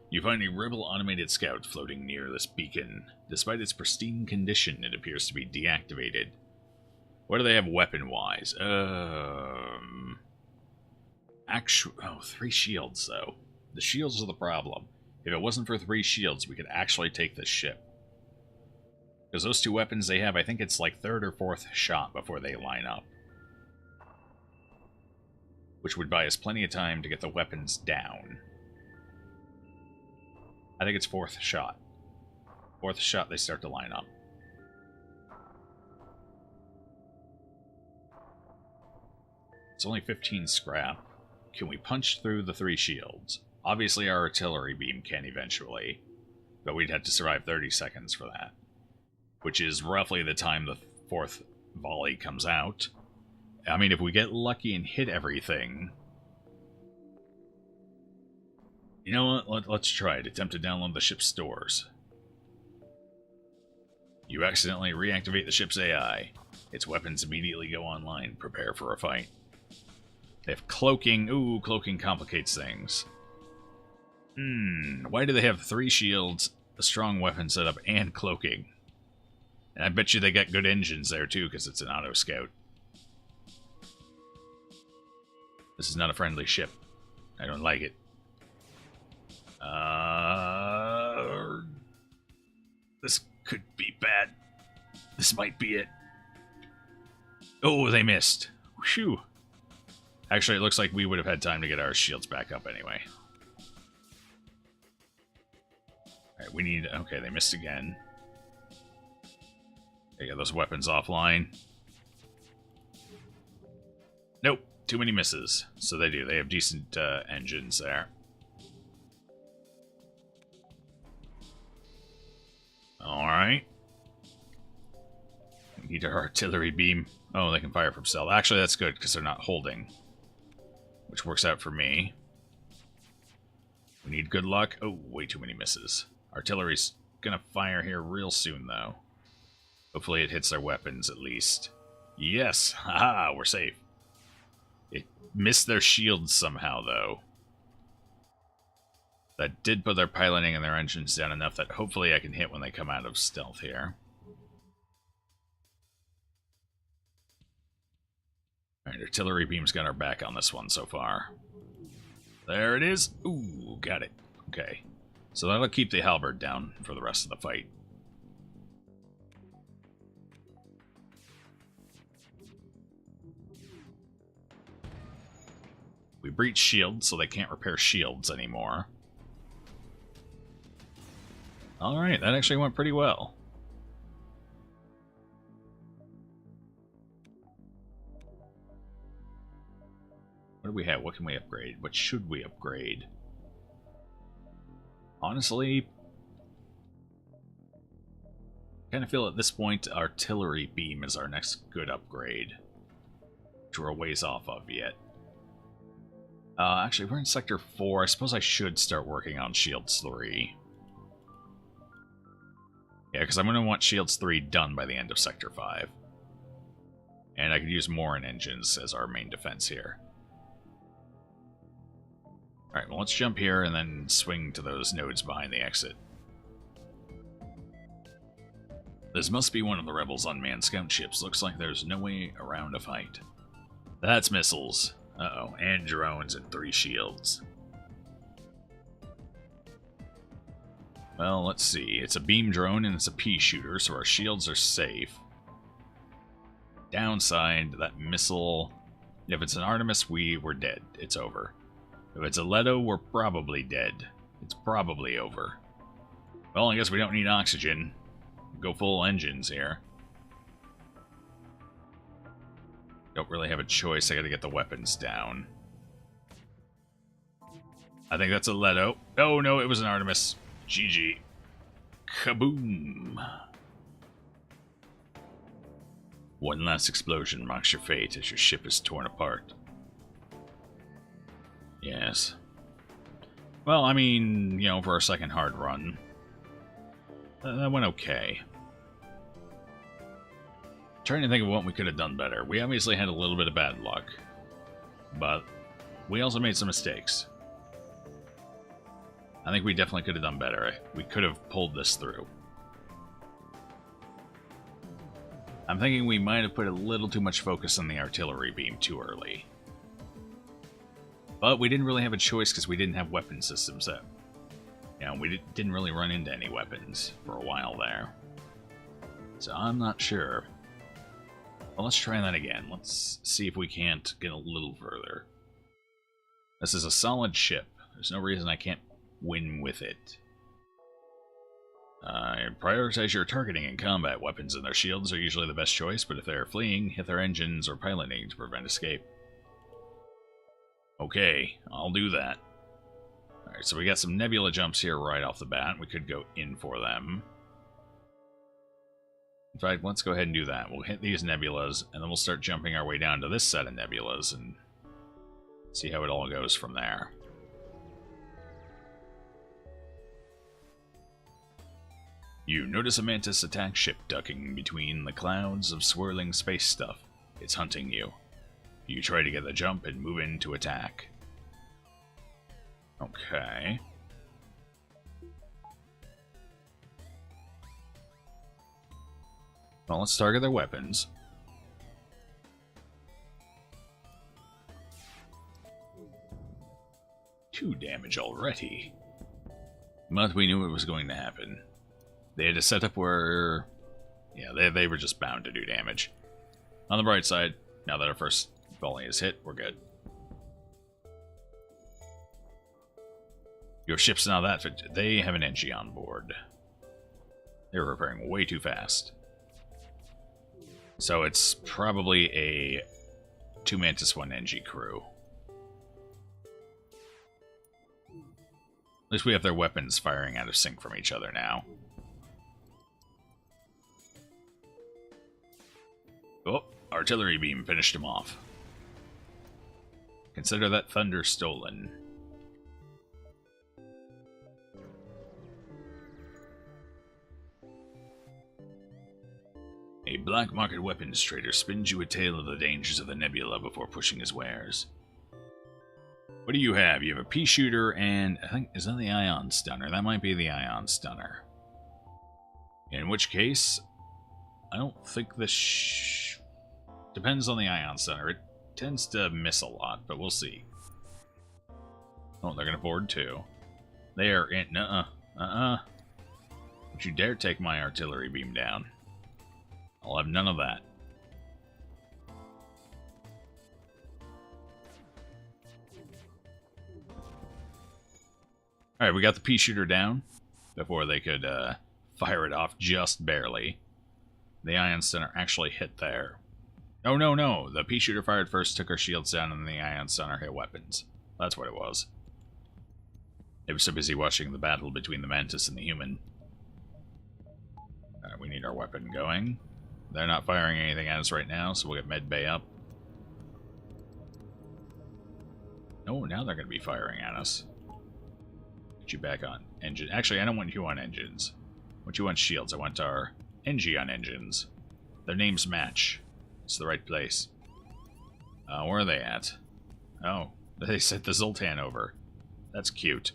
You find a rebel automated scout floating near this beacon. Despite its pristine condition, it appears to be deactivated. What do they have weapon-wise? Actual... Oh, 3 shields, though. The shields are the problem. If it wasn't for 3 shields, we could actually take this ship. Because those 2 weapons they have, I think it's like 3rd or 4th shot before they line up. Which would buy us plenty of time to get the weapons down. I think it's 4th shot. 4th shot, they start to line up. It's only 15 scrap. Can we punch through the 3 shields? Obviously our artillery beam can eventually, but we'd have to survive 30 seconds for that. Which is roughly the time the 4th volley comes out. I mean, if we get lucky and hit everything... You know what? Let's try it. Attempt to download the ship's stores. You accidentally reactivate the ship's AI. Its weapons immediately go online. Prepare for a fight. They have cloaking. Ooh, cloaking complicates things. Why do they have 3 shields, a strong weapon setup, and cloaking? And I bet you they got good engines there too, because it's an auto scout. This is not a friendly ship. I don't like it. This could be bad. This might be it. Oh, they missed. Whew. Actually, it looks like we would have had time to get our shields back up anyway. Alright, we need... Okay, they missed again. They got those weapons offline. Nope, too many misses. So they do. They have decent engines there. Alright. We need our artillery beam. Oh, they can fire from stealth. Actually, that's good, because they're not holding. Which works out for me. We need good luck. Oh, way too many misses. Artillery's gonna fire here real soon, though. Hopefully it hits their weapons, at least. Yes! Haha, we're safe. It missed their shields somehow, though. That did put their piloting and their engines down enough that hopefully I can hit when they come out of stealth here. Alright, artillery beam's got our back on this one so far. There it is. Ooh, got it. Okay. So that'll keep the halberd down for the rest of the fight. We breach shields, so they can't repair shields anymore. Alright, that actually went pretty well. What do we have? What can we upgrade? What should we upgrade? Honestly, I kind of feel at this point artillery beam is our next good upgrade, which we're a ways off of yet. Actually, we're in Sector 4. I suppose I should start working on Shields 3. Yeah, because I'm going to want Shields 3 done by the end of Sector 5. And I could use more in engines as our main defense here. Alright, well, let's jump here and then swing to those nodes behind the exit. This must be one of the rebels' unmanned scout ships. Looks like there's no way around a fight. That's missiles. Uh-oh, and drones and 3 shields. Well, let's see. It's a beam drone and it's a pea shooter, so our shields are safe. Downside, that missile... If it's an Artemis, we're dead. It's over. If it's a Leto, we're probably dead. It's probably over. Well, I guess we don't need oxygen. Go full engines here. Don't really have a choice. I gotta get the weapons down. I think that's a Leto. Oh no, it was an Artemis. GG. Kaboom. One last explosion marks your fate as your ship is torn apart. Yes. Well, I mean, you know, for our second hard run, that went okay. Trying to think of what we could have done better. We obviously had a little bit of bad luck, but we also made some mistakes. I think we definitely could have done better. We could have pulled this through. I'm thinking we might have put a little too much focus on the artillery beam too early. But we didn't really have a choice because we didn't have weapon systems that... You know, we didn't really run into any weapons for a while there. So I'm not sure. Well, let's try that again. Let's see if we can't get a little further. This is a solid ship. There's no reason I can't win with it. Prioritize your targeting in combat. Weapons and their shields are usually the best choice, but if they're fleeing, hit their engines or piloting to prevent escape. Okay, I'll do that. Alright, so we got some nebula jumps here right off the bat. We could go in for them. In fact, let's go ahead and do that. We'll hit these nebulas, and then we'll start jumping our way down to this set of nebulas and see how it all goes from there. You notice a Mantis attack ship ducking between the clouds of swirling space stuff. It's hunting you. You try to get the jump and move in to attack. Okay. Well, let's target their weapons. Two damage already. But we knew it was going to happen. They had a setup where... Yeah, they were just bound to do damage. On the bright side, now that our first volley is hit, we're good. Your ship's not that fit. They have an NG on board. They're repairing way too fast. So it's probably a 2 Mantis 1 NG crew. At least we have their weapons firing out of sync from each other now. Oh, artillery beam finished him off. Consider that thunder stolen. A black market weapons trader spins you a tale of the dangers of the nebula before pushing his wares. What do you have? You have a pea shooter and I think, is that the ion stunner? That might be the ion stunner. In which case, I don't think this depends on the ion stunner. It tends to miss a lot, but we'll see. Oh, they're gonna board too. They are in. Don't you dare take my artillery beam down. I'll have none of that. Alright, we got the pea shooter down before they could fire it off just barely. The ion stunner actually hit there. Oh, no. The pea shooter fired first, took our shields down, and the ion stunner hit weapons. That's what it was. They were so busy watching the battle between the Mantis and the human. Alright, we need our weapon going. They're not firing anything at us right now, so we'll get med bay up. Oh, now they're going to be firing at us. Get you back on engine. Actually, I don't want you on engines. I want you on shields. I want our NG on engines. Their names match. It's the right place. Where are they at? Oh, they sent the Zoltan over. That's cute.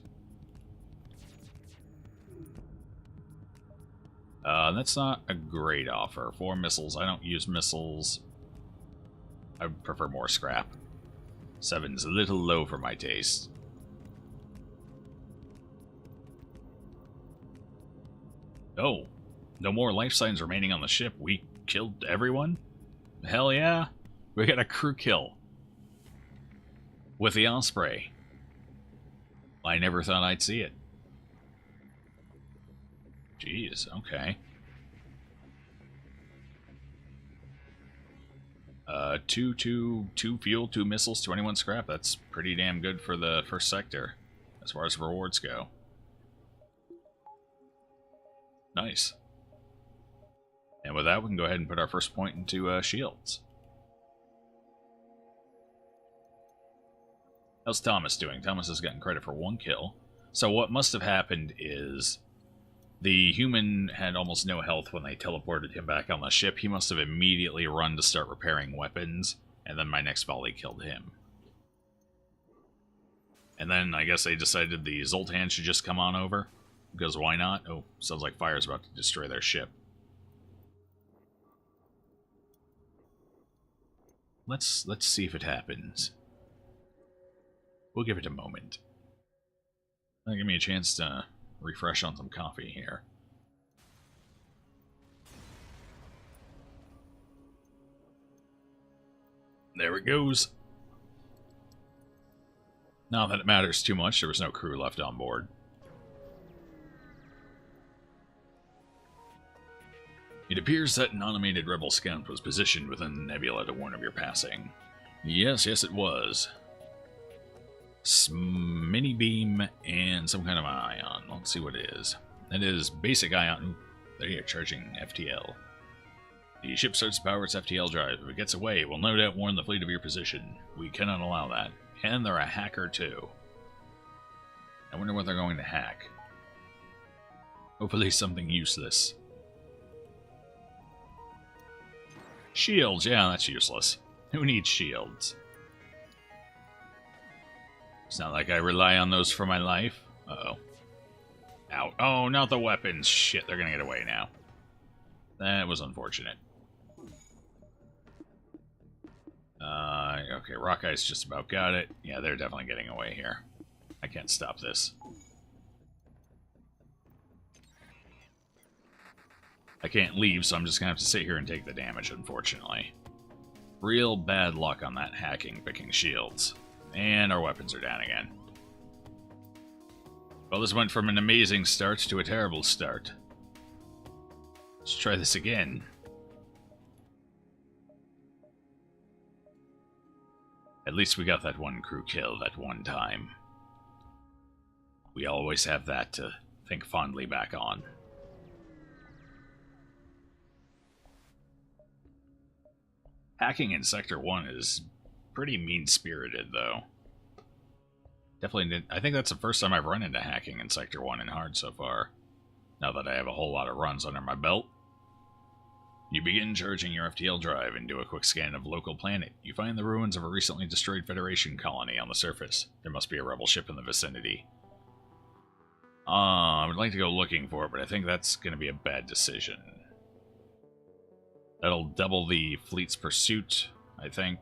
That's not a great offer. 4 missiles. I don't use missiles. I would prefer more scrap. 7's a little low for my taste. Oh, no more life signs remaining on the ship. We killed everyone? Hell yeah. We got a crew kill. With the Osprey. I never thought I'd see it. Jeez, okay. 2 fuel, 2 missiles, 21 scrap. That's pretty damn good for the first sector, as far as rewards go. Nice. And with that, we can go ahead and put our first point into shields. How's Thomas doing? Thomas has gotten credit for 1 kill. So what must have happened is the human had almost no health when they teleported him back on the ship. He must have immediately run to start repairing weapons, and then my next volley killed him. And then I guess they decided the Zoltan should just come on over, because why not? Oh, sounds like fire's about to destroy their ship. Let's see if it happens. We'll give it a moment. That'll give me a chance to refresh on some coffee here. There it goes. Not that it matters too much, there was no crew left on board. It appears that an animated rebel scout was positioned within the nebula to warn of your passing. Yes, it was. Mini beam and some kind of ion. Let's see what it is. It is basic ion. Ooh, there you're charging FTL. The ship starts to power its FTL drive. If it gets away, it will no doubt warn the fleet of your position. We cannot allow that. And they're a hacker too. I wonder what they're going to hack. Hopefully something useless. Shields, yeah, that's useless. Who needs shields? It's not like I rely on those for my life. Uh-oh. Ow. Oh, not the weapons. Shit, they're gonna get away now. That was unfortunate. Okay, Rockeyes just about got it. Yeah, they're definitely getting away here. I can't stop this. I can't leave, so I'm just gonna have to sit here and take the damage, unfortunately. Real bad luck on that hacking picking shields. And our weapons are down again. Well, this went from an amazing start to a terrible start. Let's try this again. At least we got that 1 crew kill that one time. We always have that to think fondly back on. Hacking in Sector 1 is pretty mean-spirited, though. Definitely didn't. I think that's the first time I've run into hacking in Sector 1 in hard so far. Now that I have a whole lot of runs under my belt. You begin charging your FTL drive and do a quick scan of local planet. You find the ruins of a recently destroyed Federation colony on the surface. There must be a rebel ship in the vicinity. I would like to go looking for it, but I think that's going to be a bad decision. That'll double the fleet's pursuit, I think.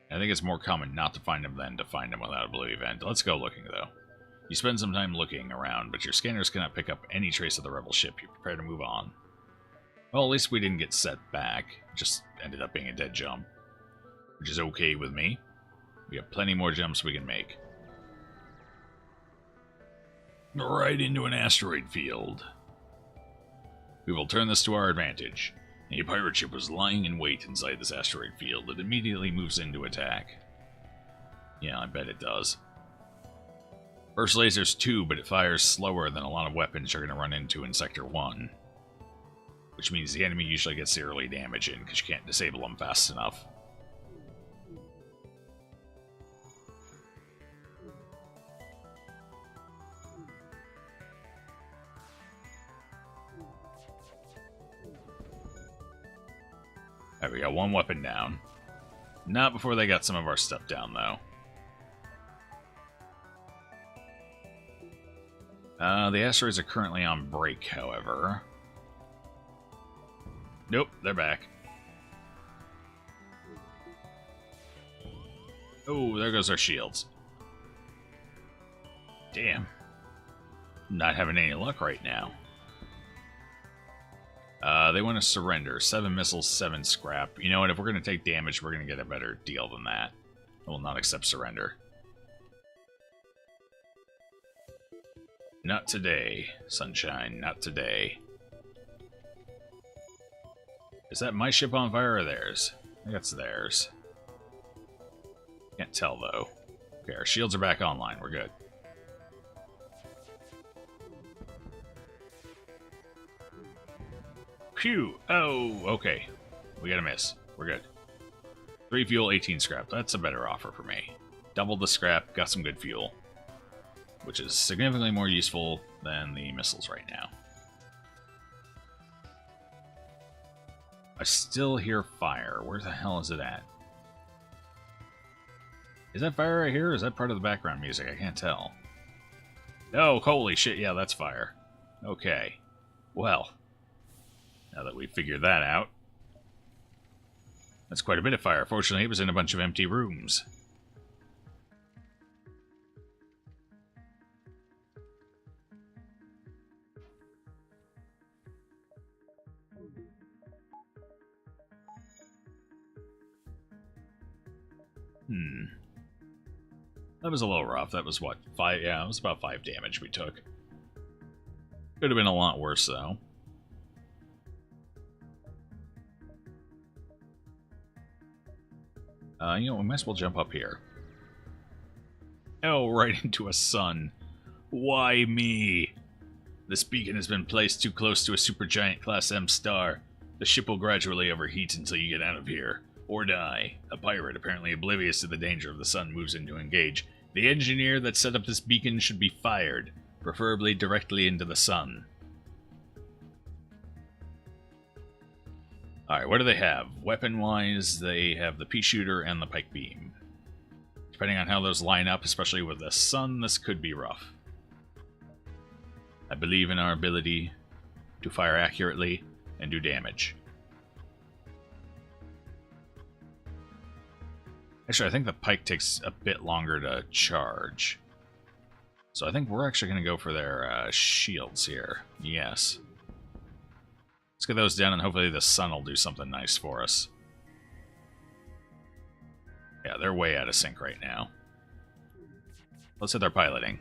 I think it's more common not to find them than to find them without a blue event. Let's go looking, though. You spend some time looking around, but your scanners cannot pick up any trace of the rebel ship. You prepare to move on. Well, at least we didn't get set back. It just ended up being a dead jump. Which is okay with me. We have plenty more jumps we can make. Right into an asteroid field. We will turn this to our advantage. A pirate ship was lying in wait inside this asteroid field. It immediately moves in to attack. Yeah, I bet it does. Burst laser's 2, but it fires slower than a lot of weapons you're going to run into in Sector 1. Which means the enemy usually gets the early damage in, because you can't disable them fast enough. Alright, we got one weapon down. Not before they got some of our stuff down, though. The asteroids are currently on break, however. Nope, they're back. Oh, there goes our shields. Damn. Not having any luck right now. They want to surrender. 7 missiles, 7 scrap. You know what? If we're going to take damage, we're going to get a better deal than that. I will not accept surrender. Not today, sunshine. Not today. Is that my ship on fire or theirs? I think it's theirs. Can't tell, though. Okay, our shields are back online. We're good. Phew! Oh, okay. We got a miss. We're good. 3 fuel, 18 scrap. That's a better offer for me. Doubled the scrap, got some good fuel. Which is significantly more useful than the missiles right now. I still hear fire. Where the hell is it at? Is that fire right here, or is that part of the background music? I can't tell. Oh, holy shit, yeah, that's fire. Okay. Well, now that we've figured that out, that's quite a bit of fire. Fortunately, it was in a bunch of empty rooms. That was a little rough. That was what? 5? Yeah, it was about 5 damage we took. Could have been a lot worse, though. You know, we might as well jump up here. Oh, right into a sun. Why me? This beacon has been placed too close to a supergiant Class M star. The ship will gradually overheat until you get out of here. Or die. A pirate, apparently oblivious to the danger of the sun, moves in to engage. The engineer that set up this beacon should be fired, preferably directly into the sun. Alright, what do they have? Weapon-wise, they have the pea shooter and the pike beam. Depending on how those line up, especially with the sun, this could be rough. I believe in our ability to fire accurately and do damage. Actually, I think the pike takes a bit longer to charge. So I think we're actually going to go for their shields here. Yes. Let's get those down, and hopefully the sun will do something nice for us. Yeah, they're way out of sync right now. Let's hit their piloting.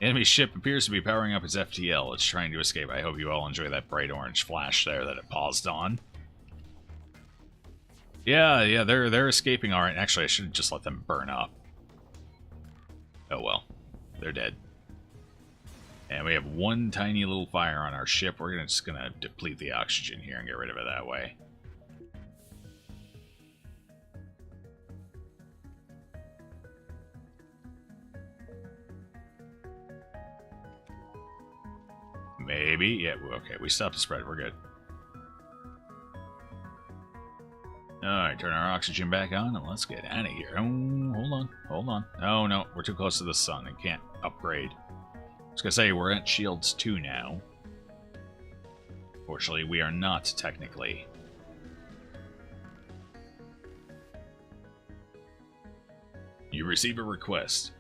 Enemy ship appears to be powering up its FTL. It's trying to escape. I hope you all enjoy that bright orange flash there that it paused on. Yeah, they're escaping alright. Actually, I should just let them burn up. Oh well. They're dead. And we have one tiny little fire on our ship. We're just gonna deplete the oxygen here and get rid of it that way. Maybe. Yeah, okay, we stopped the spread. We're good. Alright, turn our oxygen back on and let's get out of here. Oh, hold on. Hold on. Oh, no. We're too close to the sun and can't upgrade. I was going to say, we're at Shields 2 now. Fortunately, we are not technically. You receive a request.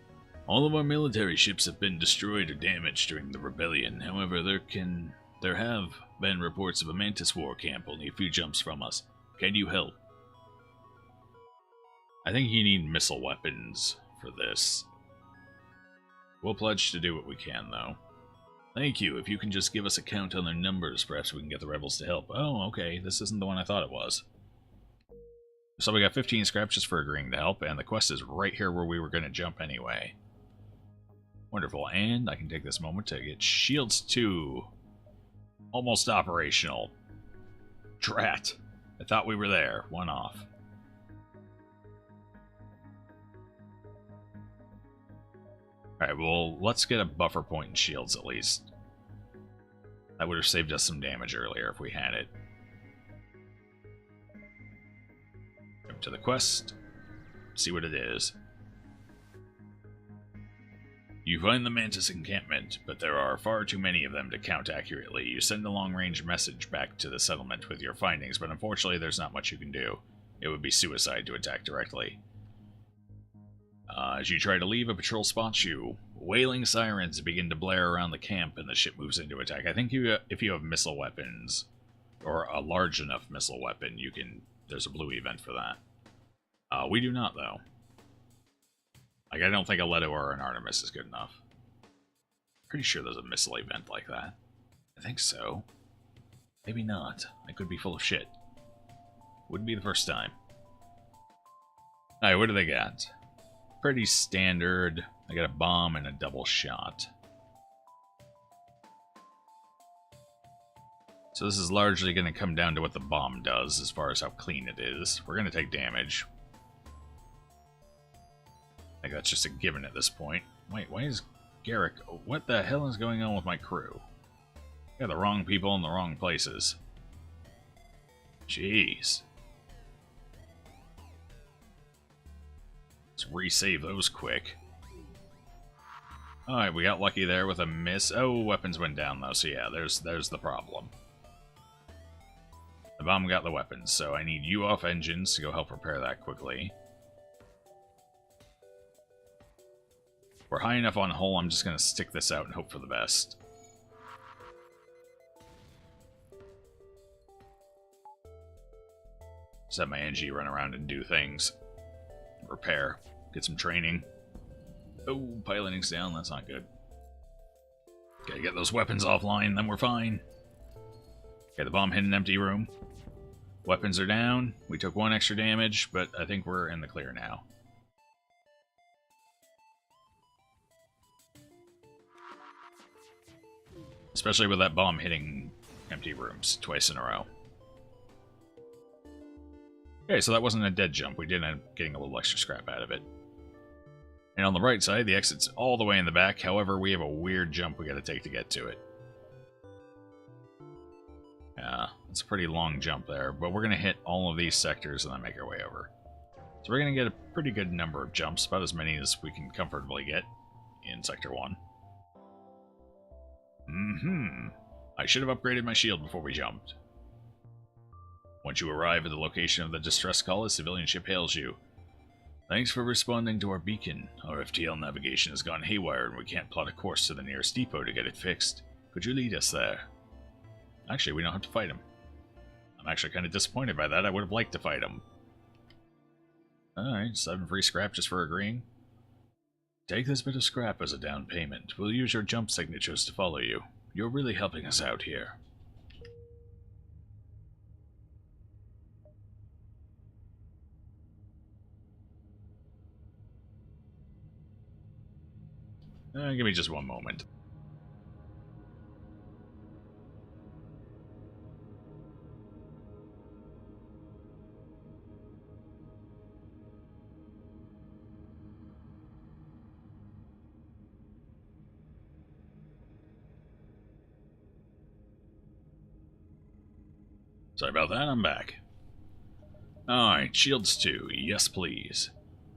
All of our military ships have been destroyed or damaged during the rebellion. However, there have been reports of a Mantis war camp only a few jumps from us. Can you help? I think you need missile weapons for this. We'll pledge to do what we can, though. Thank you. If you can just give us a count on their numbers, perhaps we can get the rebels to help. Oh, okay. This isn't the one I thought it was. So we got 15 scraps just for agreeing to help, and the quest is right here where we were going to jump anyway. Wonderful, and I can take this moment to get Shields 2 almost operational. Drat. I thought we were there. One off. Alright, well, let's get a buffer point and shields at least. That would have saved us some damage earlier if we had it. Up to the quest. See what it is. You find the Mantis encampment, but there are far too many of them to count accurately. You send a long-range message back to the settlement with your findings, but unfortunately there's not much you can do. It would be suicide to attack directly. As you try to leave, a patrol spots you. Wailing sirens begin to blare around the camp, and the ship moves into attack. I think if you have missile weapons, or a large enough missile weapon, you can. There's a blue event for that. We do not, though. Like, I don't think a Leto or an Artemis is good enough. Pretty sure there's a missile event like that. I think so. Maybe not. I could be full of shit. Wouldn't be the first time. Alright, what do they got? Pretty standard. I got a bomb and a double shot. So this is largely going to come down to what the bomb does as far as how clean it is. We're going to take damage. I think that's just a given at this point. Wait, why is Garrick... What the hell is going on with my crew? I got the wrong people in the wrong places. Jeez. Let's resave those quick. Alright, we got lucky there with a miss. Oh, weapons went down though, so yeah, there's the problem. The bomb got the weapons, so I need you off engines to go help repair that quickly. We're high enough on hull, I'm just going to stick this out and hope for the best. Just have my NG run around and do things. Repair. Get some training. Oh, piloting's down, that's not good. Gotta get those weapons offline, then we're fine. Okay, the bomb hit an empty room. Weapons are down. We took 1 extra damage, but I think we're in the clear now. Especially with that bomb hitting empty rooms twice in a row. Okay, so that wasn't a dead jump. We did end up getting a little extra scrap out of it. And on the right side, the exit's all the way in the back. However, we have a weird jump we gotta take to get to it. Yeah, it's a pretty long jump there, but we're gonna hit all of these sectors and then make our way over. So we're gonna get a pretty good number of jumps, about as many as we can comfortably get in Sector 1. I should have upgraded my shield before we jumped. Once you arrive at the location of the distress call, a civilian ship hails you. Thanks for responding to our beacon. Our FTL navigation has gone haywire and we can't plot a course to the nearest depot to get it fixed. Could you lead us there? Actually, we don't have to fight him. I'm actually kind of disappointed by that. I would have liked to fight him. Alright, 7 free scrap just for agreeing. Take this bit of scrap as a down payment. We'll use your jump signatures to follow you. You're really helping us out here. Give me just one moment. Sorry about that, I'm back. Alright, shields 2, yes please.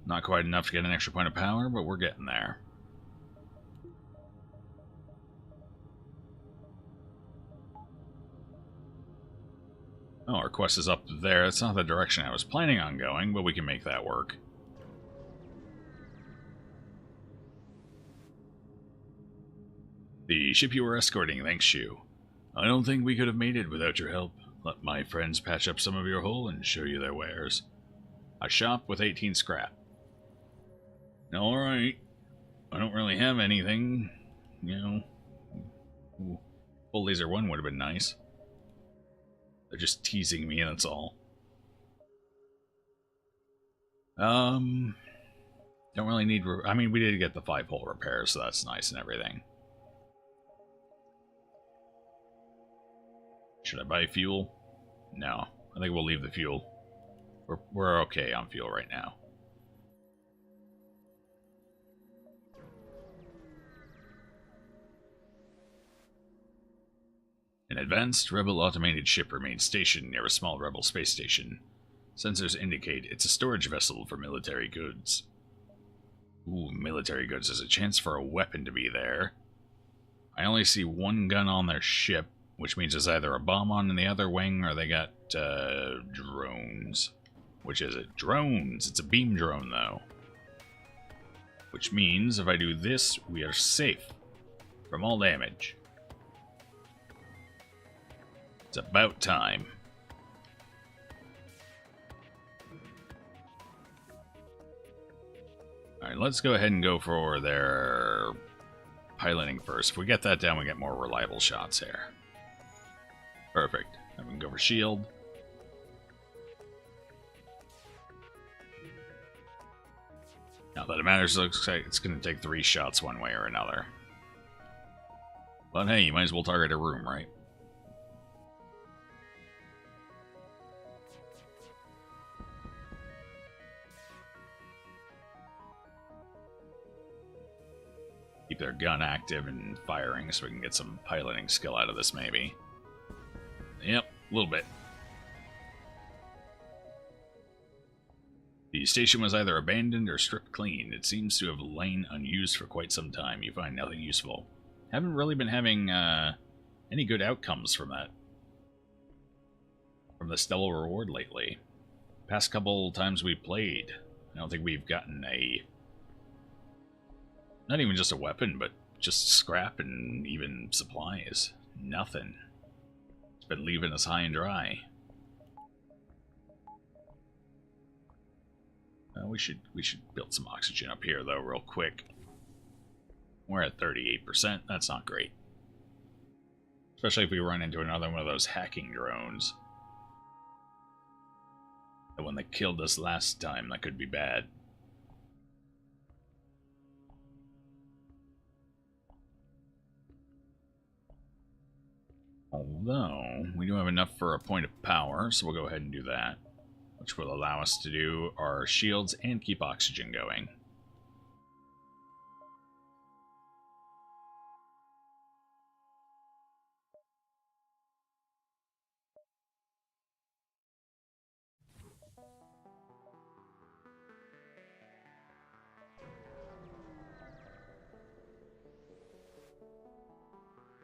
Not quite enough to get an extra point of power, but we're getting there. Oh, our quest is up there. That's not the direction I was planning on going, but we can make that work. The ship you were escorting thanks you. I don't think we could have made it without your help. Let my friends patch up some of your hull and show you their wares. A shop with 18 scrap. Alright. I don't really have anything. You know. Ooh. Full laser 1 would have been nice. They're just teasing me, that's all. Don't really need... I mean, we did get the 5-hole repairs, so that's nice and everything. Should I buy fuel? No. I think we'll leave the fuel. We're okay on fuel right now. An advanced rebel automated ship remains stationed near a small rebel space station. Sensors indicate it's a storage vessel for military goods. Ooh, military goods. There's a chance for a weapon to be there. I only see one gun on their ship, which means there's either a bomb on in the other wing or they got drones. Which is it? Drones! It's a beam drone, though. Which means if I do this, we are safe from all damage. It's about time. Alright, let's go ahead and go for their piloting first. If we get that down, we get more reliable shots here. Perfect. Then we can go for shield. Not that it matters, it looks like it's going to take 3 shots one way or another. But hey, you might as well target a room, right? Keep their gun active and firing so we can get some piloting skill out of this, maybe. Yep, a little bit. The station was either abandoned or stripped clean. It seems to have lain unused for quite some time. You find nothing useful. Haven't really been having any good outcomes from that. From the stellar reward lately. Past couple times we played, I don't think we've gotten a... Not even just a weapon, but just scrap and even supplies. Nothing. It's been leaving us high and dry. We should build some oxygen up here, though, real quick. We're at 38%. That's not great. Especially if we run into another one of those hacking drones. The one that killed us last time, that could be bad. Although, we do have enough for a point of power, so we'll go ahead and do that. Which will allow us to do our shields and keep oxygen going.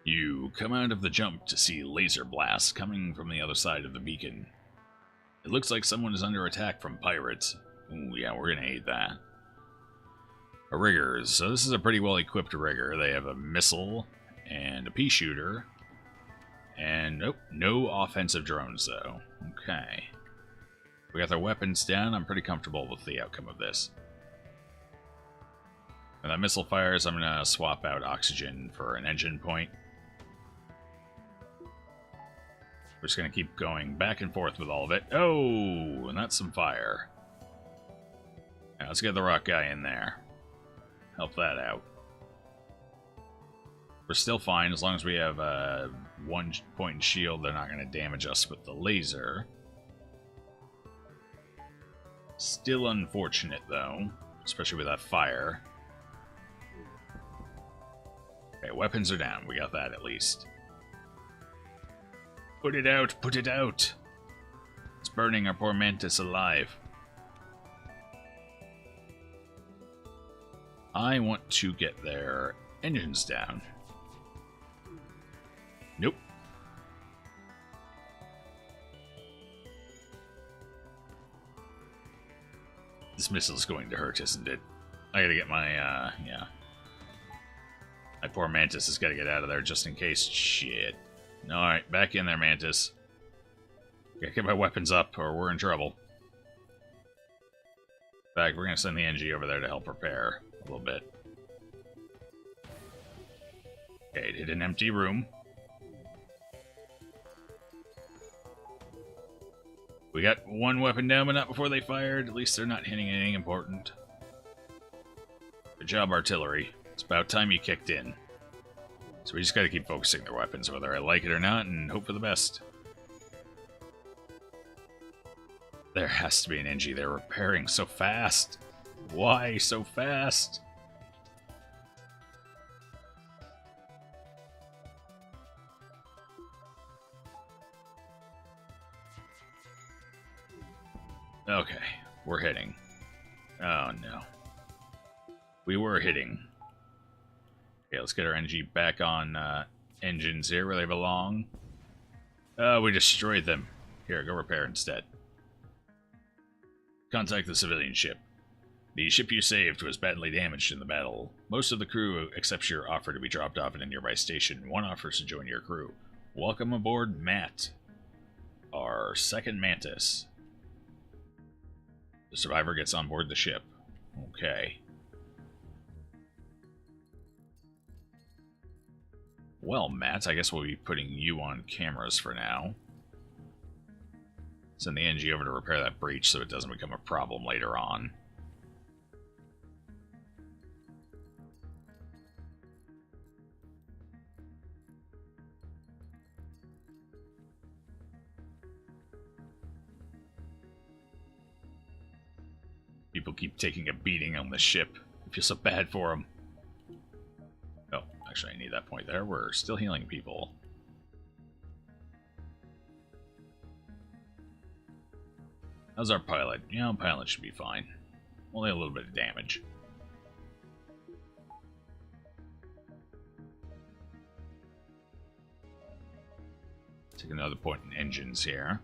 You come out of the jump to see laser blasts coming from the other side of the beacon. It looks like someone is under attack from pirates. Ooh, yeah, we're gonna hate that. A riggers. So this is a pretty well equipped rigger. They have a missile and a pea shooter. And nope, no offensive drones though. Okay. We got their weapons down. I'm pretty comfortable with the outcome of this. When that missile fires, I'm gonna swap out oxygen for an engine point. We're just going to keep going back and forth with all of it. Oh, and that's some fire. Now, let's get the rock guy in there. Help that out. We're still fine as long as we have 1 point in shield. They're not going to damage us with the laser. Still unfortunate, though. Especially with that fire. Okay, weapons are down. We got that at least. Put it out! Put it out! It's burning our poor mantis alive. I want to get their engines down. Nope. This missile's going to hurt, isn't it? I gotta get my, yeah. My poor mantis has gotta get out of there just in case. Shit. Alright, back in there, Mantis. Gotta get my weapons up, or we're in trouble. In fact, we're gonna send the NG over there to help repair a little bit. Okay, it hit an empty room. We got 1 weapon down, but not before they fired. At least they're not hitting anything important. Good job, artillery. It's about time you kicked in. So we just gotta keep focusing their weapons, whether I like it or not, and hope for the best. There has to be an NG. They're repairing so fast. Why so fast? Okay, we're hitting. Oh no. We were hitting. Okay, let's get our NG back on engines here where they belong. We destroyed them. Here, go repair instead. Contact the civilian ship. The ship you saved was badly damaged in the battle. Most of the crew accepts your offer to be dropped off at a nearby station. One offers to join your crew. Welcome aboard, Matt. Our second Mantis. The survivor gets on board the ship. Okay. Well, Matt, I guess we'll be putting you on cameras for now. Send the NG over to repair that breach so it doesn't become a problem later on. People keep taking a beating on the ship. I feel so bad for them. Oh, actually I need that point there. We're still healing people. How's our pilot? Yeah, pilot should be fine. Only a little bit of damage. Take another point in engines here.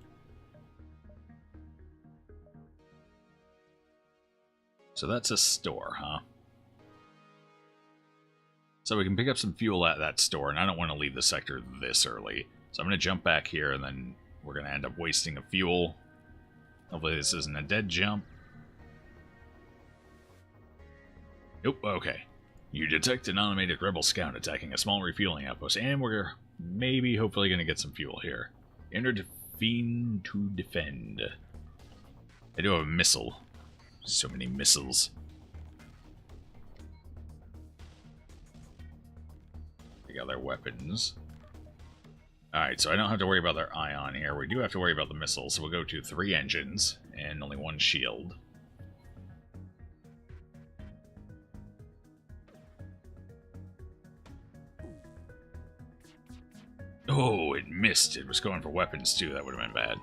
So that's a store, huh? So we can pick up some fuel at that store, and I don't want to leave the sector this early. So I'm going to jump back here, and then we're going to end up wasting a fuel. Hopefully this isn't a dead jump. Nope, okay. You detect an automated rebel scout attacking a small refueling outpost, and we're maybe, hopefully, going to get some fuel here. Enter Fiend to defend. I do have a missile. So many missiles. They got their weapons. Alright, so I don't have to worry about their ion here. We do have to worry about the missiles, so we'll go to 3 engines and only 1 shield. Oh, it missed. It was going for weapons too. That would have been bad.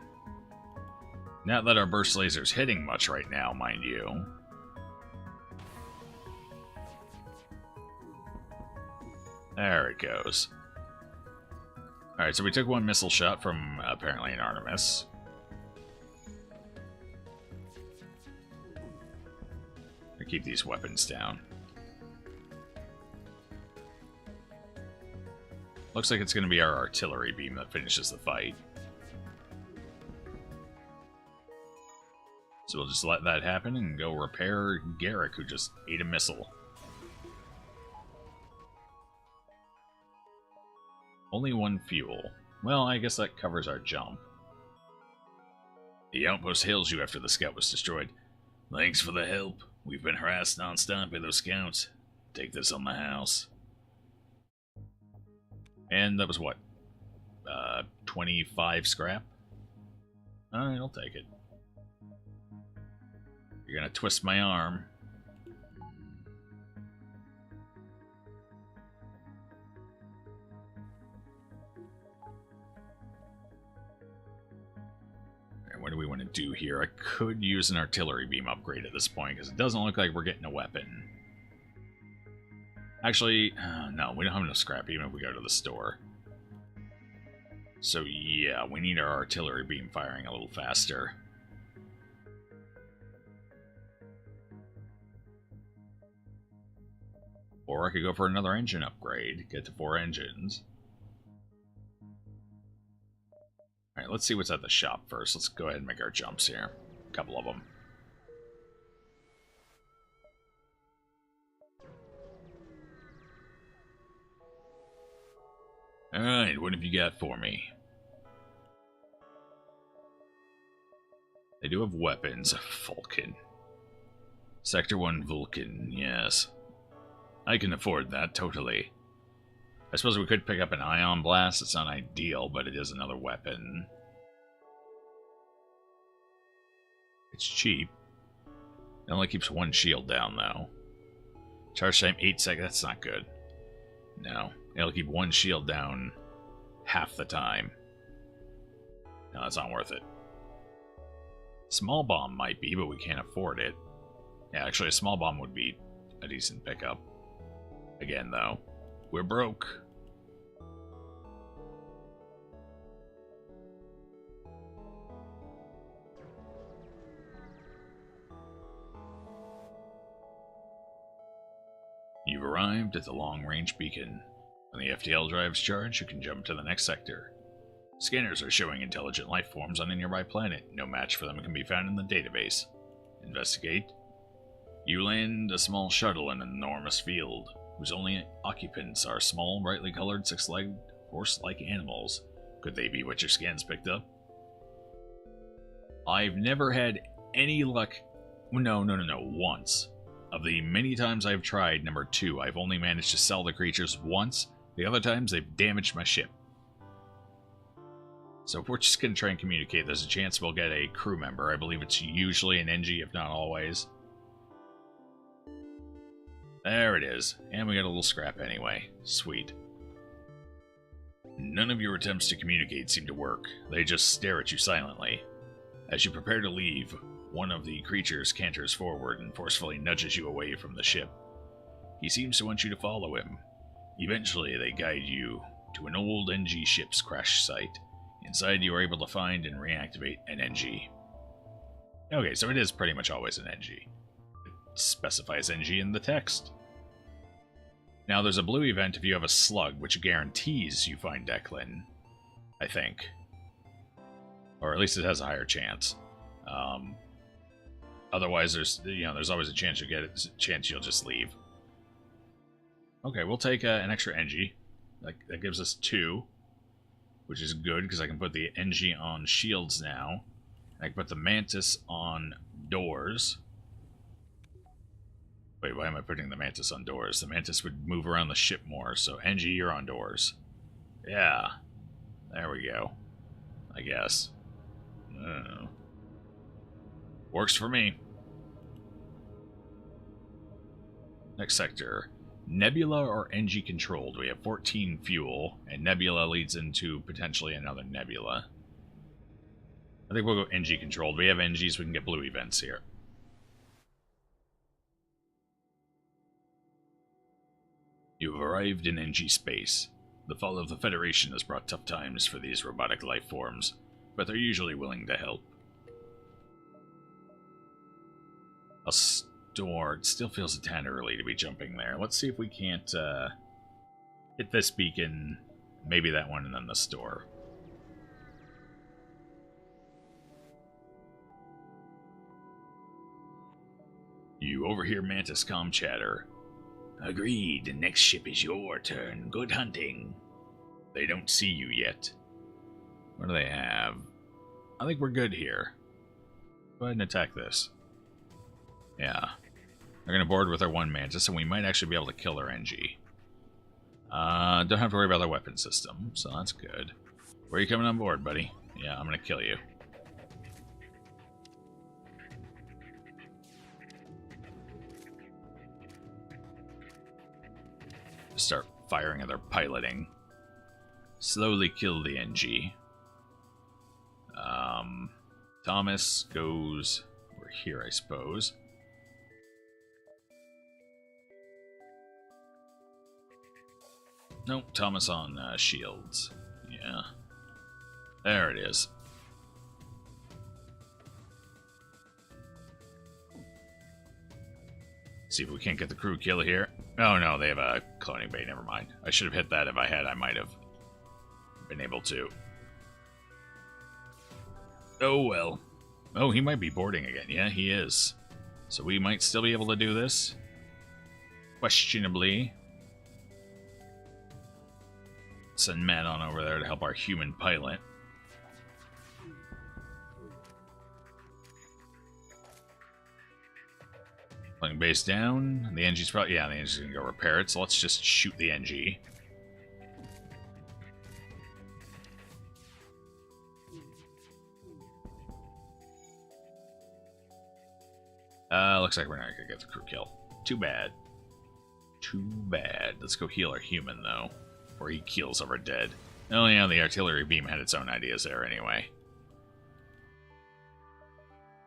Not that our burst laser's hitting much right now, mind you. There it goes. Alright, so we took 1 missile shot from, apparently, an Artemis. I keep these weapons down. Looks like it's going to be our artillery beam that finishes the fight. So we'll just let that happen and go repair Garrick, who just ate a missile. Only 1 fuel. Well, I guess that covers our jump. The outpost hails you after the scout was destroyed. Thanks for the help. We've been harassed non-stop by those scouts. Take this on the house. And that was what? 25 scrap? Alright, I'll take it. You're gonna twist my arm. Alright, what do we want to do here? I could use an artillery beam upgrade at this point, because it doesn't look like we're getting a weapon. Actually, no, we don't have enough scrap even if we go to the store. So yeah, we need our artillery beam firing a little faster. Or I could go for another engine upgrade, get to 4 engines. Alright, let's see what's at the shop first. Let's go ahead and make our jumps here. A couple of them. Alright, what have you got for me? They do have weapons. Vulcan. Sector 1 Vulcan, yes. I can afford that, totally. I suppose we could pick up an ion blast. It's not ideal, but it is another weapon. It's cheap. It only keeps 1 shield down, though. Charge time 8 seconds. That's not good. No. It'll keep 1 shield down half the time. No, that's not worth it. Small bomb might be, but we can't afford it. Yeah, actually, a small bomb would be a decent pickup. Again, though, we're broke. You've arrived at the long-range beacon. When the FTL drives charge, you can jump to the next sector. Scanners are showing intelligent life forms on a nearby planet. No match for them can be found in the database. Investigate. You land a small shuttle in an enormous field, whose only occupants are small, brightly colored, six-legged, horse-like animals. Could they be what your scans picked up? I've never had any luck. No, once. Of the many times I've tried number 2, I've only managed to sell the creatures once. The other times, they've damaged my ship. So if we're just going to try and communicate, there's a chance we'll get a crew member. I believe it's usually an NG, if not always. There it is. And we got a little scrap anyway. Sweet. None of your attempts to communicate seem to work. They just stare at you silently. As you prepare to leave, one of the creatures canters forward and forcefully nudges you away from the ship. He seems to want you to follow him. Eventually, they guide you to an old NG ship's crash site. Inside, you are able to find and reactivate an NG. Okay, so it is pretty much always an NG. It specifies NG in the text. Now, there's a blue event if you have a slug, which guarantees you find Declan, I think. Or at least it has a higher chance. Otherwise, there's always a chance you'll get it. A chance you'll just leave. Okay, we'll take an extra NG. That gives us 2, which is good because I can put the NG on shields now. I can put the Mantis on doors. Wait, why am I putting the Mantis on doors? The Mantis would move around the ship more, so NG, you're on doors. Yeah, there we go. I guess. Works for me. Next sector. Nebula or NG controlled. We have 14 fuel, and Nebula leads into potentially another Nebula. I think we'll go NG controlled. We have NGs, we can get blue events here. You have arrived in NG space. The fall of the Federation has brought tough times for these robotic life forms, but they're usually willing to help. A store. It still feels a tad early to be jumping there. Let's see if we can't hit this beacon, maybe that one, and then the store. You overhear Mantis comm chatter. Agreed, next ship is your turn. Good hunting. They don't see you yet. What do they have? I think we're good here. Go ahead and attack this. Yeah. They're going to board with our one Mantis, and we might actually be able to kill their NG. Don't have to worry about their weapon system, so that's good. Where are you coming on board, buddy? Yeah, I'm going to kill you. Start firing at their piloting. Slowly kill the NG. Thomas goes... We're here, I suppose. Nope, Thomas on shields. Yeah. There it is. See if we can't get the crew kill here. Oh no, they have a cloning bay, never mind. I should have hit that. If I had, I might have been able to. Oh well. Oh, he might be boarding again. Yeah, he is. So we might still be able to do this. Questionably. Send Matt on over there to help our human pilot. Playing base down. The NG's probably... Yeah, the NG's gonna go repair it, so let's just shoot the NG. Looks like we're not gonna get the crew kill. Too bad. Too bad. Let's go heal our human, though. Or he keels our dead. Oh yeah, the artillery beam had its own ideas there anyway.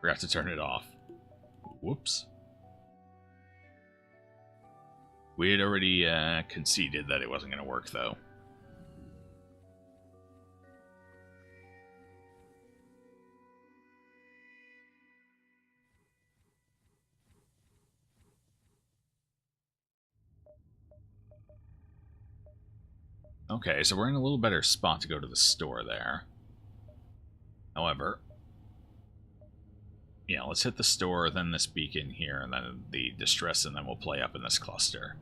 Forgot to turn it off. Whoops. We had already conceded that it wasn't going to work, though. Okay, so we're in a little better spot to go to the store there. However, yeah, let's hit the store, then this beacon here, and then the distress, and then we'll play up in this cluster.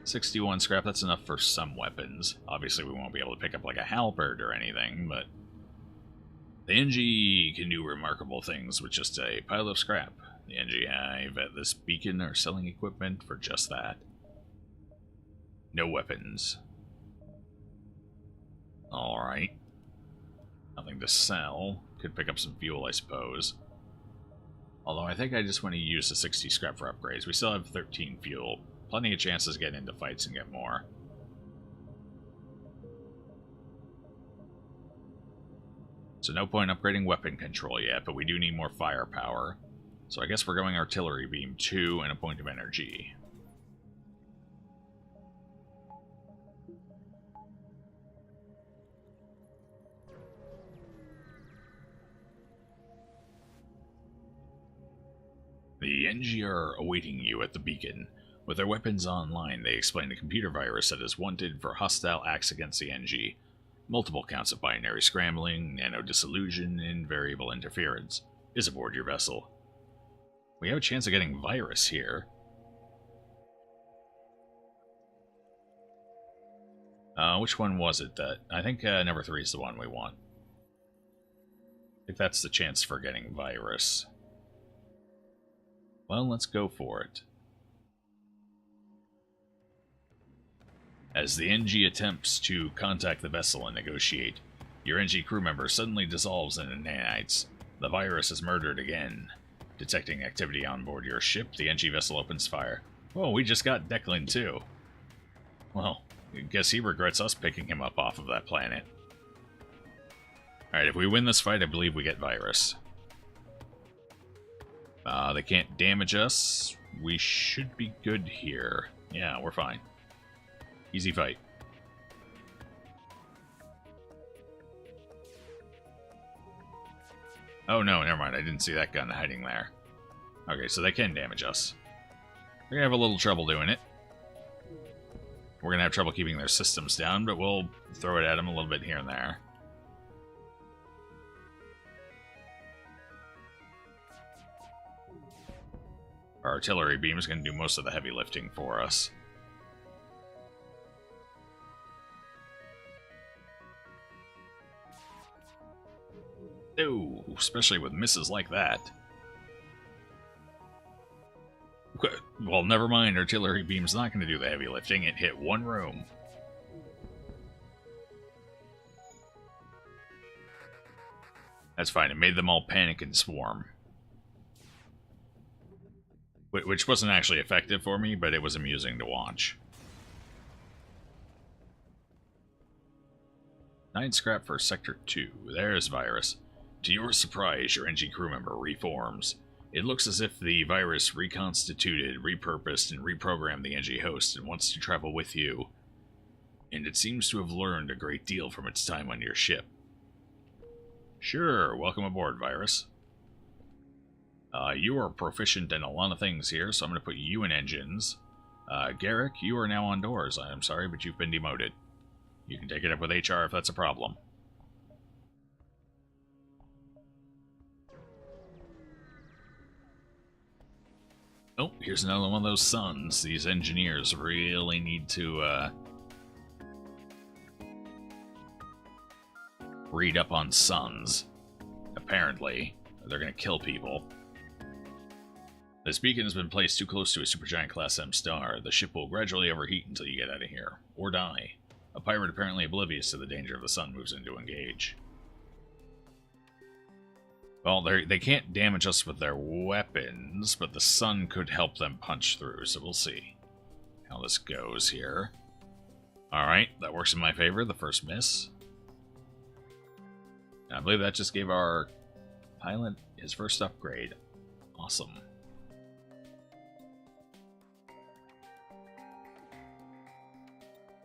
$61 scrap, that's enough for some weapons. Obviously, we won't be able to pick up like a halberd or anything, but the NG can do remarkable things with just a pile of scrap. The NG Hive at this beacon are selling equipment for just that. No weapons. Alright. Nothing to sell. Could pick up some fuel, I suppose. Although I think I just want to use the 60 scrap for upgrades. We still have 13 fuel. Plenty of chances to get into fights and get more. So no point upgrading weapon control yet, but we do need more firepower. So I guess we're going artillery beam 2 and a point of energy. The NG are awaiting you at the beacon. With their weapons online, they explain a computer virus that is wanted for hostile acts against the NG. Multiple counts of binary scrambling, nano-dissolution, and variable interference is aboard your vessel. We have a chance of getting virus here. Which one was it that... I think number 3 is the one we want. I think that's the chance for getting virus. Well, let's go for it. As the NG attempts to contact the vessel and negotiate, your NG crew member suddenly dissolves into nanites. The virus is murdered again. Detecting activity on board your ship, the NG vessel opens fire. Oh, we just got Declan too. Well, I guess he regrets us picking him up off of that planet. Alright, if we win this fight, I believe we get virus. They can't damage us. We should be good here. Yeah, we're fine. Easy fight. Oh no, never mind. I didn't see that gun hiding there. Okay, so they can damage us. We're gonna have a little trouble doing it. We're gonna have trouble keeping their systems down, but we'll throw it at them a little bit here and there. Our artillery beam is going to do most of the heavy lifting for us. Oh, especially with misses like that. Well, never mind. Artillery beam's not going to do the heavy lifting. It hit one room. That's fine. It made them all panic and swarm. Which wasn't actually effective for me, but it was amusing to watch. 9 scrap for Sector 2. There's virus. To your surprise, your NG crew member reforms. It looks as if the virus reconstituted, repurposed, and reprogrammed the NG host and wants to travel with you. And it seems to have learned a great deal from its time on your ship. Sure, welcome aboard, virus. You are proficient in a lot of things here, so I'm going to put you in engines. Garrick, you are now on doors. I am sorry, but you've been demoted. You can take it up with HR if that's a problem. Oh, here's another one of those suns. These engineers really need to, read up on suns. Apparently. They're gonna kill people. This beacon has been placed too close to a supergiant Class M star. The ship will gradually overheat until you get out of here. Or die. A pirate apparently oblivious to the danger of the sun moves in to engage. Well, they can't damage us with their weapons, but the sun could help them punch through, so we'll see how this goes here. Alright, that works in my favor, the first miss. I believe that just gave our pilot his first upgrade. Awesome.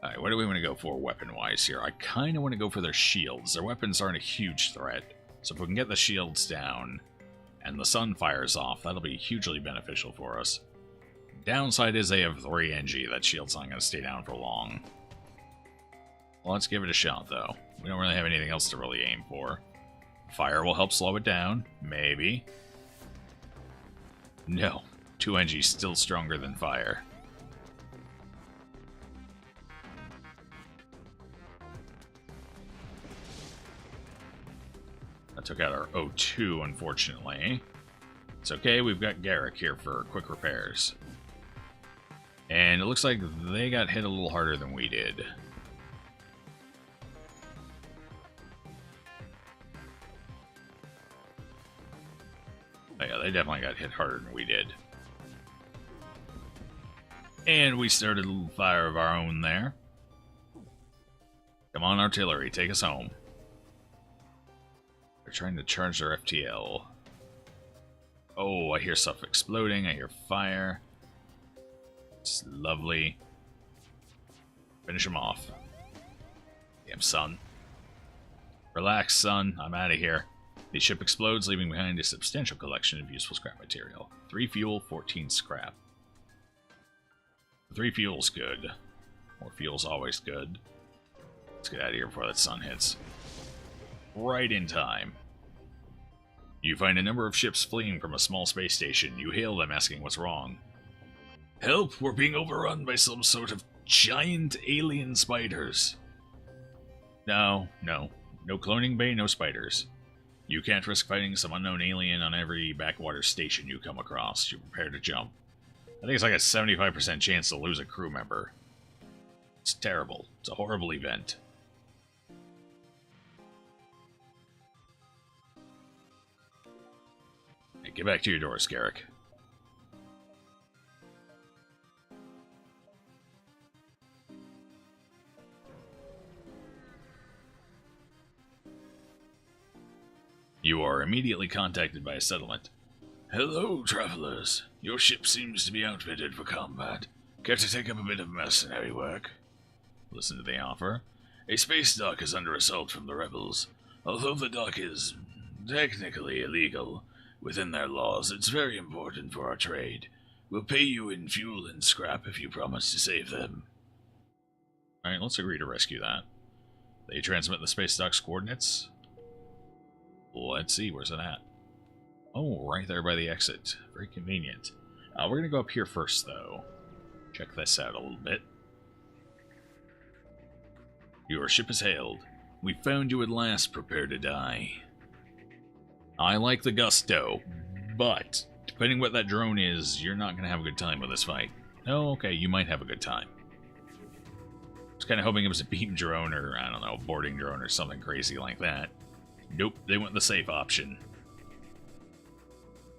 Alright, what do we want to go for weapon-wise here? I kind of want to go for their shields. Their weapons aren't a huge threat. So if we can get the shields down and the sun fires off, that'll be hugely beneficial for us. Downside is they have 3 NG. That shield's not going to stay down for long. Well, let's give it a shot, though. We don't really have anything else to really aim for. Fire will help slow it down. Maybe. No. 2 NG still stronger than fire. That took out our O2, unfortunately. It's okay, we've got Garrick here for quick repairs. And it looks like they got hit a little harder than we did. Oh yeah, they definitely got hit harder than we did. And we started a little fire of our own there. Come on, artillery, take us home. They're trying to charge their FTL. Oh, I hear stuff exploding, I hear fire. It's lovely. Finish him off. Damn, son. Relax, son. I'm out of here. The ship explodes, leaving behind a substantial collection of useful scrap material. 3 fuel, 14 scrap. 3 fuel's good. More fuel's always good. Let's get out of here before that sun hits. Right in time. You find a number of ships fleeing from a small space station. You hail them, asking what's wrong. Help! We're being overrun by some sort of giant alien spiders. No cloning bay, no spiders. You can't risk fighting some unknown alien on every backwater station you come across. You prepare to jump. I think it's like a 75% chance to lose a crew member. It's terrible. It's a horrible event. Hey, get back to your doors, Garrick. You are immediately contacted by a settlement. Hello, travelers. Your ship seems to be outfitted for combat. Care to take up a bit of mercenary work? Listen to the offer. A space dock is under assault from the rebels. Although the dock is technically illegal, within their laws, it's very important for our trade. We'll pay you in fuel and scrap if you promise to save them. Alright, let's agree to rescue that. They transmit the space dock's coordinates. Let's see, where's it at? Oh, right there by the exit. Very convenient. We're going to go up here first, though. Check this out a little bit. Your ship is hailed. We found you at last, prepare to die. I like the gusto, but depending what that drone is, you're not going to have a good time with this fight. Oh, okay, you might have a good time. I was kind of hoping it was a beam drone or, I don't know, a boarding drone or something crazy like that. Nope, they went the safe option.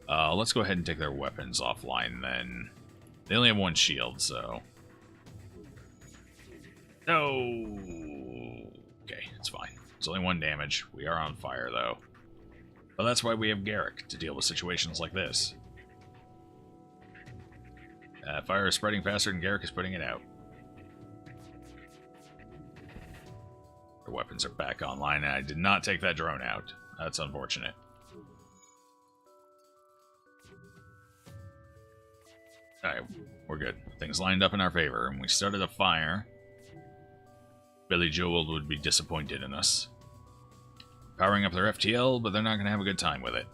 Let's go ahead and take their weapons offline then. They only have 1 shield, so... No! Okay, it's fine. It's only 1 damage. We are on fire, though. But that's why we have Garrick, to deal with situations like this. Fire is spreading faster than Garrick is putting it out. Their weapons are back online, and I did not take that drone out. That's unfortunate. Alright, we're good. Things lined up in our favor, and we started a fire. Billy Joel would be disappointed in us. Powering up their FTL, but they're not going to have a good time with it.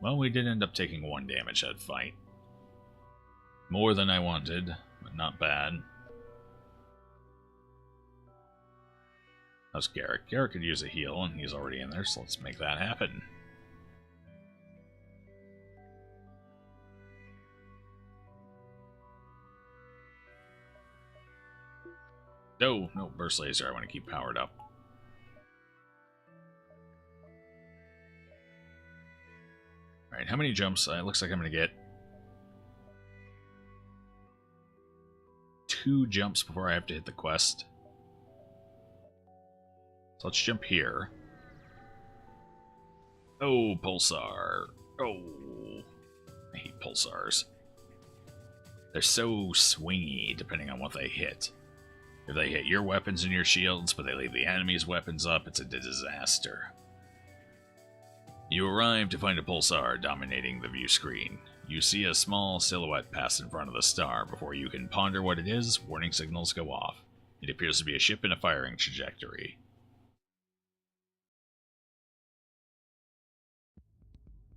Well, we did end up taking 1 damage that fight. More than I wanted, but not bad. How's Garrick? Garrick could use a heal, and he's already in there, so let's make that happen. No, burst laser. I want to keep powered up. Alright, how many jumps? It looks like I'm going to get 2 jumps before I have to hit the quest. So let's jump here. Oh, pulsar. Oh, I hate pulsars. They're so swingy depending on what they hit. If they hit your weapons and your shields, but they leave the enemy's weapons up, it's a disaster. You arrive to find a pulsar dominating the view screen. You see a small silhouette pass in front of the star. Before you can ponder what it is, warning signals go off. It appears to be a ship in a firing trajectory.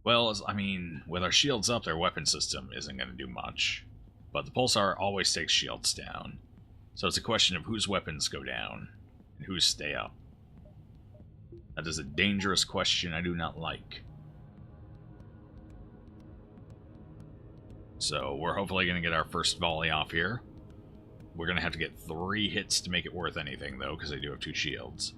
Well, I mean, with our shields up, their weapon system isn't going to do much. But the pulsar always takes shields down. So it's a question of whose weapons go down and whose stay up. That is a dangerous question I do not like. So we're hopefully going to get our first volley off here. We're going to have to get 3 hits to make it worth anything, though, because they do have 2 shields.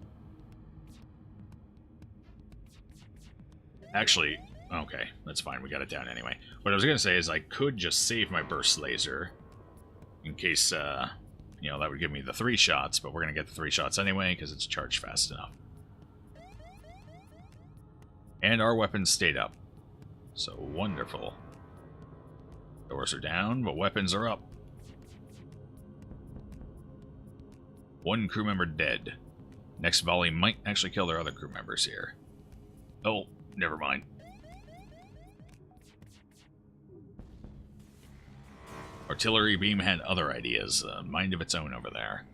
Actually, okay, that's fine. We got it down anyway. What I was going to say is I could just save my burst laser in case, you know, that would give me the 3 shots, but we're going to get the 3 shots anyway because it's charged fast enough. And our weapons stayed up. So wonderful. Doors are down, but weapons are up. 1 crew member dead. Next volley might actually kill their other crew members here. Oh, never mind. Artillery beam had other ideas, a mind of its own over there.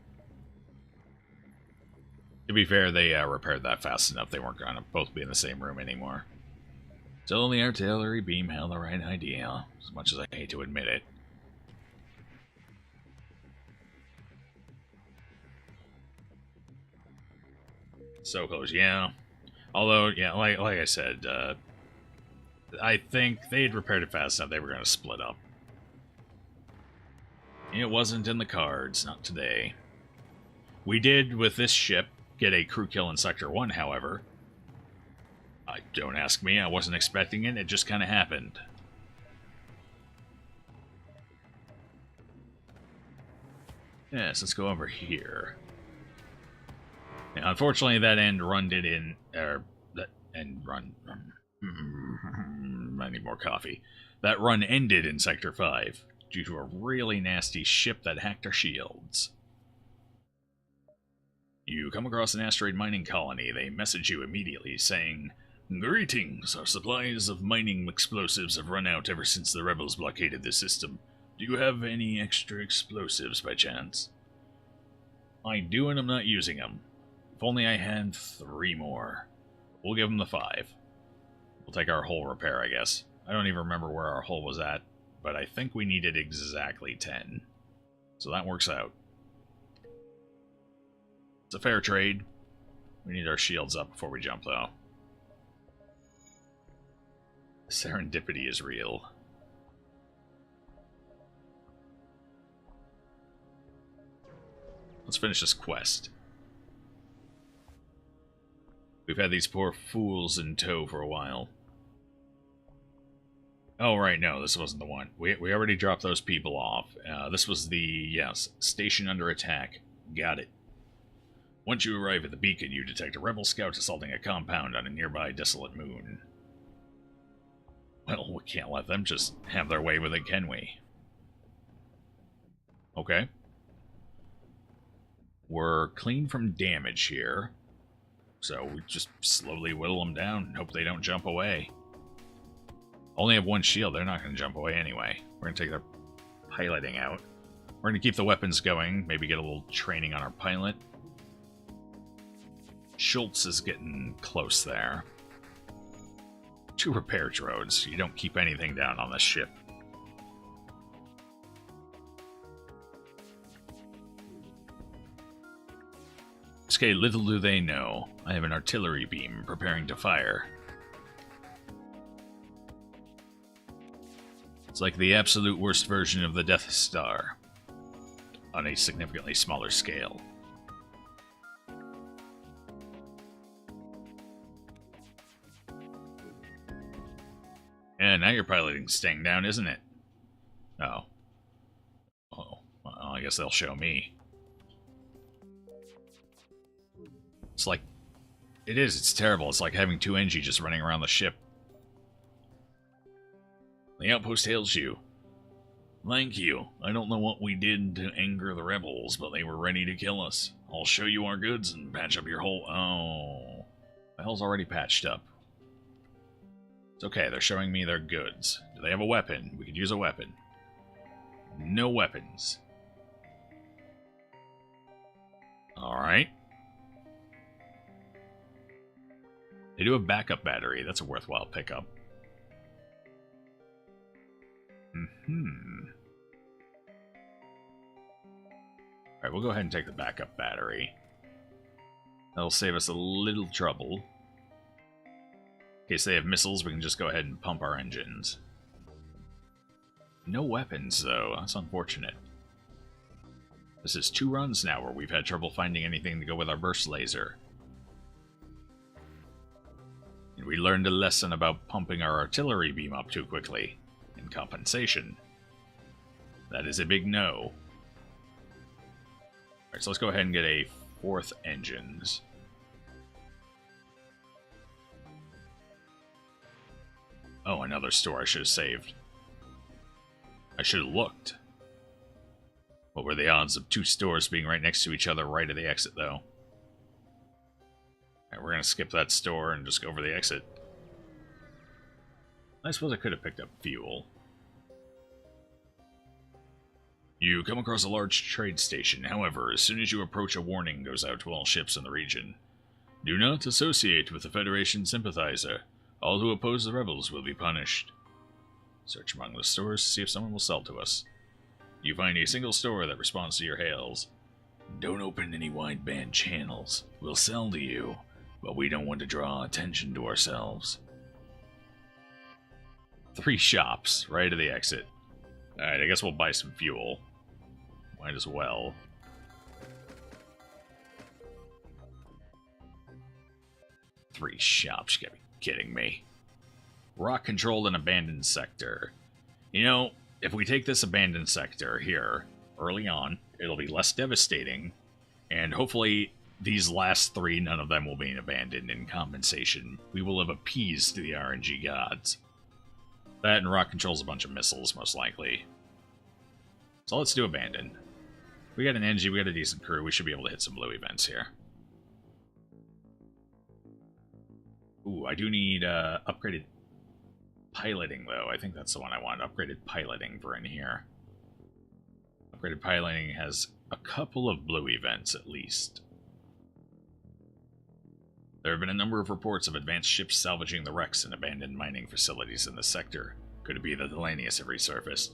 To be fair, they repaired that fast enough they weren't going to both be in the same room anymore. Still, the artillery beam held the right idea, as much as I hate to admit it. So close, yeah. Although, yeah, like I said, I think they'd repaired it fast enough they were going to split up. It wasn't in the cards, not today. We did, with this ship, get a crew kill in Sector 1, however. Don't ask me, I wasn't expecting it just kind of happened. Yes, let's go over here. Now, unfortunately, that end run did in... that end run... I need more coffee. That run ended in Sector 5, due to a really nasty ship that hacked our shields. You come across an asteroid mining colony. They message you immediately, saying, "Greetings, our supplies of mining explosives have run out ever since the rebels blockaded the system. Do you have any extra explosives by chance?" I do, and I'm not using them. If only I had 3 more. We'll give them the 5. We'll take our hull repair, I guess. I don't even remember where our hull was at, but I think we needed exactly 10. So that works out. It's a fair trade. We need our shields up before we jump, though. Serendipity is real. Let's finish this quest. We've had these poor fools in tow for a while. Oh, right, no, this wasn't the one. We already dropped those people off. This was the, yes, station under attack. Got it. Once you arrive at the beacon, you detect a rebel scout assaulting a compound on a nearby desolate moon. Well, we can't let them just have their way with it, can we? Okay. We're clean from damage here. So we just slowly whittle them down and hope they don't jump away. Only have 1 shield, they're not going to jump away anyway. We're going to take their piloting out. We're going to keep the weapons going, maybe get a little training on our pilot. Schultz is getting close there. 2 repair droids. You don't keep anything down on this ship. Okay, little do they know, I have an artillery beam preparing to fire. It's like the absolute worst version of the Death Star, on a significantly smaller scale. And now your piloting's staying down, isn't it? Oh. Oh, well, I guess they'll show me. It's like... it's terrible. It's like having two Twinge just running around the ship. The outpost hails you. Thank you. I don't know what we did to anger the rebels, but they were ready to kill us. I'll show you our goods and patch up your hole. Oh. The hell's already patched up. It's okay, they're showing me their goods. Do they have a weapon? We could use a weapon. No weapons. Alright. They do have backup battery. That's a worthwhile pickup. Alright, we'll go ahead and take the backup battery. That'll save us a little trouble. In case they have missiles, we can just go ahead and pump our engines. No weapons, though. That's unfortunate. This is 2 runs now where we've had trouble finding anything to go with our burst laser. And we learned a lesson about pumping our artillery beam up too quickly. In compensation. That is a big no. Alright, so let's go ahead and get a 4th engines. Oh, another store I should have saved. I should have looked. What were the odds of 2 stores being right next to each other right at the exit, though? Alright, we're going to skip that store and just go over the exit. I suppose I could have picked up fuel. You come across a large trade station. However, as soon as you approach, a warning goes out to all ships in the region. Do not associate with the Federation sympathizer. All who oppose the rebels will be punished. Search among the stores to see if someone will sell to us. You find a single store that responds to your hails. Don't open any wideband channels. We'll sell to you, but we don't want to draw attention to ourselves. 3 shops, right at the exit. Alright, I guess we'll buy some fuel. Might as well. Three shops, you gotta be kidding me. Rock-controlled and abandoned sector. You know, if we take this abandoned sector here, early on, it'll be less devastating, and hopefully these last 3, none of them will be abandoned in compensation. We will have appeased the RNG gods. That and rock controls a bunch of missiles, most likely. So let's do abandon. We got an NG, we got a decent crew, we should be able to hit some blue events here. Ooh, I do need upgraded piloting, though. I think that's the one I want. Upgraded piloting for in here. Upgraded piloting has a couple of blue events, at least. There have been a number of reports of advanced ships salvaging the wrecks and abandoned mining facilities in this sector. Could it be that the Lanius have resurfaced?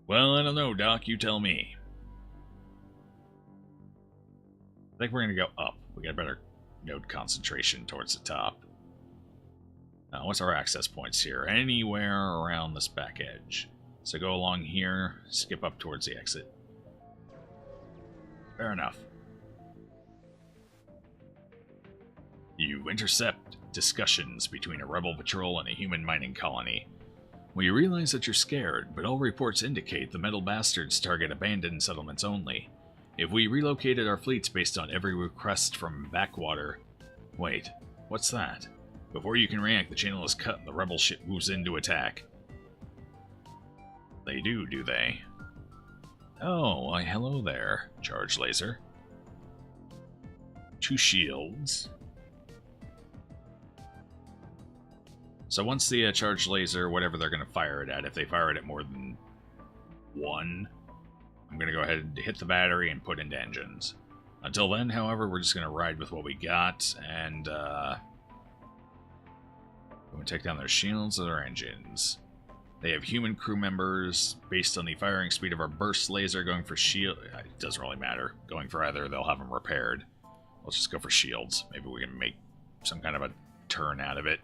Well, I don't know, Doc. You tell me. I think we're going to go up. We got better node concentration towards the top. What's our access points here? Anywhere around this back edge. So go along here, skip up towards the exit. Fair enough. You intercept discussions between a rebel patrol and a human mining colony. We realize that you're scared, but all reports indicate the metal bastards target abandoned settlements only. If we relocated our fleets based on every request from backwater... Wait, what's that? Before you can react, the channel is cut and the rebel ship moves in to attack. They do they? Oh, why hello there, charge laser. 2 shields. So once the charge laser, whatever they're going to fire it at, if they fire it at more than 1, I'm going to go ahead and hit the battery and put into engines. Until then, however, we're just going to ride with what we got, and we're going to take down their shields and their engines. They have human crew members. Based on the firing speed of our burst laser, going for shield... It doesn't really matter. Going for either, they'll have them repaired. Let's just go for shields. Maybe we can make some kind of a turn out of it.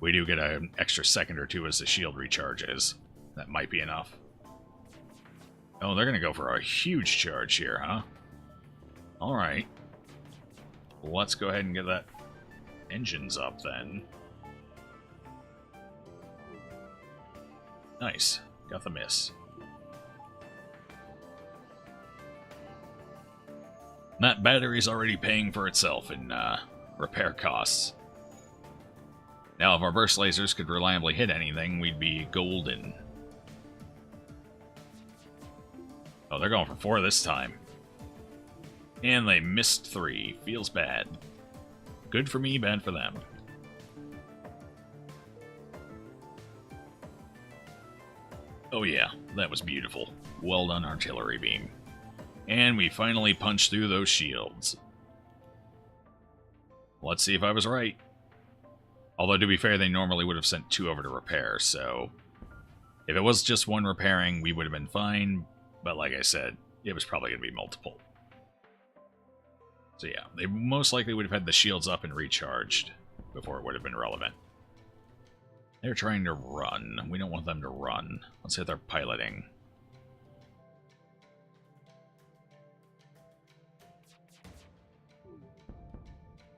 We do get an extra second or 2 as the shield recharges. That might be enough. Oh, they're going to go for a huge charge here, huh? Alright. Let's go ahead and get that engines up, then. Nice. Got the miss. That battery's already paying for itself in repair costs. Now, if our burst lasers could reliably hit anything, we'd be golden. Oh, they're going for 4 this time. And they missed 3. Feels bad. Good for me, bad for them. Oh yeah, that was beautiful. Well done, artillery beam. And we finally punched through those shields. Let's see if I was right. Although, to be fair, they normally would have sent 2 over to repair, so... If it was just 1 repairing, we would have been fine, but like I said, it was probably going to be multiple. So yeah, they most likely would have had the shields up and recharged before it would have been relevant. They're trying to run. We don't want them to run. Let's hit their piloting.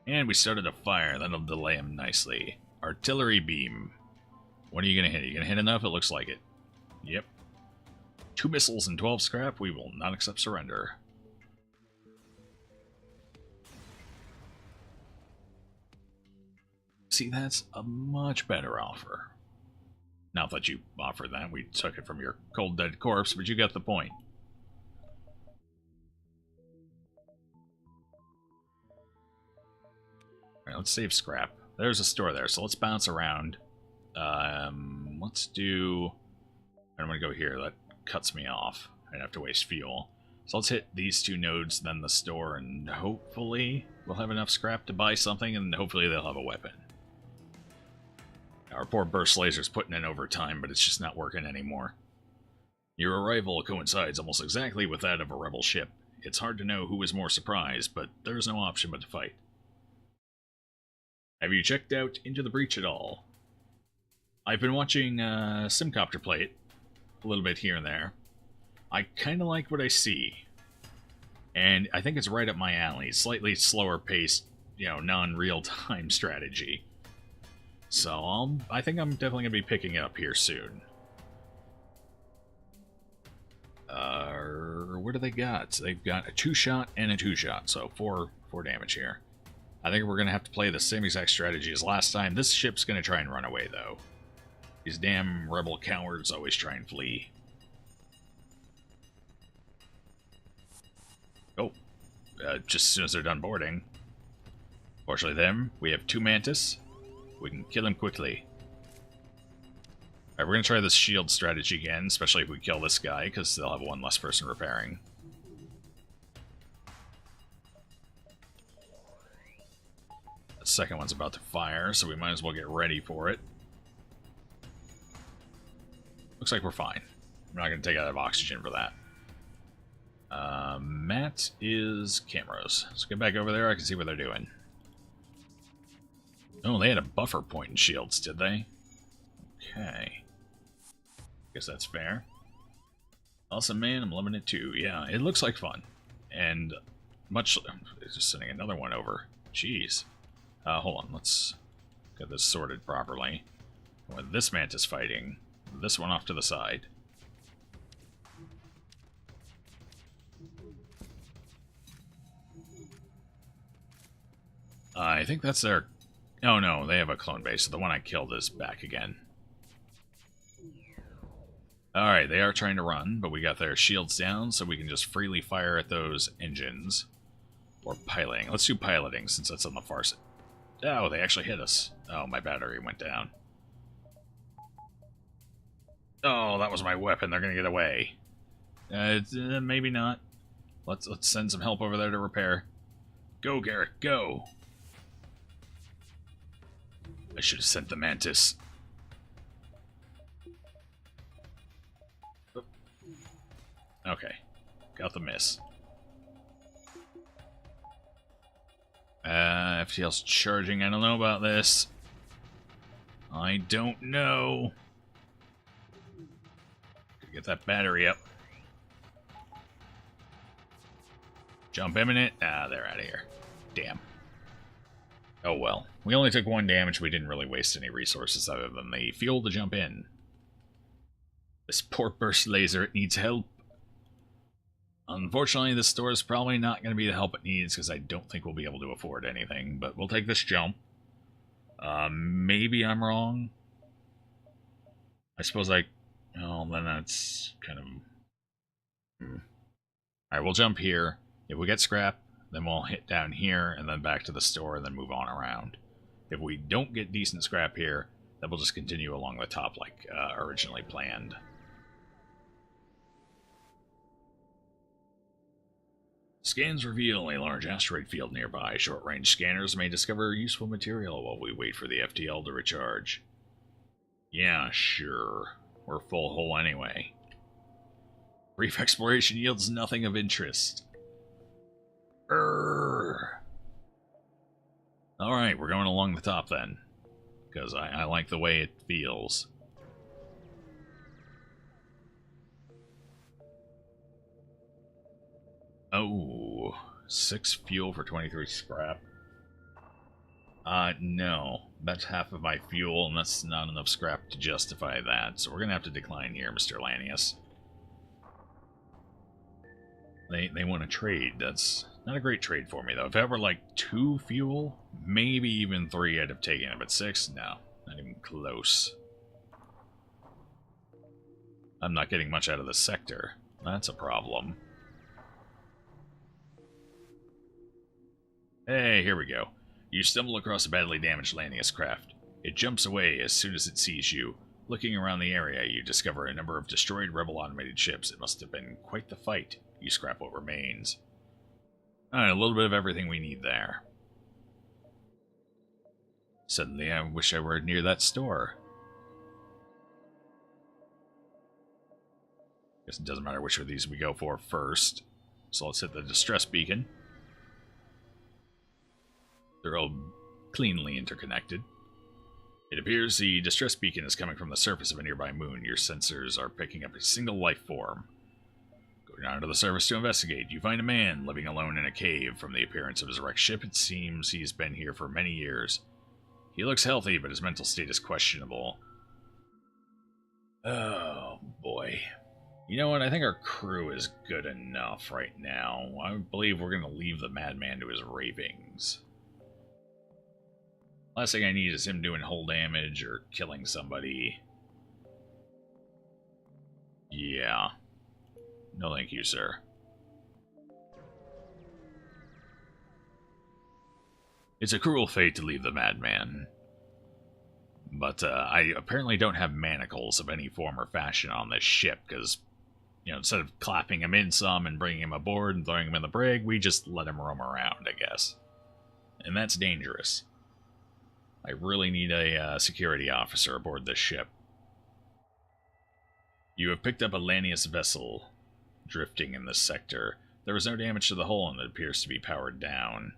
And we started a fire. That'll delay them nicely. Artillery beam. When are you going to hit? Are you going to hit enough? It looks like it. Yep. 2 missiles and 12 scrap. We will not accept surrender. See, that's a much better offer. Not that you offered that. We took it from your cold dead corpse, but you got the point. Alright, let's save scrap. There's a store there, so let's bounce around. Let's do... I'm going to go here. That cuts me off. I'd have to waste fuel. So let's hit these 2 nodes, then the store, and hopefully we'll have enough scrap to buy something, and hopefully they'll have a weapon. Our poor burst laser's putting in overtime, but it's just not working anymore. Your arrival coincides almost exactly with that of a rebel ship. It's hard to know who is more surprised, but there's no option but to fight. Have you checked out Into the Breach at all? I've been watching Simcopter play it, a little bit here and there. I kind of like what I see. And I think it's right up my alley. Slightly slower paced, non-real-time strategy. So I think I'm definitely going to be picking it up here soon. What do they got? They've got a 2-shot and a 2-shot, so 4 damage here. I think we're going to have to play the same exact strategy as last time. This ship's going to try and run away, though. These damn rebel cowards always try and flee. Oh, just as soon as they're done boarding. Fortunately them, we have 2 Mantis. We can kill him quickly. Alright, we're going to try this shield strategy again, especially if we kill this guy, because they'll have 1 less person repairing. The second one's about to fire, so we might as well get ready for it. Looks like we're fine. We're not going to take out of oxygen for that. Matt is cameras. Let's get back over there. I can see what they're doing. Oh, they had a buffer point in shields, did they? Okay. Guess that's fair. Awesome, man. I'm loving it too. Yeah, it looks like fun. And much... Just sending another one over. Jeez. Hold on. Let's get this sorted properly. With this Mantis fighting, this one off to the side. I think that's their... Oh no, they have a clone base, so the one I killed is back again. Alright, they are trying to run, but we got their shields down, so we can just freely fire at those engines. Or piloting. Let's do piloting, since that's on the far side. Oh, they actually hit us. Oh, my battery went down. Oh, that was my weapon. They're gonna get away. Maybe not. Let's send some help over there to repair. Go, Garrick, go! I should have sent the Mantis. Okay. Got the miss. FTL's charging. I don't know about this. I don't know. Get that battery up. Jump imminent. Ah, they're out of here. Damn. Oh well. We only took 1 damage. We didn't really waste any resources other than the fuel to jump in. This poor burst laser, it needs help. Unfortunately, this store is probably not going to be the help it needs because I don't think we'll be able to afford anything, but we'll take this jump. Maybe I'm wrong. I suppose oh, then that's kind of... Alright, we'll jump here. If we get scrap, then we'll hit down here and then back to the store and then move on around. If we don't get decent scrap here, then we'll just continue along the top like originally planned. Scans reveal a large asteroid field nearby. Short-range scanners may discover useful material while we wait for the FTL to recharge. Yeah, sure. We're full hull anyway. Brief exploration yields nothing of interest. Alright, we're going along the top then. Because I like the way it feels. Oh, 6 fuel for 23 scrap. No. That's half of my fuel, and that's not enough scrap to justify that. So we're going to have to decline here, Mr. Lanius. They want to trade. That's not a great trade for me, though. If I were like 2 fuel, maybe even 3, I'd have taken it. But 6? No. Not even close. I'm not getting much out of the sector. That's a problem. Hey, here we go. You stumble across a badly damaged Lanius craft. It jumps away as soon as it sees you. Looking around the area, you discover a number of destroyed rebel automated ships. It must have been quite the fight. You scrap what remains. Alright, a little bit of everything we need there. Suddenly, I wish I were near that store. Guess it doesn't matter which of these we go for first. So let's hit the distress beacon. They're all cleanly interconnected. It appears the distress beacon is coming from the surface of a nearby moon. Your sensors are picking up a single life form. Going down to the surface to investigate, you find a man living alone in a cave. From the appearance of his wrecked ship, it seems he's been here for many years. He looks healthy, but his mental state is questionable. Oh, boy. You know what? I think our crew is good enough right now. I believe we're going to leave the madman to his ravings. Last thing I need is him doing hull damage or killing somebody. Yeah. No thank you, sir. It's a cruel fate to leave the madman. But I apparently don't have manacles of any form or fashion on this ship, because, you know, instead of clapping him in some and bringing him aboard and throwing him in the brig, we just let him roam around, I guess. And that's dangerous. I really need a security officer aboard this ship. You have picked up a Lanius vessel drifting in this sector. There was no damage to the hull and it appears to be powered down.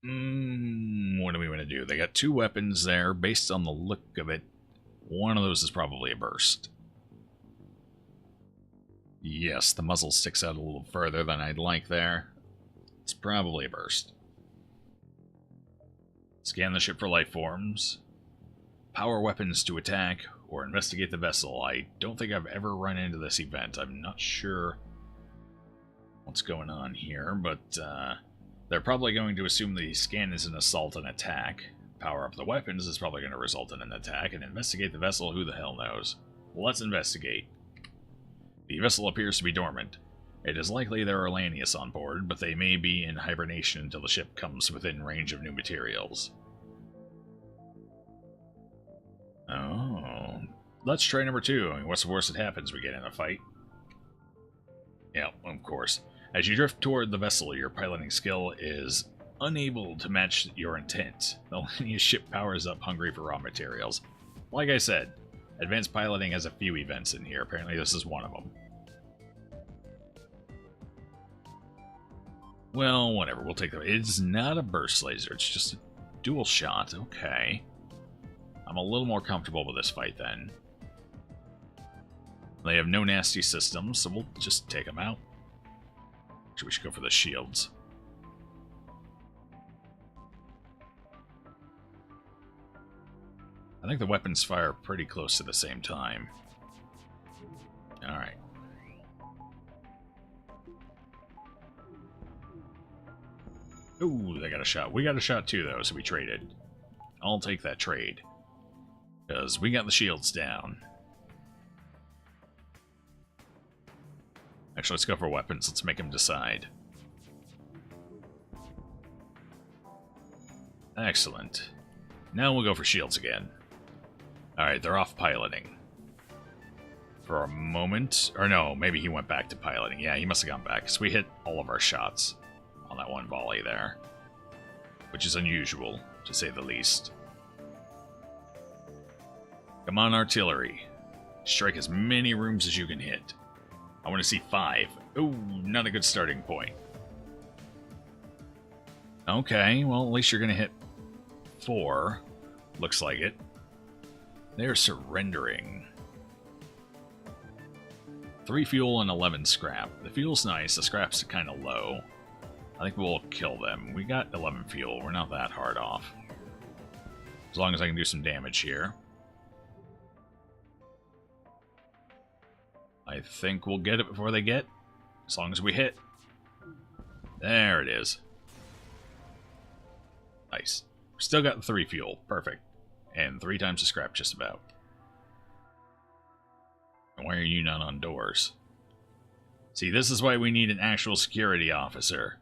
What do we want to do? They got 2 weapons there. Based on the look of it, one of those is probably a burst. Yes, the muzzle sticks out a little further than I'd like there. It's probably a burst. Scan the ship for life forms. Power weapons to attack, or investigate the vessel. I don't think I've ever run into this event. I'm not sure what's going on here, but they're probably going to assume the scan is an assault and attack. Power up the weapons is probably going to result in an attack, and investigate the vessel, who the hell knows. Let's investigate. The vessel appears to be dormant. It is likely there are Lanius on board, but they may be in hibernation until the ship comes within range of new materials. Oh. Let's try number 2. I mean, what's the worst that happens? We get in a fight? Yeah, of course. As you drift toward the vessel, your piloting skill is unable to match your intent. The Lanius ship powers up, hungry for raw materials. Like I said, advanced piloting has a few events in here. Apparently this is one of them. Well, whatever. We'll take that. It's not a burst laser. It's just a dual shot. Okay. I'm a little more comfortable with this fight then. They have no nasty systems, so we'll just take them out. Actually, we should go for the shields. I think the weapons fire pretty close to the same time. Alright. Ooh, they got a shot. We got a shot too, though, so we traded. I'll take that trade. Because we got the shields down. Actually, let's go for weapons. Let's make him decide. Excellent. Now we'll go for shields again. Alright, they're off piloting. For a moment. Or no, maybe he went back to piloting. Yeah, he must have gone back, because we hit all of our shots on that one volley there. Which is unusual, to say the least. Come on, artillery. Strike as many rooms as you can hit. I want to see 5. Ooh, not a good starting point. Okay, well, at least you're going to hit 4. Looks like it. They're surrendering. 3 fuel and 11 scrap. The fuel's nice, the scrap's kind of low. I think we'll kill them. We got 11 fuel, we're not that hard off. As long as I can do some damage here. I think we'll get it before they get. As long as we hit. There it is. Nice. Still got 3 fuel. Perfect. And 3 times the scrap, just about. Why are you not on doors? See, this is why we need an actual security officer.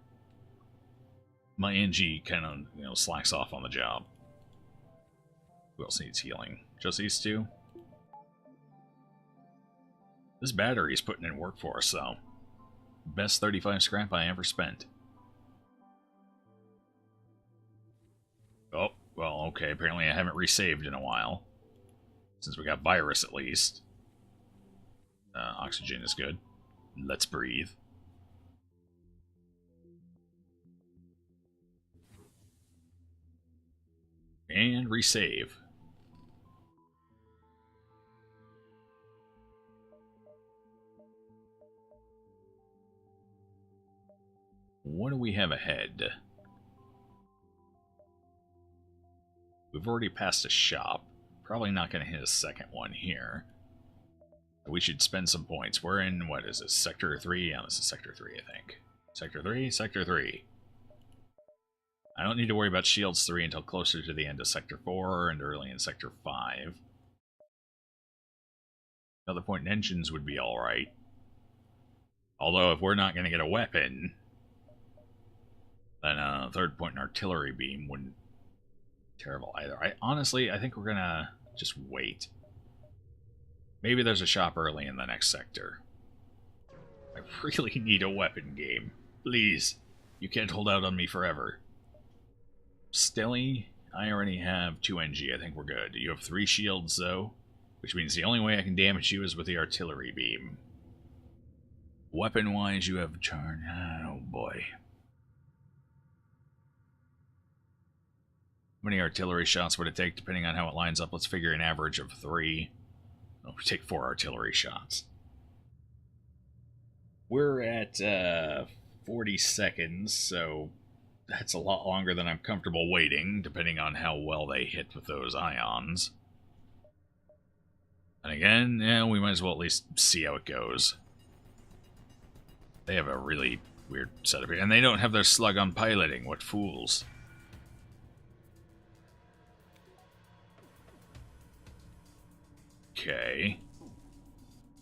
My NG kind of, slacks off on the job. Who else needs healing? Just these 2? This battery's putting in work for us, though. Best 35 scrap I ever spent. Oh, well, okay. Apparently I haven't resaved in a while. Since we got virus, at least. Oxygen is good. Let's breathe. And resave. What do we have ahead? We've already passed a shop. Probably not going to hit a second one here. We should spend some points. We're in, what is this, Sector 3? Yeah, this is Sector 3, I think. Sector 3? Sector 3. I don't need to worry about Shields 3 until closer to the end of Sector 4 and early in Sector 5. Another point in engines would be alright. Although, if we're not going to get a weapon, then a third point in artillery beam wouldn't be terrible either. Honestly, I think we're going to just wait. Maybe there's a shop early in the next sector. I really need a weapon game. Please. You can't hold out on me forever. Stilly, I already have 2 NG. I think we're good. You have 3 shields, though. Which means the only way I can damage you is with the artillery beam. Weapon-wise, you have charge. Oh, boy. How many artillery shots would it take, depending on how it lines up? Let's figure an average of 3. Oh, we take 4 artillery shots. We're at 40 seconds, so that's a lot longer than I'm comfortable waiting, depending on how well they hit with those ions. And again, yeah, we might as well at least see how it goes. They have a really weird setup here. And they don't have their slug on piloting. What fools. Okay.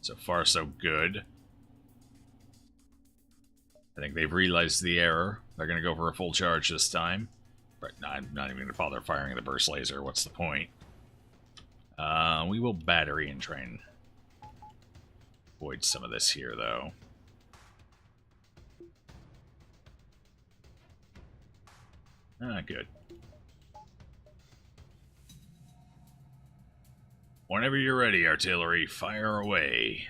So far, so good. I think they've realized the error. They're going to go for a full charge this time. But I'm not even going to bother firing the burst laser. What's the point? We will battery and try and avoid some of this here, though. Good. Whenever you're ready, artillery, fire away.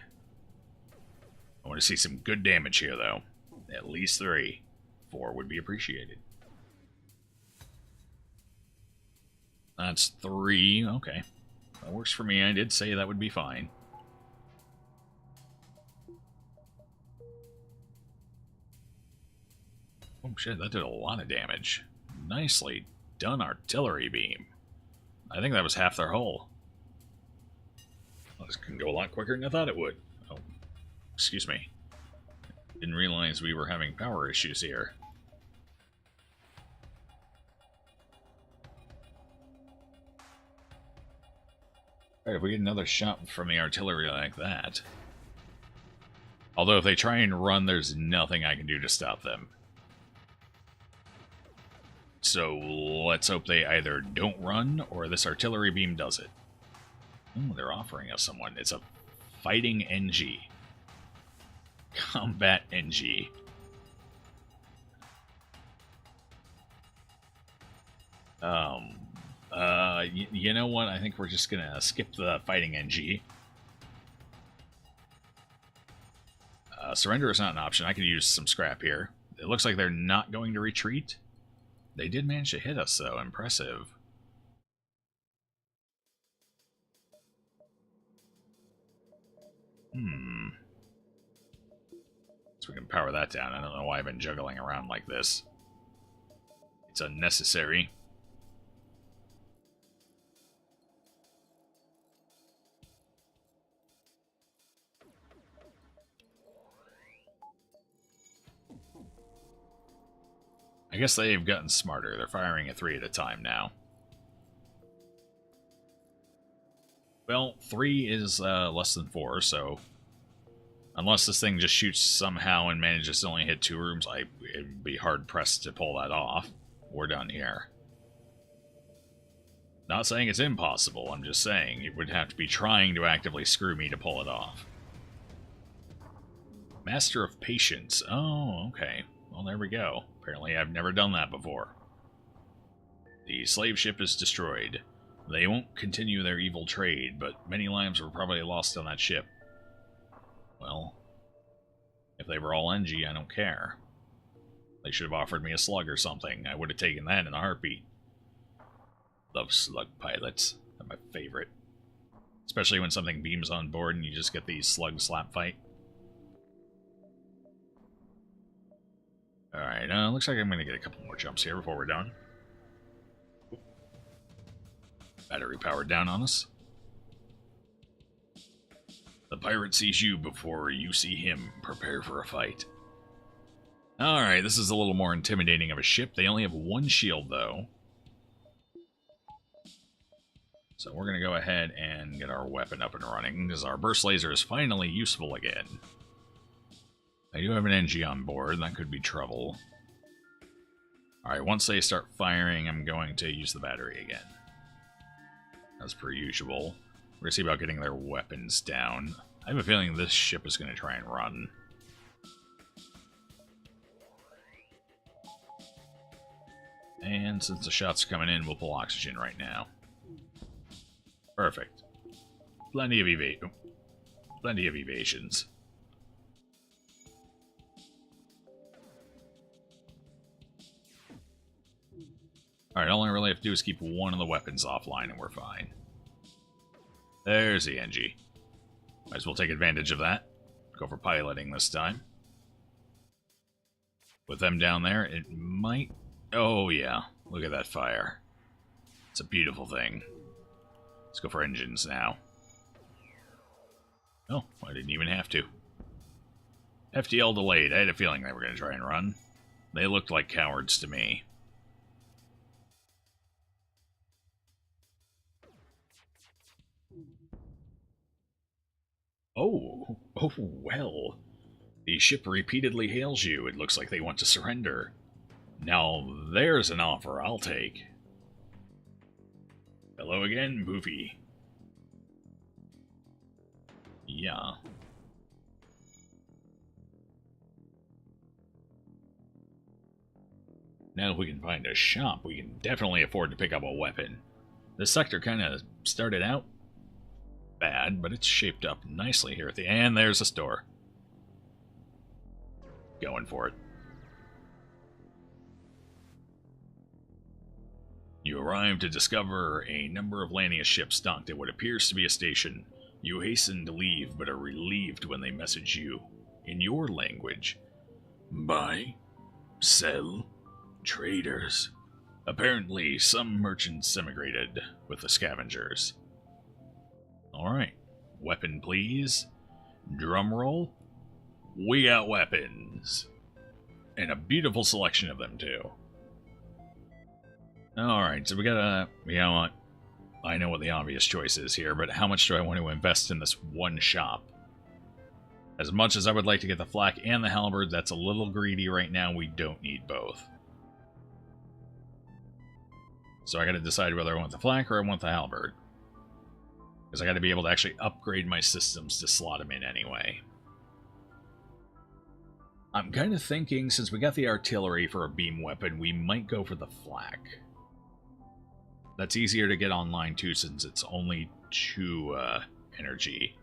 I want to see some good damage here, though. At least 3. 4 would be appreciated. That's 3. Okay. That works for me. I did say that would be fine. Oh shit, that did a lot of damage. Nicely done, artillery beam. I think that was half their hull. Well, this can go a lot quicker than I thought it would. Oh, excuse me. Didn't realize we were having power issues here. Alright, if we get another shot from the artillery like that... Although if they try and run, there's nothing I can do to stop them. So let's hope they either don't run, or this artillery beam does it. Oh, they're offering us someone. It's a fighting NG. Combat NG. You know what? I think we're just gonna skip the fighting NG. Surrender is not an option. I could use some scrap here. It looks like they're not going to retreat. They did manage to hit us, though. Impressive. So we can power that down. I don't know why I've been juggling around like this. It's unnecessary. I guess they've gotten smarter. They're firing at 3 at a time now. Well, 3 is less than 4, so... Unless this thing just shoots somehow and manages to only hit 2 rooms, it'd be hard-pressed to pull that off. We're done here. Not saying it's impossible, I'm just saying it would have to be trying to actively screw me to pull it off. Master of Patience. Oh, okay. Well, there we go. Apparently I've never done that before. The slave ship is destroyed. They won't continue their evil trade, but many lives were probably lost on that ship. Well, if they were all NG, I don't care. They should have offered me a slug or something. I would have taken that in a heartbeat. Love slug pilots. They're my favorite. Especially when something beams on board and you just get the slug slap fight. Alright, looks like I'm going to get a couple more jumps here before we're done. Battery powered down on us. The pirate sees you before you see him. Prepare for a fight. Alright, this is a little more intimidating of a ship. They only have 1 shield, though. So we're going to go ahead and get our weapon up and running, because our burst laser is finally useful again. I do have an NG on board. That could be trouble. Alright, once they start firing, I'm going to use the battery again. As per usual. We're going to see about getting their weapons down. I have a feeling this ship is going to try and run. And since the shots are coming in, we'll pull oxygen right now. Perfect. Plenty of evasions. Alright, all I really have to do is keep one of the weapons offline and we're fine. There's the NG. Might as well take advantage of that. Go for piloting this time. With them down there, it might... Oh yeah, look at that fire. It's a beautiful thing. Let's go for engines now. Oh, I didn't even have to. FTL delayed. I had a feeling they were going to try and run. They looked like cowards to me. Oh, well. The ship repeatedly hails you. It looks like they want to surrender. Now, there's an offer I'll take. Hello again, movie. Yeah. Now if we can find a shop, we can definitely afford to pick up a weapon. This sector kind of started out bad, but it's shaped up nicely here at the end. There's a store. Going for it. You arrive to discover a number of Lania ships docked at what appears to be a station. You hasten to leave, but are relieved when they message you, in your language. Buy, sell, traders. Apparently, some merchants emigrated with the scavengers. Alright, weapon please. Drum roll. We got weapons. And a beautiful selection of them, too. Alright, so we got what? I know what the obvious choice is here, but how much do I want to invest in this one shop? As much as I would like to get the flak and the halberd, that's a little greedy right now. We don't need both. So I gotta decide whether I want the flak or I want the halberd. Because I gotta be able to actually upgrade my systems to slot them in anyway. I'm kind of thinking, since we got the artillery for a beam weapon, we might go for the flak. That's easier to get online too, since it's only 2 energy.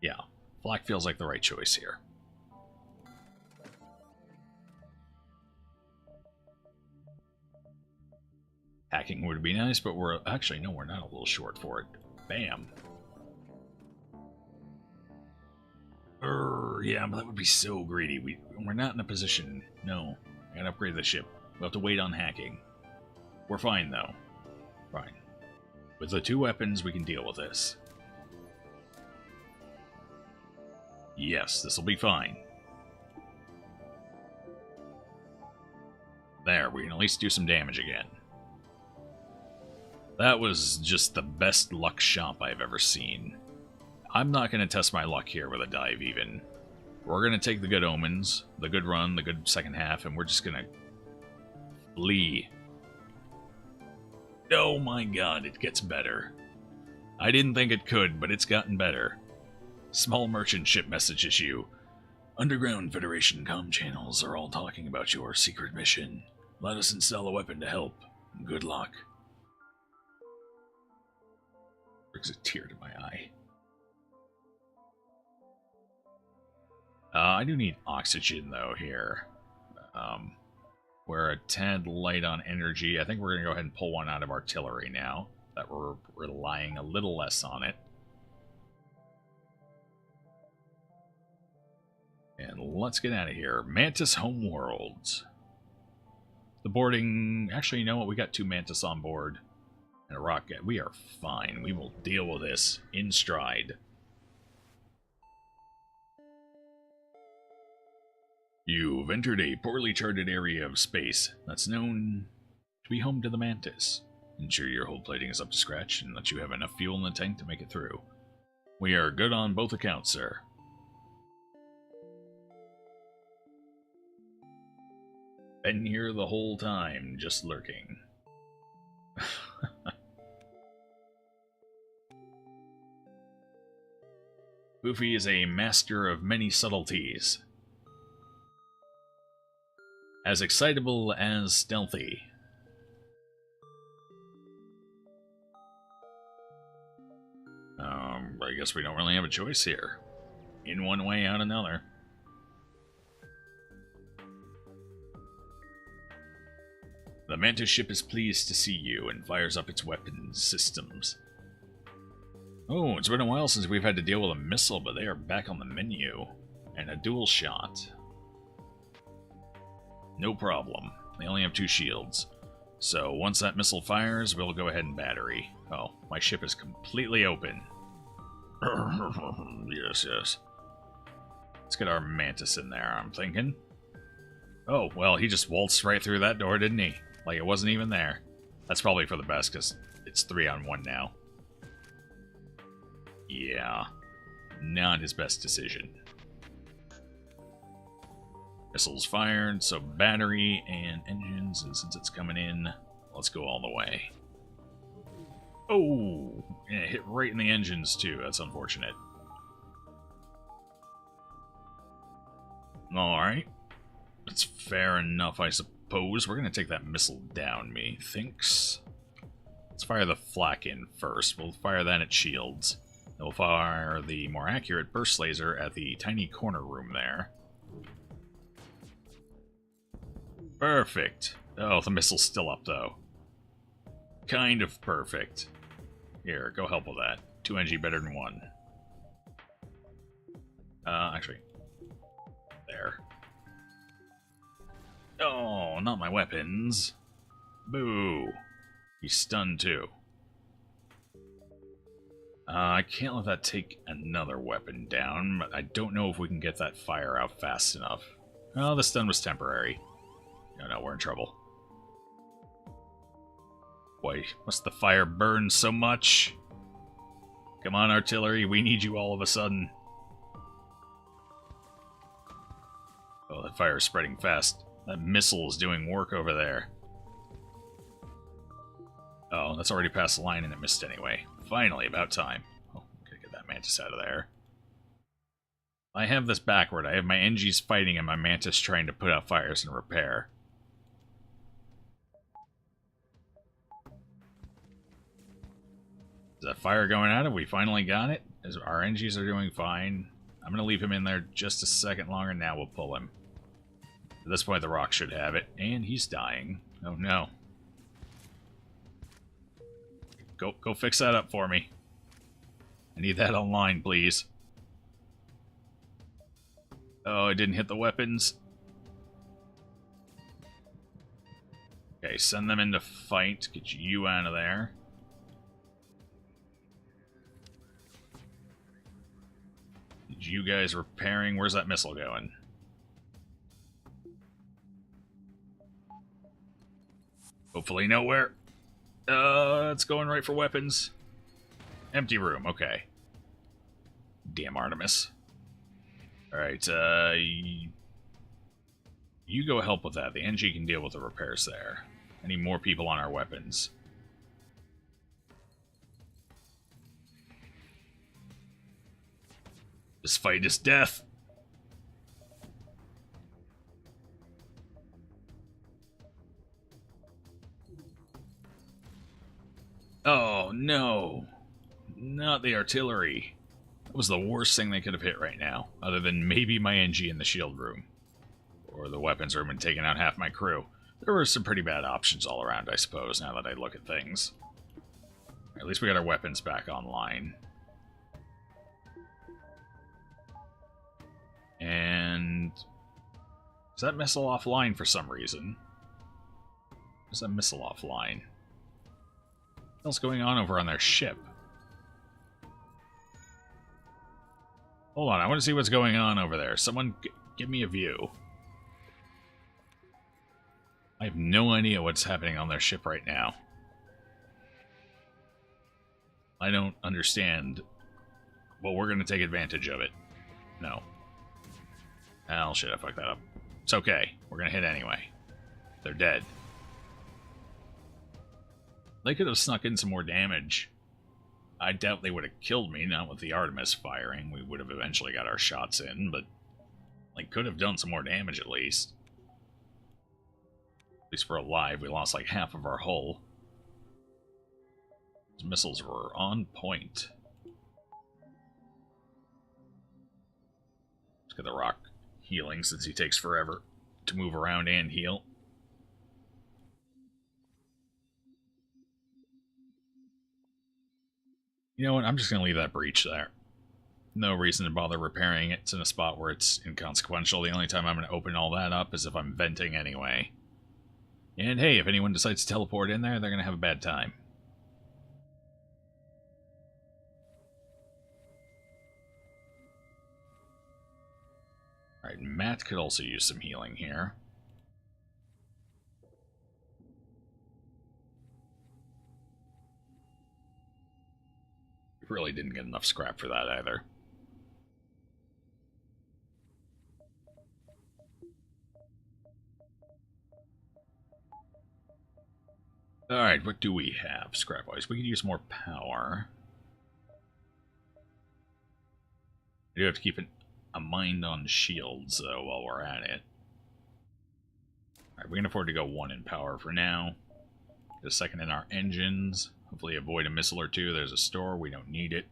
Yeah, flak feels like the right choice here. Hacking would be nice, but we're... Actually, no, we're not a little short for it. Bam. Yeah, but that would be so greedy. We're not in a position. No. I gotta upgrade the ship. We'll have to wait on hacking. We're fine, though. Fine. With the 2 weapons, we can deal with this. Yes, this'll be fine. There, we can at least do some damage again. That was just the best luck shop I've ever seen. I'm not going to test my luck here with a dive even. We're going to take the good omens, the good run, the good second half, and we're just going to flee. Oh my god, it gets better. I didn't think it could, but it's gotten better. Small merchant ship messages you. Underground Federation comm channels are all talking about your secret mission. Let us install a weapon to help. Good luck. Brings a tear to my eye. I do need oxygen, though, here. We're a tad light on energy. I think we're going to go ahead and pull one out of artillery now, that we're relying a little less on it. And let's get out of here. Mantis Homeworlds. The boarding... Actually, you know what? We got 2 Mantis on board. And a rocket. We are fine. We will deal with this in stride. You've entered a poorly charted area of space that's known to be home to the Mantis. Ensure your hull plating is up to scratch and that you have enough fuel in the tank to make it through. We are good on both accounts, sir. Been here the whole time, just lurking. Goofy is a master of many subtleties. As excitable as stealthy. I guess we don't really have a choice here. In one way, out another. The Mantis ship is pleased to see you and fires up its weapons systems. Oh, it's been a while since we've had to deal with a missile, but they are back on the menu. And a dual shot. No problem. They only have 2 shields. So once that missile fires, we'll go ahead and battery. Oh, my ship is completely open. Yes, yes. Let's get our Mantis in there, I'm thinking. Oh, well, he just waltzed right through that door, didn't he? Like it wasn't even there. That's probably for the best, because it's 3-on-1 now. Yeah. Not his best decision. Missiles fired, so battery and engines, and since it's coming in, let's go all the way. Oh! Yeah, it hit right in the engines, too. That's unfortunate. Alright. That's fair enough, I suppose. We're going to take that missile down, methinks. Let's fire the flak in first. We'll fire that at shields. Then we'll fire the more accurate burst laser at the tiny corner room there. Perfect. Oh, the missile's still up, though. Kind of perfect. Here, go help with that. 2 NG better than 1. Actually. There. Oh, not my weapons. Boo. He's stunned, too. I can't let that take another weapon down, but I don't know if we can get that fire out fast enough. Oh, the stun was temporary. No, we're in trouble. boy, must the fire burn so much? Come on, artillery, we need you all of a sudden. Oh, that fire is spreading fast. That missile is doing work over there. Oh, that's already past the line and it missed anyway. Finally, about time. Oh, gotta get that mantis out of there. I have this backward. I have my NGs fighting and my mantis trying to put out fires and repair. Is that fire going out? Have we finally got it? Our NGs are doing fine. I'm going to leave him in there just a second longer. Now we'll pull him. At this point, the rock should have it. And he's dying. Oh, no. Go fix that up for me. I need that online, please. Oh, I didn't hit the weapons. Okay, send them in to fight. Get you out of there. You guys repairing? Where's that missile going? Hopefully nowhere. It's going right for weapons. Empty room, okay. Damn Artemis. Alright, you go help with that. The NG can deal with the repairs there. I need more people on our weapons. This fight is death. Oh, no. Not the artillery. That was the worst thing they could have hit right now, other than maybe my NG in the shield room. Or the weapons room and taking out half my crew. There were some pretty bad options all around, I suppose, now that I look at things. At least we got our weapons back online. And... is that missile offline for some reason? Is that missile offline? What's going on over on their ship? Hold on, I want to see what's going on over there. Someone give me a view. I have no idea what's happening on their ship right now. I don't understand. Well, we're going to take advantage of it. No. Oh, shit, I fucked that up. It's okay. We're going to hit anyway. They're dead. They could have snuck in some more damage. I doubt they would have killed me, not with the Artemis firing. We would have eventually got our shots in, but they could have done some more damage at least. At least we're alive. We lost like half of our hull. Those missiles were on point. Let's get the rock healing since he takes forever to move around and heal. You know what? I'm just going to leave that breach there. No reason to bother repairing it. It's in a spot where it's inconsequential. The only time I'm going to open all that up is if I'm venting anyway. And hey, if anyone decides to teleport in there, they're going to have a bad time. Alright, Matt could also use some healing here. Really didn't get enough scrap for that either. Alright, what do we have scrap-wise? We could use more power. We do have to keep a mind on shields, though, while we're at it. Alright, we can afford to go 1 in power for now. Get a second in our engines. Hopefully avoid a missile or two. There's a store. We don't need it.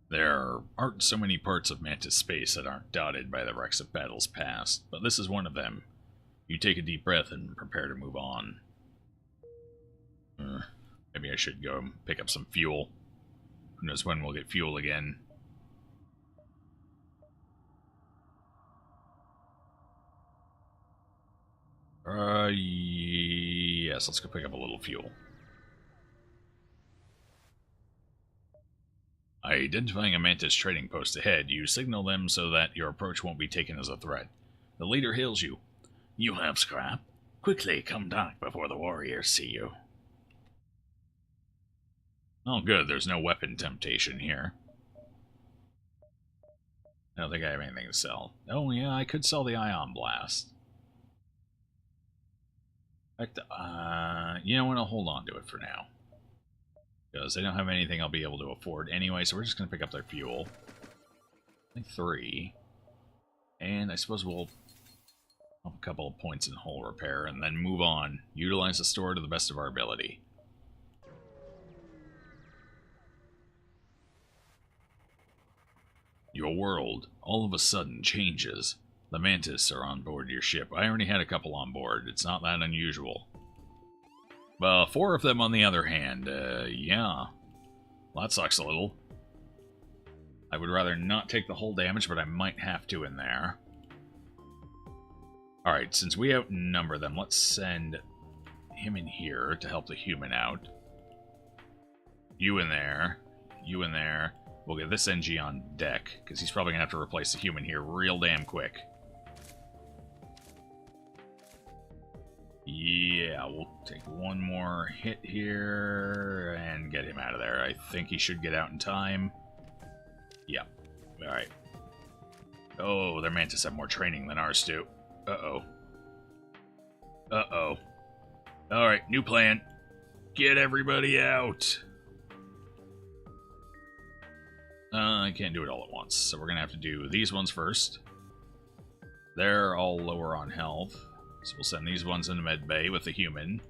There aren't so many parts of Mantis space that aren't dotted by the wrecks of battles past, but this is one of them. You take a deep breath and prepare to move on. Maybe I should go and pick up some fuel. Who knows when we'll get fuel again. Yes, let's go pick up a little fuel. Identifying a Mantis trading post ahead, you signal them so that your approach won't be taken as a threat. The leader hails you. You have scrap? Quickly, come back before the warriors see you. Oh good, there's no weapon temptation here. I don't think I have anything to sell. Oh yeah, I could sell the Ion Blast. In fact, you know what, I'll hold on to it for now. Because I don't have anything I'll be able to afford anyway, so we're just going to pick up their fuel. I think 3. And I suppose we'll have a couple of points in hull repair and then move on. Utilize the store to the best of our ability. Your world, all of a sudden, changes. The Mantis are on board your ship. I already had a couple on board. It's not that unusual. 4 of them on the other hand. Yeah. Well, that sucks a little. I would rather not take the hull damage, but I might have to in there. Alright, since we outnumber them, let's send him in here to help the human out. You in there. You in there. We'll get this NG on deck, because he's probably going to have to replace the human here real damn quick. Yeah, we'll take one more hit here and get him out of there. I think he should get out in time. Yep. Alright. Oh, their Mantis have more training than ours do. Uh-oh. Uh-oh. Alright, new plan. Get everybody out! I can't do it all at once, so we're going to have to do these ones first. They're all lower on health. So we'll send these ones into med bay with the human.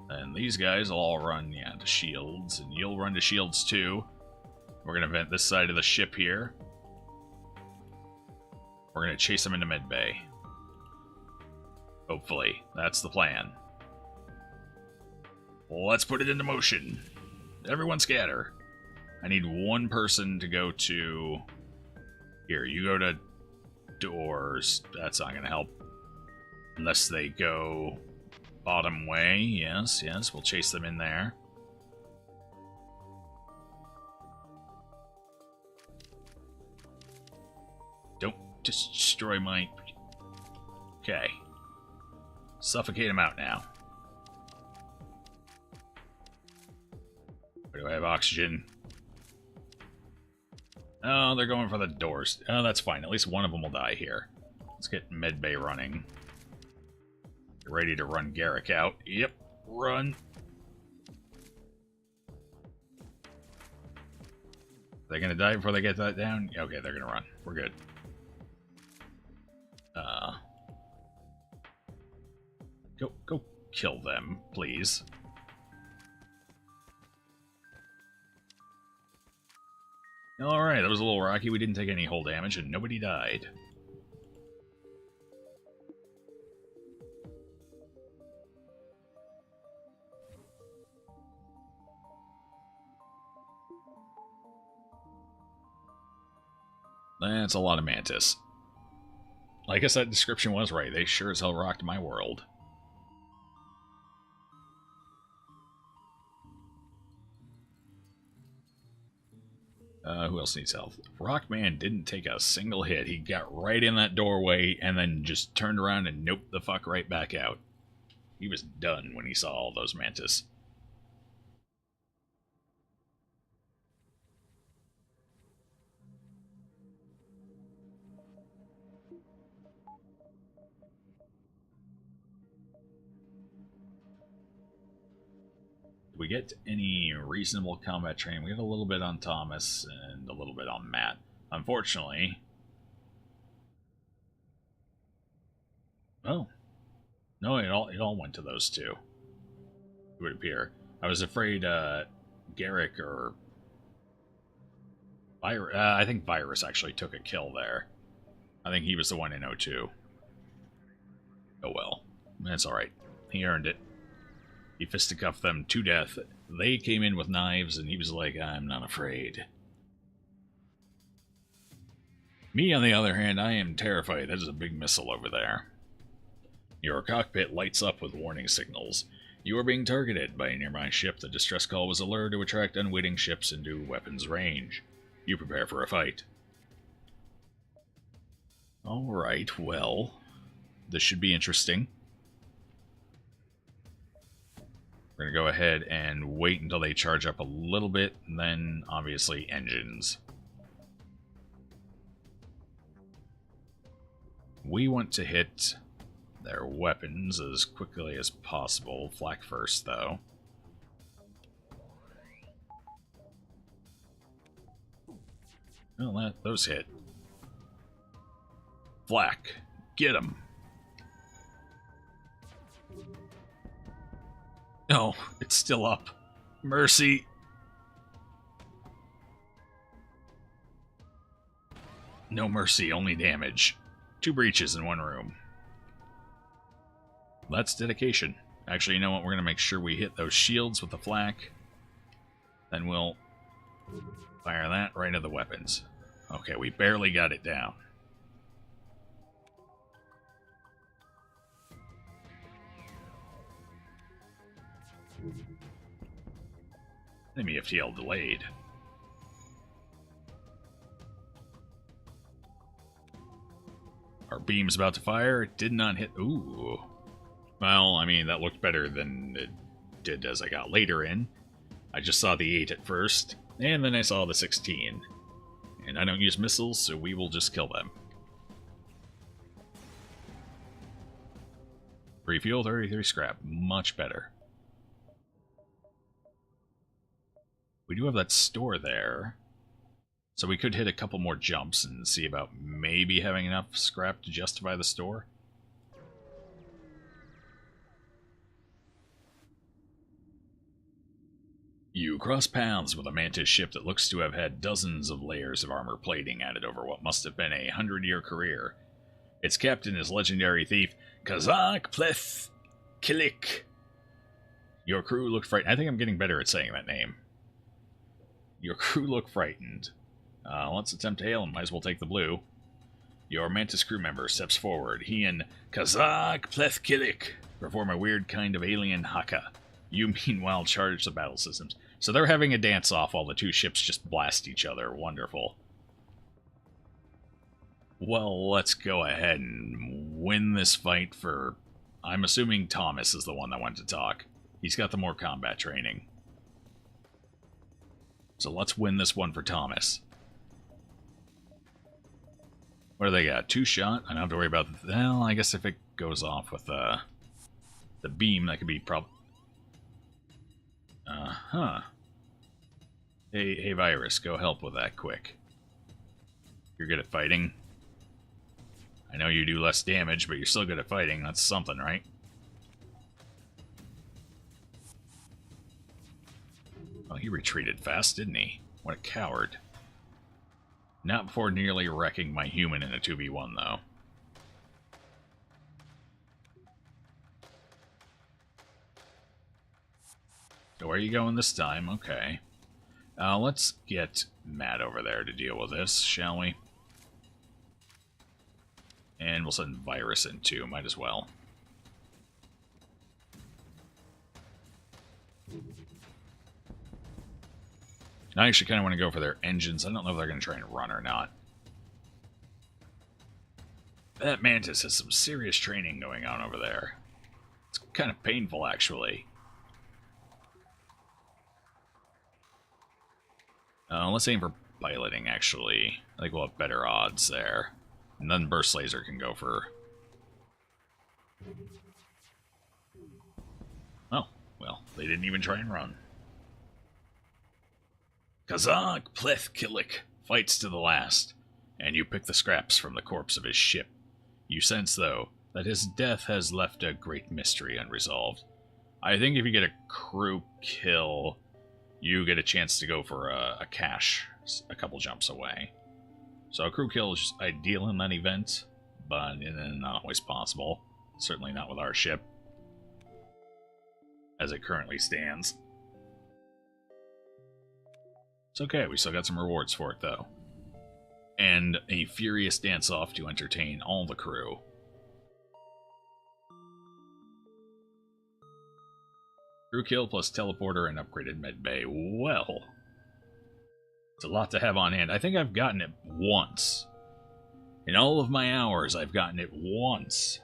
And these guys will all run, yeah, to shields. And you'll run to shields too. We're going to vent this side of the ship here. We're going to chase them into med bay. Hopefully. That's the plan. Let's put it into motion. Everyone scatter. I need one person to go to... Here, you go to doors. That's not going to help. Unless they go bottom way. Yes, yes, we'll chase them in there. Don't destroy my... Okay. Suffocate them out now. Where do I have oxygen? Oh, they're going for the doors. Oh, that's fine. At least one of them will die here. Let's get medbay running. Get ready to run Garrick out. Yep, run. They're gonna die before they get that down? Okay, they're gonna run. We're good. Go kill them, please. Alright, that was a little rocky. We didn't take any hull damage and nobody died. That's a lot of Mantis. I guess that description was right. They sure as hell rocked my world. Who else needs health? Rockman didn't take a single hit. He got right in that doorway and then just turned around and noped the fuck right back out. He was done when he saw all those Mantis. We get any reasonable combat training. We get a little bit on Thomas and a little bit on Matt. Unfortunately... Oh. No, it all went to those two. It would appear. I was afraid Garrick or... I think Virus actually took a kill there. I think he was the one in O2. Oh well. That's alright. He earned it. He fisticuffed them to death. They came in with knives, and he was like, I'm not afraid. Me, on the other hand, I am terrified. There's a big missile over there. Your cockpit lights up with warning signals. You are being targeted by a nearby ship. The distress call was a lure to attract unwitting ships into weapons range. You prepare for a fight. Alright, well, this should be interesting. We're going to go ahead and wait until they charge up a little bit, and then, obviously, engines. We want to hit their weapons as quickly as possible. Flak first, though. Well, those hit. Flak, get him. No, it's still up. Mercy. No mercy, only damage. 2 breaches in 1 room. That's dedication. Actually, you know what? We're going to make sure we hit those shields with the flak. Then we'll fire that right into the weapons. Okay, we barely got it down. Enemy FTL delayed. Our beam's about to fire. It did not hit. Ooh. Well, I mean, that looked better than it did as I got later in. I just saw the 8 at first, and then I saw the 16. And I don't use missiles, so we will just kill them. Free fuel, 33 scrap. Much better. We do have that store there. So we could hit a couple more jumps and see about maybe having enough scrap to justify the store. You cross paths with a Mantis ship that looks to have had dozens of layers of armor plating added over what must have been a 100-year career. Its captain is legendary thief Kazak Pleth Kilik. Your crew looked frightened. I think I'm getting better at saying that name. Your crew look frightened. Let's attempt to hail him. Might as well take the blue. Your Mantis crew member steps forward. He and Kazak Pleth Kilik perform a weird kind of alien haka. You, meanwhile, charge the battle systems. So they're having a dance-off while the 2 ships just blast each other. Wonderful. Well, let's go ahead and win this fight for... I'm assuming Thomas is the one that went to talk. He's got the more combat training. So let's win this one for Thomas. What do they got? 2 shot? I don't have to worry about... Well, I guess if it goes off with the beam, that could be Uh-huh. Hey, Virus, go help with that quick. You're good at fighting. I know you do less damage, but you're still good at fighting. That's something, right? Oh, he retreated fast, didn't he? What a coward. Not before nearly wrecking my human in a 2v1, though. So where are you going this time? Okay. Let's get Matt over there to deal with this, shall we? And we'll send Virus in too, might as well. I actually kind of want to go for their engines. I don't know if they're going to try and run or not. That Mantis has some serious training going on over there. It's kind of painful, actually. Let's aim for piloting, actually. I think we'll have better odds there. And then Burst Laser can go for... Oh, well, they didn't even try and run. Kazak Pleth Kilik fights to the last, and you pick the scraps from the corpse of his ship. You sense, though, that his death has left a great mystery unresolved. I think if you get a crew kill, you get a chance to go for a cache a couple jumps away. So a crew kill is ideal in that event, but not always possible. Certainly not with our ship, as it currently stands. It's okay, we still got some rewards for it, though. And a furious dance-off to entertain all the crew. Crew kill plus teleporter and upgraded medbay. Well, it's a lot to have on hand. I think I've gotten it once. In all of my hours, I've gotten it once.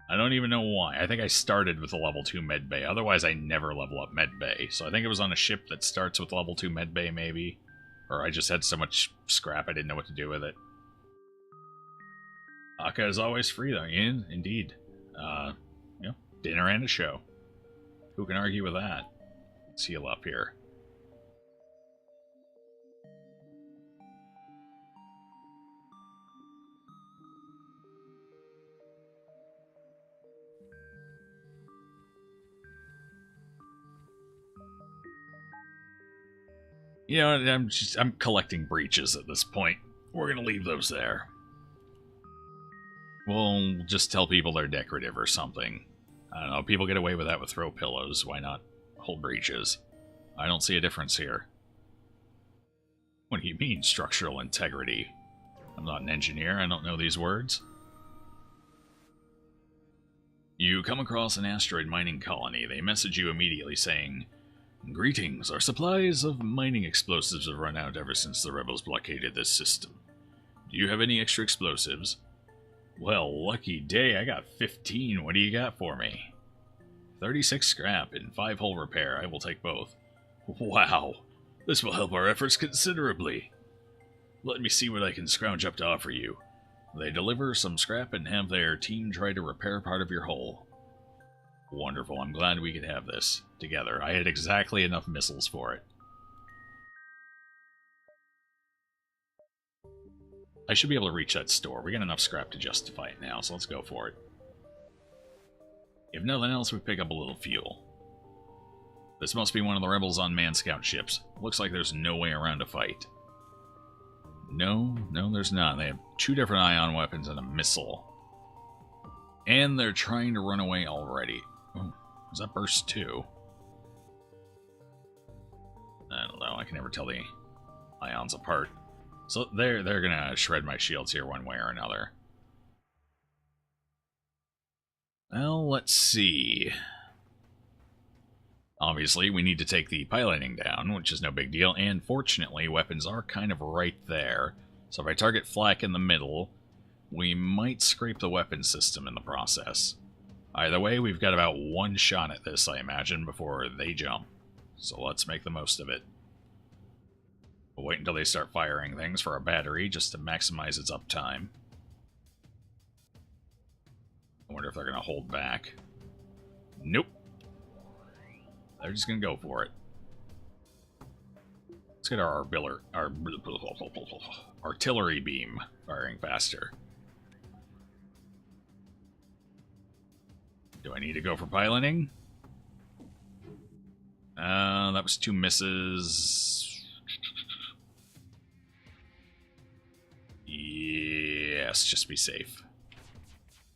I don't even know why. I think I started with a level 2 medbay. Otherwise, I never level up medbay. So I think it was on a ship that starts with level 2 medbay, maybe. Or I just had so much scrap I didn't know what to do with it. Aka is always free, though. Indeed. You know, dinner and a show. Who can argue with that? Let's heal up here. You know, I'm collecting breaches at this point. We're gonna leave those there. We'll just tell people they're decorative or something. I don't know, people get away with that with throw pillows. Why not hold breaches? I don't see a difference here. What do you mean, structural integrity? I'm not an engineer, I don't know these words. You come across an asteroid mining colony. They message you immediately saying, "Greetings, our supplies of mining explosives have run out ever since the rebels blockaded this system. Do you have any extra explosives?" Well, lucky day, I got 15. What do you got for me? 36 scrap and 5 hull repair. I will take both. Wow, this will help our efforts considerably. Let me see what I can scrounge up to offer you. They deliver some scrap and have their team try to repair part of your hull. Wonderful, I'm glad we could have this together. I had exactly enough missiles for it. I should be able to reach that store. We got enough scrap to justify it now, so let's go for it. If nothing else, we pick up a little fuel. This must be one of the rebels' unmanned scout ships. Looks like there's no way around a fight. No, there's not. They have 2 different ion weapons and a missile. And they're trying to run away already. Oh, is that burst 2? I don't know. I can never tell the ions apart. So they're gonna shred my shields here one way or another. Well, let's see. Obviously, we need to take the piloting down, which is no big deal, and fortunately, weapons are kind of right there. So if I target flak in the middle, we might scrape the weapon system in the process. Either way, we've got about 1 shot at this, I imagine, before they jump. So let's make the most of it. We'll wait until they start firing things for our battery, just to maximize its uptime. I wonder if they're going to hold back. Nope. They're just going to go for it. Let's get our artillery beam firing faster. Do I need to go for piloting? That was 2 misses. Yes, just be safe.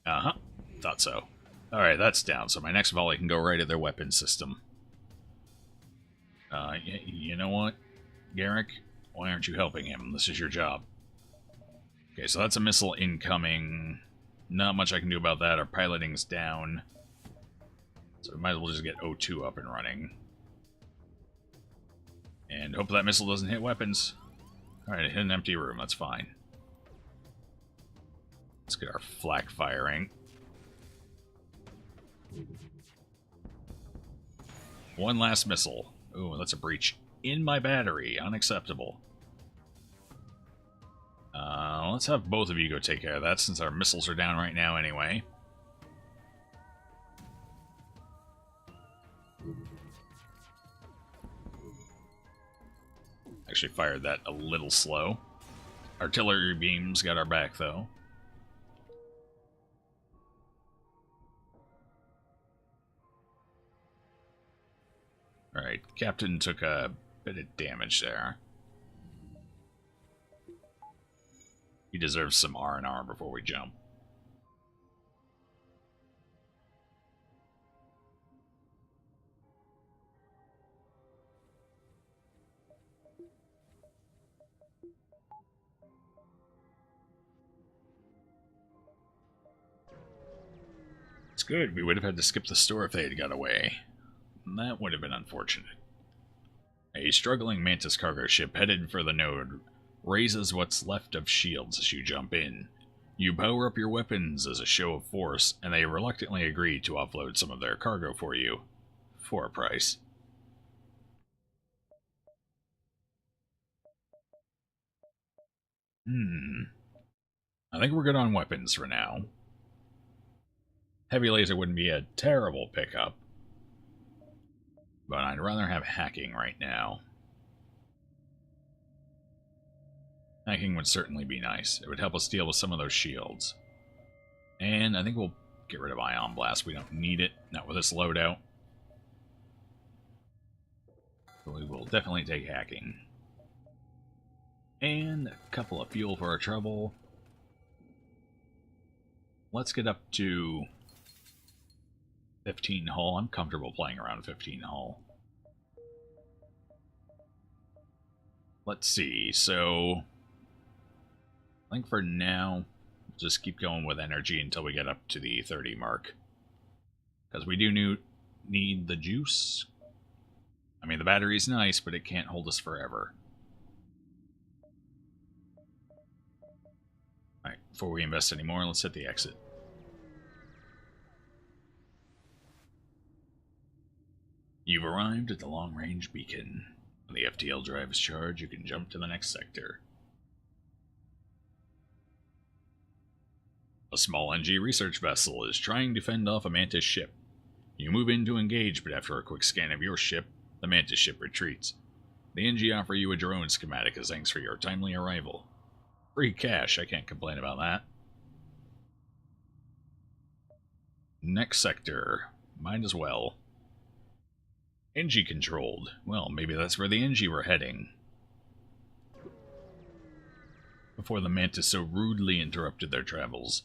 Uh-huh. Thought so. Alright, that's down, so my next volley can go right at their weapon system. You know what, Garrick? Why aren't you helping him? This is your job. Okay, so that's a missile incoming. Not much I can do about that. Our piloting's down. So we might as well just get O2 up and running. And hope that missile doesn't hit weapons. Alright, it hit an empty room. That's fine. Let's get our flak firing. 1 last missile. Ooh, that's a breach in my battery. Unacceptable. Let's have both of you go take care of that, since our missiles are down right now anyway. Actually fired that a little slow. Artillery beams got our back, though. Alright, Captain took a bit of damage there. He deserves some R&R before we jump. It's good. We would have had to skip the store if they had got away. That would have been unfortunate. A struggling Mantis cargo ship headed for the node raises what's left of shields as you jump in. You power up your weapons as a show of force, and they reluctantly agree to offload some of their cargo for you. For a price. I think we're good on weapons for now. Heavy laser wouldn't be a terrible pickup, but I'd rather have hacking right now. Hacking would certainly be nice. It would help us deal with some of those shields. And I think we'll get rid of Ion Blast. We don't need it, not with this loadout. But we will definitely take hacking. And a couple of fuel for our trouble. Let's get up to 15 hull. I'm comfortable playing around 15 hull. Let's see, so I think for now, just keep going with energy until we get up to the 30 mark. Because we do need the juice. I mean, the battery's nice, but it can't hold us forever. Alright, before we invest any more, let's hit the exit. You've arrived at the long-range beacon. When the FTL drive is charged, you can jump to the next sector. A small NG research vessel is trying to fend off a Mantis ship. You move in to engage, but after a quick scan of your ship, the Mantis ship retreats. The NG offer you a drone schematic as thanks for your timely arrival. Free cash, I can't complain about that. Next sector. Might as well. NG controlled. Well, maybe that's where the NG were heading. Before the Mantis so rudely interrupted their travels.